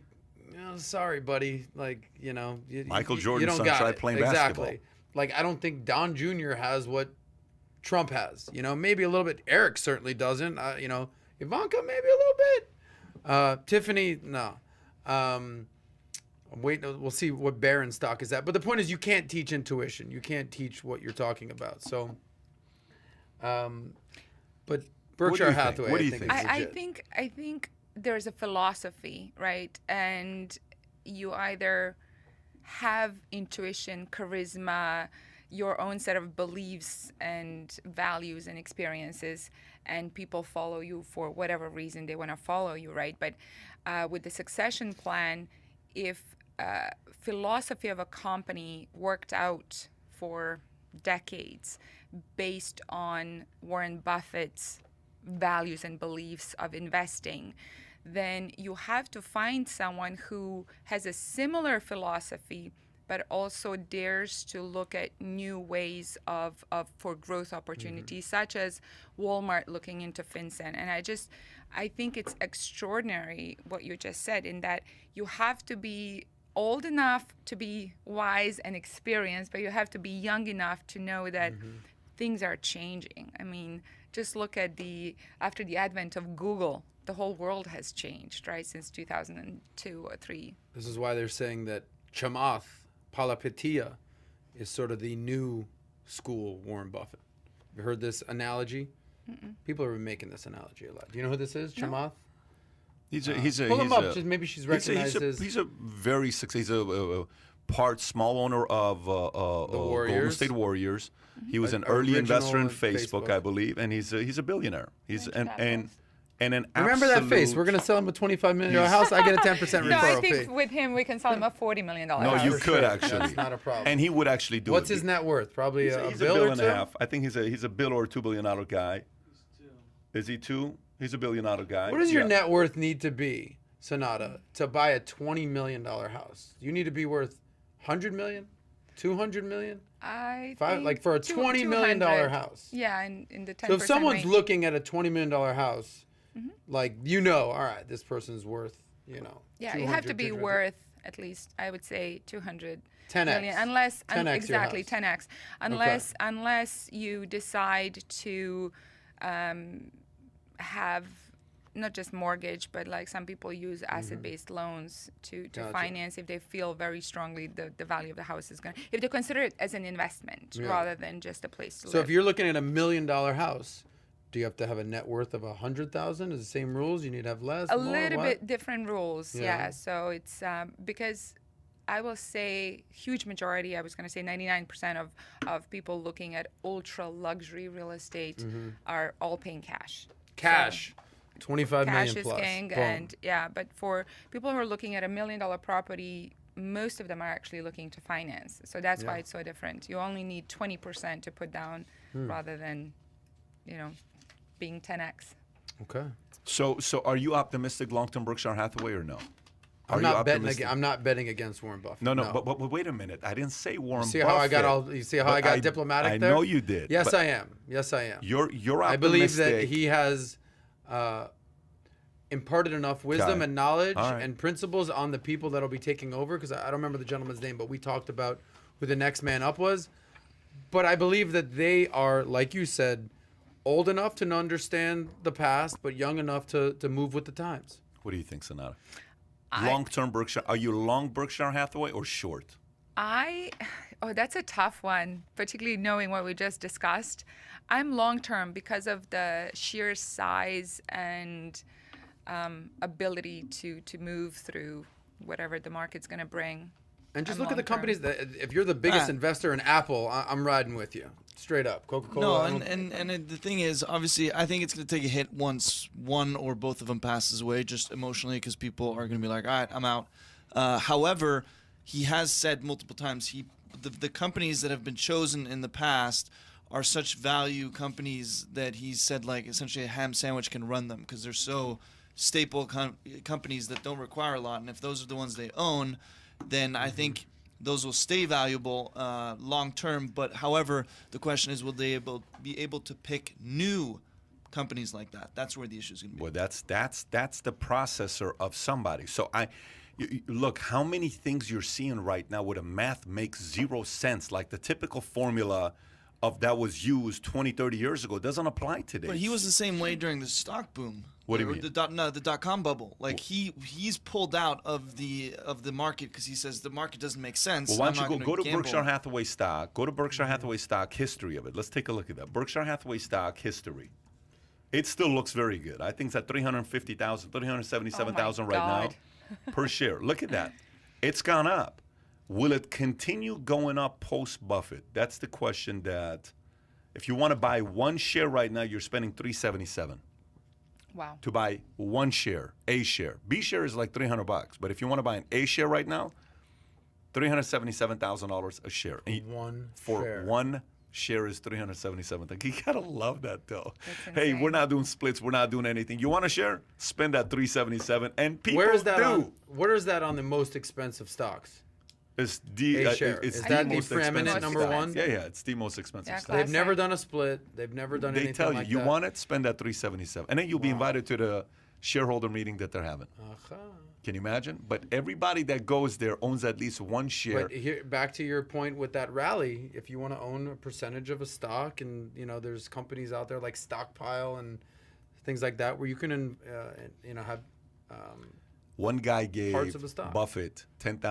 oh, sorry, buddy. Like, you know. Michael you Jordan's don't son got tried it. playing Exactly. basketball. Like, I don't think Don Jr. has what Trump has. You know, maybe a little bit. Eric certainly doesn't. You know, Ivanka maybe a little bit. Tiffany, no. Wait, we'll see what Barron's stock is at. But the point is, you can't teach intuition. You can't teach what you're talking about. So, but Berkshire Hathaway, What do you I think? think is I legit. think there's a philosophy, right? And you either have intuition, charisma, your own set of beliefs and values and experiences, and people follow you for whatever reason they want to follow you, right? But with the succession plan, if philosophy of a company worked out for decades based on Warren Buffett's values and beliefs of investing, then you have to find someone who has a similar philosophy but also dares to look at new ways for growth opportunities, such as Walmart looking into FinCEN. And I think it's extraordinary what you just said, in that you have to be old enough to be wise and experienced, but you have to be young enough to know that things are changing. I mean, just look at after the advent of Google, the whole world has changed, right, since 2002 or 3. This is why they're saying that Chamath Palihapitiya is sort of the new school Warren Buffett. You heard this analogy? People have been making this analogy a lot. Do you know who this is, Chamath? Pull him up. Just maybe she's recognized as. He's a very successful. He's a part small owner of Golden State Warriors. He was an early investor in Facebook, I believe, and he's a billionaire. He's and an Remember that face. absolute- We're going to sell him a $25 million house. I get a 10% referral No, I fee. think with him we can sell him a $40 million No, house. you For could sure. actually. That's not a problem. And he would actually do it. What's his net worth? Probably a He's bill a or bill and two? a half. I think he's a $1 or $2 billion guy. Is he two? He's $1 billion guy. What does your net worth need to be, Sonata, to buy a $20 million house? You need to be worth $100 million, $200 million, I five, like for a $20 million 200. house. Yeah, in the 10% So if someone's range. looking at a $20 million house, like, all right, this person's worth, Yeah, you have to be worth at least, I would say, 200 10x. million, unless 10x your exactly house. 10x, unless you decide to have not just mortgage, but like some people use asset-based loans to Gotcha. finance if they feel very strongly the value of the house is going to, if they consider it as an investment rather than just a place to live. So if you're looking at $1 million house, do you have to have a net worth of 100,000? Is the same rules? You need to have less? A more, little what? bit different rules, Yeah. yeah. So it's because I will say huge majority, I was going to say 99% of people looking at ultra luxury real estate are all paying cash. Cash. So 25 cash million is plus. king, Boom. and but for people who are looking at $1 million property, most of them are actually looking to finance. So that's why it's so different. You only need 20% to put down rather than, being 10x. Okay. So are you optimistic long-term Berkshire Hathaway or no? I'm Are not you betting. optimistic? I'm not betting against Warren Buffett. No. But wait a minute. I didn't say Warren See Buffett. how I got all? You see how I got diplomatic I there? know you did. Yes, but I am. Yes, I am. You're optimistic. I believe that he has imparted enough wisdom Okay. and knowledge All right. and principles on the people that'll be taking over. Because I don't remember the gentleman's name, but we talked about who the next man up was. But I believe that they are, like you said, old enough to understand the past, but young enough to move with the times. What do you think, Sonata? Long-term Berkshire. Are you long Berkshire Hathaway or short? That's a tough one, particularly knowing what we just discussed. I'm long-term because of the sheer size and ability to move through whatever the market's going to bring. And just I'm look at the long-term. companies that, if you're the biggest investor in Apple, I'm riding with you. Straight up. Coca-Cola. No, and the thing is, obviously, I think it's going to take a hit once one or both of them passes away, just emotionally, because people are going to be like, all right, I'm out. However, he has said multiple times, the companies that have been chosen in the past are such value companies that he's said, like, essentially a ham sandwich can run them because they're so staple companies that don't require a lot. And if those are the ones they own, then I think those will stay valuable long term. But however, the question is, will they be able to pick new companies like that? That's where the issue is going to be. Well, that's the processor of somebody. So look, how many things you're seeing right now where the math makes zero sense, like the typical formula of that was used 20, 30 years ago doesn't apply today. But he was the same way during the stock boom. What do you mean? The dot-com bubble. Like he's pulled out of the market because he says the market doesn't make sense. Well, why I'm don't you not go to gonna gamble. Berkshire Hathaway stock? Go to Berkshire Hathaway stock history of it. Let's take a look at that. Berkshire Hathaway stock history. It still looks very good. I think it's at 350,000, 377,000 right God. now per share. Look at that. It's gone up. Will it continue going up post Buffett? That's the question. That if you want to buy one share right now, you're spending $377. Wow. To buy one share, A share. B share is like $300, but if you want to buy an A share right now, $377,000 a share. And One for share. one share is $377,000. You gotta love that though. That's Hey, insane. we're not doing splits. We're not doing anything. You want a share? Spend that $377, and people Where is that do. where is that on the most expensive stocks? It's the A share. it's Is the that the most preeminent expensive number stock. one? Yeah, it's the most expensive Yeah, stock. They've never Classic. done a split. They've never done They anything tell you, like you that. want it, spend that $377, and then you'll be invited to the shareholder meeting that they're having. Uh-huh. Can you imagine? But everybody that goes there owns at least one share. But here, back to your point with that rally, if you want to own a percentage of a stock, and there's companies out there like Stockpile and things like that where you can, have. One guy gave Parts of the stock. Buffett $10,000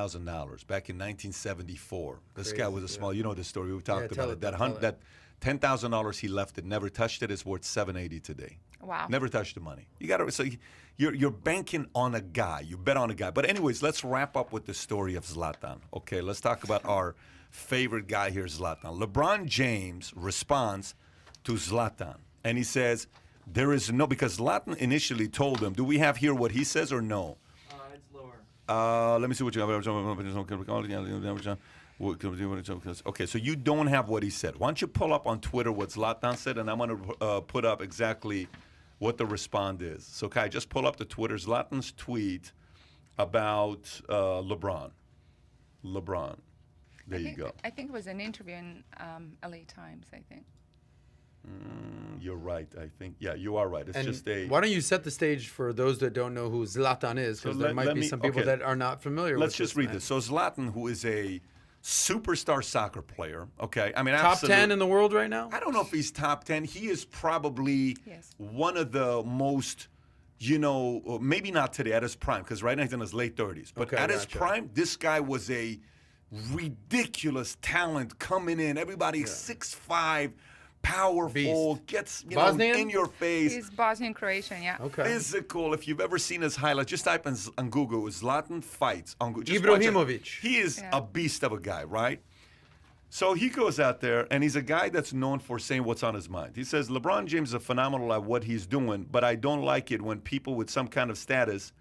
back in 1974. This guy was a Crazy, small. You know the story. We talked tell about it, tell it. That $10,000 he left it, never touched it. Is worth $780 today. Wow. Never touched the money. You got to. So you're banking on a guy. You bet on a guy. But anyways, let's wrap up with the story of Zlatan. Okay, let's talk about our favorite guy here, Zlatan. LeBron James responds to Zlatan, and he says there is no, because Zlatan initially told him. Do we have here what he says or no? It's lower. Let me see what you have. Okay, so you don't have what he said. Why don't you pull up on Twitter what Zlatan said, and I'm going to put up exactly what the response is. So, Kai, just pull up the Twitter. Zlatan's tweet about LeBron. There you go. I think it was an interview in LA Times, I think. You're right, I think. Yeah, you are right. It's And just a... why don't you set the stage for those that don't know who Zlatan is? Because So there let- might let be me- some people okay. that are not familiar with Let's just read man. this. So Zlatan, who is a superstar soccer player, okay? I mean, Top 10 in the world right now? I don't know if he's top 10. He is probably Yes. one of the most, maybe not today at his prime, because right now he's in his late 30s. But Okay, at his gotcha. prime, this guy was a ridiculous talent coming in. Everybody 6'5", powerful, Beast. gets Bosnian? in your face. He's Bosnian Croatian, yeah. Okay. Physical. If you've ever seen his highlights, just type in on Google Zlatan fights on Google. Just watch it. Ibrahimovic. He is Yeah. a beast of a guy, right? So he goes out there, and he's a guy that's known for saying what's on his mind. He says, LeBron James is phenomenal at what he's doing, but I don't like it when people with some kind of status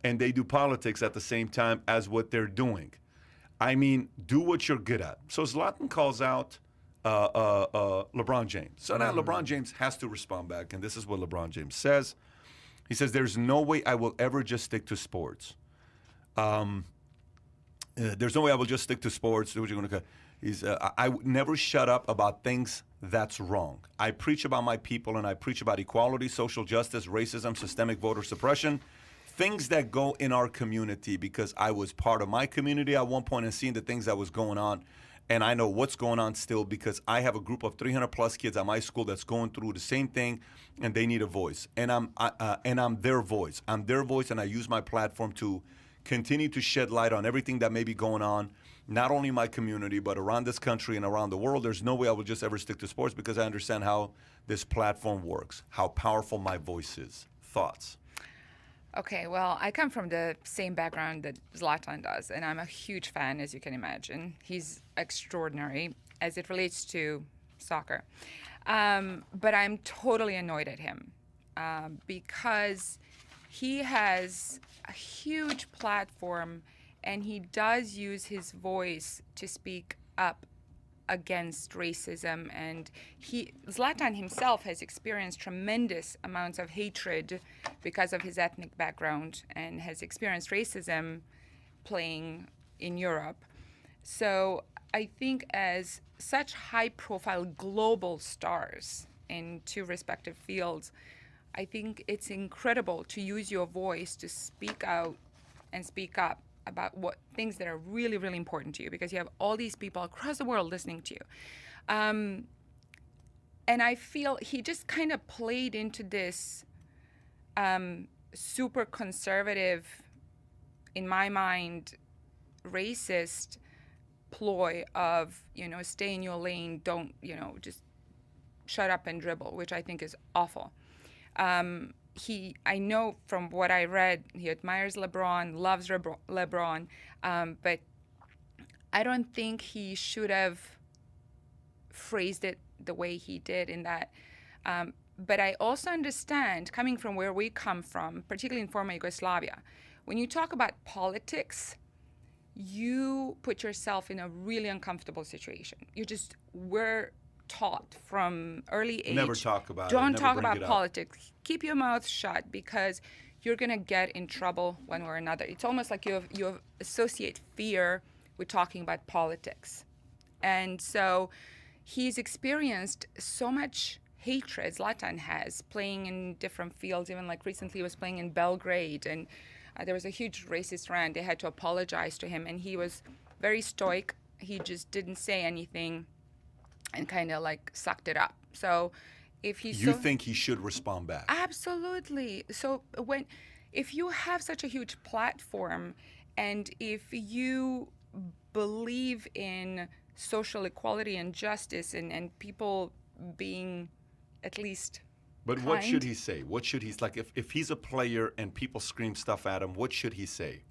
and they do politics at the same time as what they're doing. I mean, do what you're good at. So Zlatan calls out LeBron James. So now LeBron James has to respond back, and this is what LeBron James says. He says, there's no way I will ever just stick to sports. There's no way I will just stick to sports. I would never shut up about things That's wrong. I preach about my people, and I preach about equality, social justice, racism, systemic voter suppression, things that go in our community, because I was part of my community at one point and seeing the things that was going on. And I know what's going on still, because I have a group of 300 plus kids at my school that's going through the same thing, and they need a voice. And I'm their voice. I'm their voice, and I use my platform to continue to shed light on everything that may be going on, not only in my community, but around this country and around the world. There's no way I would just ever stick to sports, because I understand how this platform works, how powerful my voice is. Thoughts? Okay, well, I come from the same background that Zlatan does, and I'm a huge fan, as you can imagine. He's extraordinary as it relates to soccer. But I'm totally annoyed at him because he has a huge platform, and he does use his voice to speak up against racism, and Zlatan himself has experienced tremendous amounts of hatred because of his ethnic background, and has experienced racism playing in Europe. So I think as such high-profile global stars in two respective fields, I think it's incredible to use your voice to speak out and speak up about what things that are really, really important to you, because you have all these people across the world listening to you. And I feel he just kind of played into this super conservative, in my mind, racist ploy of, stay in your lane, don't, just shut up and dribble, which I think is awful. I know from what I read, he admires LeBron, loves LeBron, but I don't think he should have phrased it the way he did in that. But I also understand, coming from where we come from, particularly in former Yugoslavia, when you talk about politics, you put yourself in a really uncomfortable situation. We're taught from early age. Never talk about it. Don't Never talk bring about it up. politics. Keep your mouth shut, because you're gonna get in trouble one way or another. It's almost like you associate fear with talking about politics, and so he's experienced so much hatred. Zlatan has, playing in different fields. Even like recently, he was playing in Belgrade, and there was a huge racist rant. They had to apologize to him, and he was very stoic. He just didn't say anything and kind of like sucked it up. So if he's You think he should respond back? Absolutely. So if you have such a huge platform, and if you believe in social equality and justice, and people being at least But kind. what should he say? What should he, like, if he's a player and people scream stuff at him, what should he say?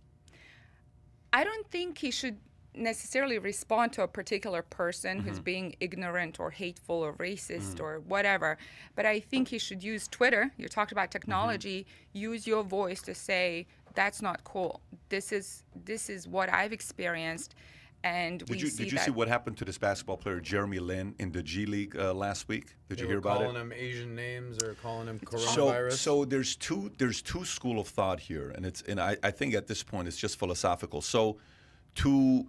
I don't think he should necessarily respond to a particular person who's being ignorant or hateful or racist or whatever, but I think he should use Twitter. You talked about technology. Use your voice to say, that's not cool. This is what I've experienced, and Did you see what happened to this basketball player Jeremy Lin in the G League last week? Did you hear about it? Calling him Asian names or calling him coronavirus. So there's two school of thought here, and I think at this point it's just philosophical. So to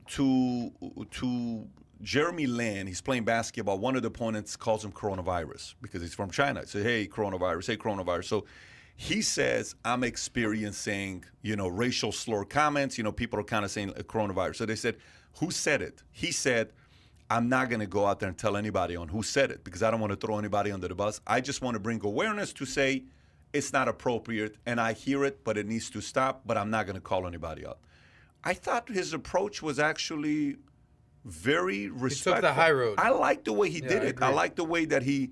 Jeremy Lin, he's playing basketball. One of the opponents calls him coronavirus because he's from China. He said, hey, coronavirus. So he says, I'm experiencing, racial slur comments. People are kind of saying coronavirus. So they said, who said it? He said, I'm not going to go out there and tell anybody on who said it, because I don't want to throw anybody under the bus. I just want to bring awareness to say it's not appropriate, and I hear it, but it needs to stop, but I'm not going to call anybody out. I thought his approach was actually very respectful. He took the high road. I like the way he did it. agree. I like the way that he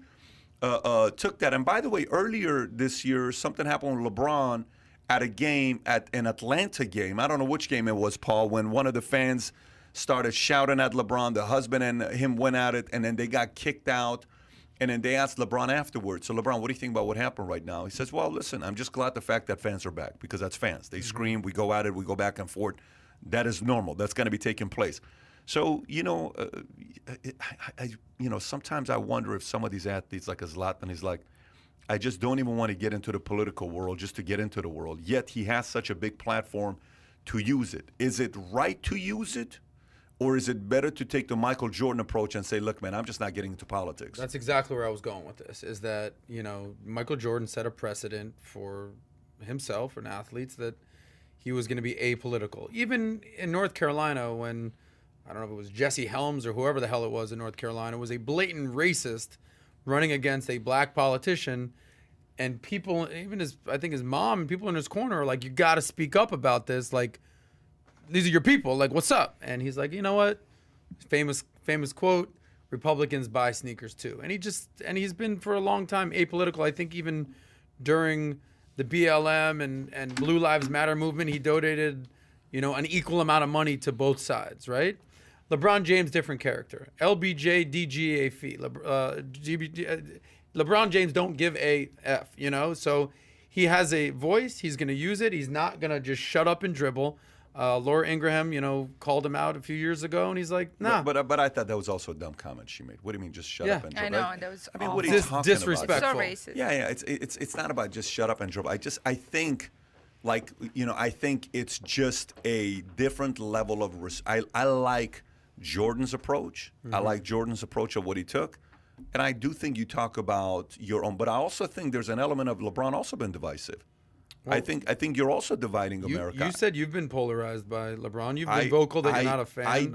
took that. And by the way, earlier this year, something happened with LeBron at a game, at an Atlanta game. I don't know which game it was, Paul, when one of the fans started shouting at LeBron. The husband and him went at it, and then they got kicked out. And then they asked LeBron afterwards, so LeBron, what do you think about what happened right now? He says, well, listen, I'm just glad the fact that fans are back, because that's fans. They scream, we go at it, we go back and forth. That is normal. That's going to be taking place. So, sometimes I wonder if some of these athletes, like a Zlatan, is like, I just don't even want to get into the political world just to get into the world. Yet he has such a big platform to use it. Is it right to use it? Or is it better to take the Michael Jordan approach and say, look, man, I'm just not getting into politics? That's exactly where I was going with this, is that, Michael Jordan set a precedent for himself and athletes that he was going to be apolitical. Even in North Carolina, when, I don't know if it was Jesse Helms or whoever the hell it was in North Carolina, was a blatant racist running against a black politician. And people, even I think his mom and people in his corner are like, you got to speak up about this. Like, these are your people. Like, what's up? And he's like, you know what? Famous quote, Republicans buy sneakers too. And he's been for a long time apolitical. I think even during the BLM and Blue Lives Matter movement, he donated, an equal amount of money to both sides, right? LeBron James, different character. LBJ, DGA fee. LeBron James don't give a F, So he has a voice. He's going to use it. He's not going to just shut up and dribble. Laura Ingraham, called him out a few years ago, and he's like, nah. But I thought that was also a dumb comment she made. What do you mean, just shut up and dribble? I know, that was what are you talking disrespectful. about? It's so racist. Yeah. It's not about just shut up and dribble. I think, I think it's just a different level of I like Jordan's approach. I like Jordan's approach of what he took. And I do think you talk about your own, but I also think there's an element of LeBron also been divisive. Well, I think you're also dividing America. You said you've been polarized by LeBron. You've been vocal that you're not a fan. I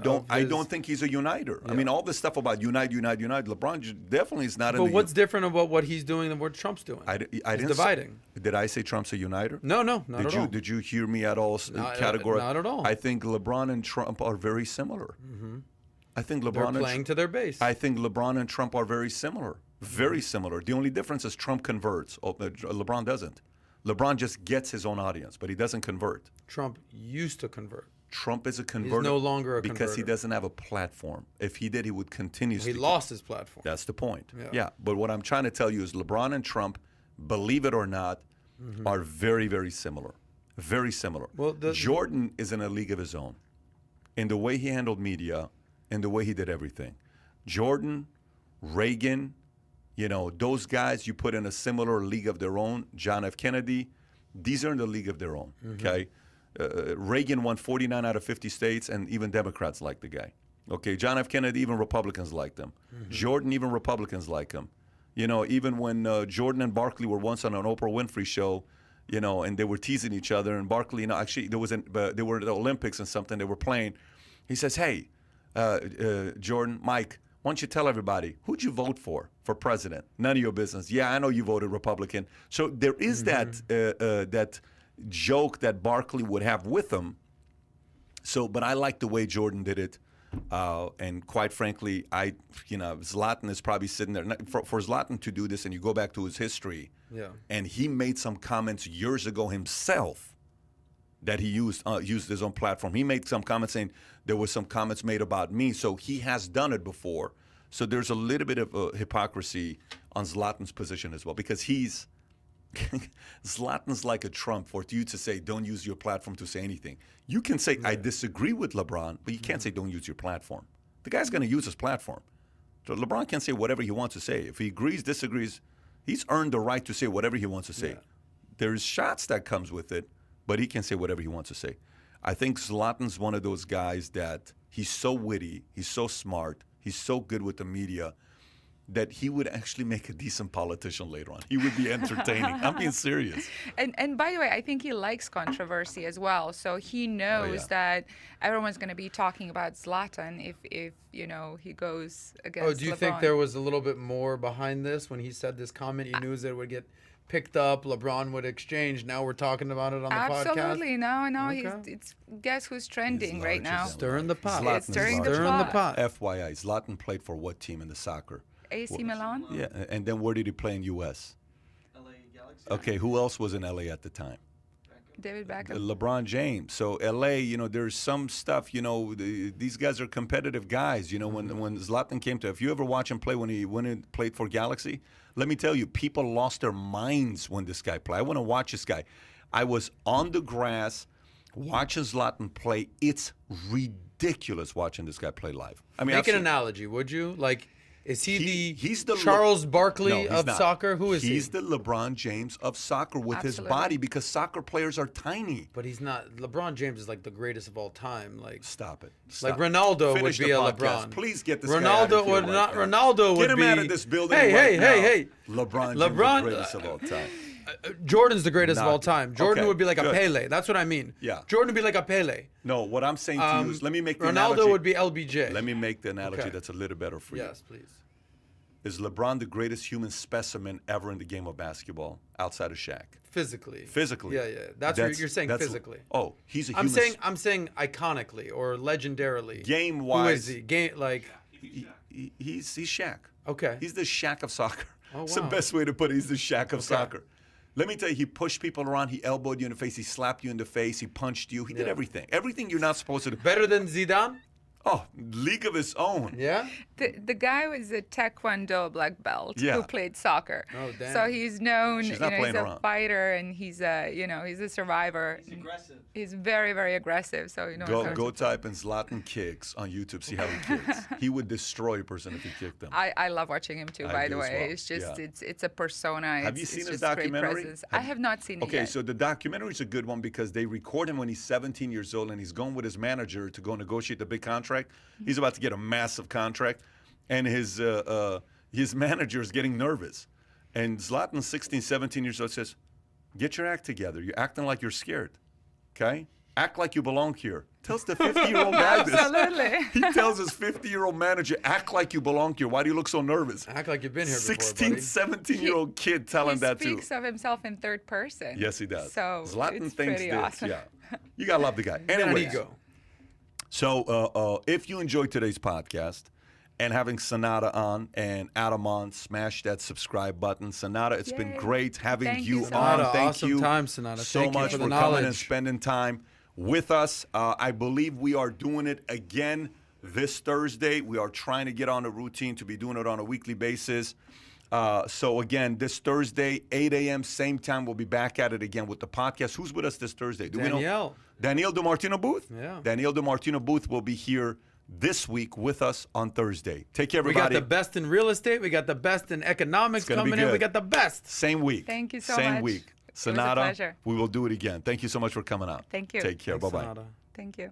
don't think he's a uniter. Yeah. I mean, all this stuff about unite. LeBron definitely is not. But what's different about what he's doing than what Trump's doing? I didn't dividing. Did I say Trump's a uniter? No, not at all. Did you hear me at all? Category? Not at all. I think LeBron and Trump are very similar. Mm-hmm. I think LeBron they're playing to their base. I think LeBron and Trump are very similar. Very similar. The only difference is Trump converts. LeBron doesn't. LeBron just gets his own audience, but he doesn't convert. Trump used to convert. Trump is a converter. He's no longer a because he doesn't have a platform. If he did, he would continue. He lost his platform. That's the point. Yeah. But what I'm trying to tell you is LeBron and Trump, believe it or not, are very, very similar. Very similar. Well, Jordan is in a league of his own in the way he handled media and the way he did everything. Jordan, Reagan, those guys you put in a similar league of their own. John F. Kennedy, these are in the league of their own, okay? Reagan won 49 out of 50 states, and even Democrats liked the guy. Okay, John F. Kennedy, even Republicans liked him. Jordan, even Republicans like him. Even when Jordan and Barkley were once on an Oprah Winfrey show, and they were teasing each other, and Barkley, actually, they were at the Olympics and something, they were playing. He says, hey, Jordan, Mike, why don't you tell everybody, who'd you vote for president? None of your business. Yeah, I know you voted Republican. So there is that joke that Barkley would have with him. But I like the way Jordan did it. And quite frankly, Zlatan is probably sitting there. For Zlatan to do this, and you go back to his history, and he made some comments years ago himself that he used his own platform. He made some comments saying there were some comments made about me, so he has done it before. So there's a little bit of hypocrisy on Zlatan's position as well, because Zlatan's like a Trump for you to say, don't use your platform to say anything. You can say, I disagree with LeBron, but you can't say, don't use your platform. The guy's going to use his platform. So LeBron can say whatever he wants to say. If he agrees, disagrees, he's earned the right to say whatever he wants to say. There's shots that comes with it, but he can say whatever he wants to say. I think Zlatan's one of those guys that he's so witty, he's so smart, he's so good with the media that he would actually make a decent politician later on. He would be entertaining. I'm being serious. And by the way, I think he likes controversy as well. So he knows that everyone's going to be talking about Zlatan if he goes against do you LeBron. think there was a little bit more behind this when he said this comment? He knew that it would get picked up, LeBron would exchange. Now we're talking about it on the podcast. Absolutely. No. Okay. It's guess who's trending right now? Stirring the pot. It's stirring the pot. FYI, Zlatan played for what team in the soccer? AC Milan? Yeah, and then where did he play in U.S.? LA Galaxy. Okay, who else was in L.A. at the time? David Beckham. LeBron James. So L.A., there's some stuff, these guys are competitive guys. When Zlatan came to, if you ever watch him play when he played for Galaxy, let me tell you, people lost their minds when this guy played. I want to watch this guy. I was on the grass watching Zlatan play. It's ridiculous watching this guy play live. I mean, Make an analogy, would you? Like, Is he he's the Charles Barkley No, he's of not. soccer? Who is he? He's the LeBron James of soccer with his Absolutely. body because soccer players are tiny. But he's not. LeBron James is like the greatest of all time. Like Stop it. Like Stop. Ronaldo Finish would be the a podcast. LeBron. Please get this guy out Ronaldo of here would right not. now. Ronaldo would Get him be. out of this building Hey, right hey, now. hey, hey. LeBron James, LeBron- the greatest of all time. Jordan's the greatest of Not- all time. Jordan okay, would be like good. a Pele. That's what I mean. Yeah. Jordan would be like a Pele. No, what I'm saying to you is, let me make the Ronaldo analogy. would be LBJ. Let me make the analogy Okay. that's a little better for you. Yes, please. Is LeBron the greatest human specimen ever in the game of basketball outside of Shaq? Physically. Physically. Yeah, yeah. That's what you're saying. Physically. Oh, he's a I'm human. saying iconically or legendarily. Game Who wise, is he? Game like. he's Shaq. Okay. He's the Shaq of soccer. Oh, It's the wow. best way to put it. He's the Shaq of soccer. Let me tell you, he pushed people around. He elbowed you in the face. He slapped you in the face. He punched you. He did everything. Everything you're not supposed to do. Better than Zidane? Oh, league of his own. Yeah. The guy was a Taekwondo black belt Yeah. who played soccer. Oh, damn. So he's known, She's not he's playing a around. fighter and he's a, he's a survivor. He's aggressive. He's very, very aggressive. So, Go type in Zlatan kicks on YouTube. See how he kicks. He would destroy a person if he kicked them. I love watching him too, I by do the as way. well. It's just, Yeah. it's a persona. Have you It's seen his just great documentary? presence. I have not seen it Okay, yet. so the documentary is a good one because they record him when he's 17 years old and he's going with his manager to go negotiate the big contract. He's about to get a massive contract, and his manager is getting nervous. And Zlatan, 16, 17 years old, says, "Get your act together. You're acting like you're scared. Okay? Act like you belong here." Tells the 50-year-old guy this. Absolutely. He tells his 50-year-old manager, "Act like you belong here. Why do you look so nervous?" Act like you've been here before, 16, buddy. 17-year-old kid telling He that too. speaks of himself in third person. Yes, he does. So Zlatan it's thinks pretty this. awesome. Yeah, you gotta love the guy. Got an Anyway, ego. so if you enjoyed today's podcast and having Sonata on and Adam on, smash that subscribe button. Sonata, it's been Yay. great having Thank you you, on. Sonata. Thank Awesome you time, Sonata. so Thank you much for for the coming and knowledge. spending time with us. I believe we are doing it again this Thursday. We are trying to get on a routine to be doing it on a weekly basis. So again, this Thursday, 8 a.m., same time, we'll be back at it again with the podcast. Who's with us this Thursday? Do we know? Danielle. Danielle DeMartino Booth? Yeah. Danielle DeMartino Booth will be here this week with us on Thursday. Take care, We everybody. got the best in real estate. We got the best in economics gonna be coming in. We good. got the best. Same week. Thank you so Same much. week. It was a Sonata, pleasure. we will do it again. Thank you so much for coming out. Thank you. Take care. Thanks, Bye-bye. Sonata. Thank you.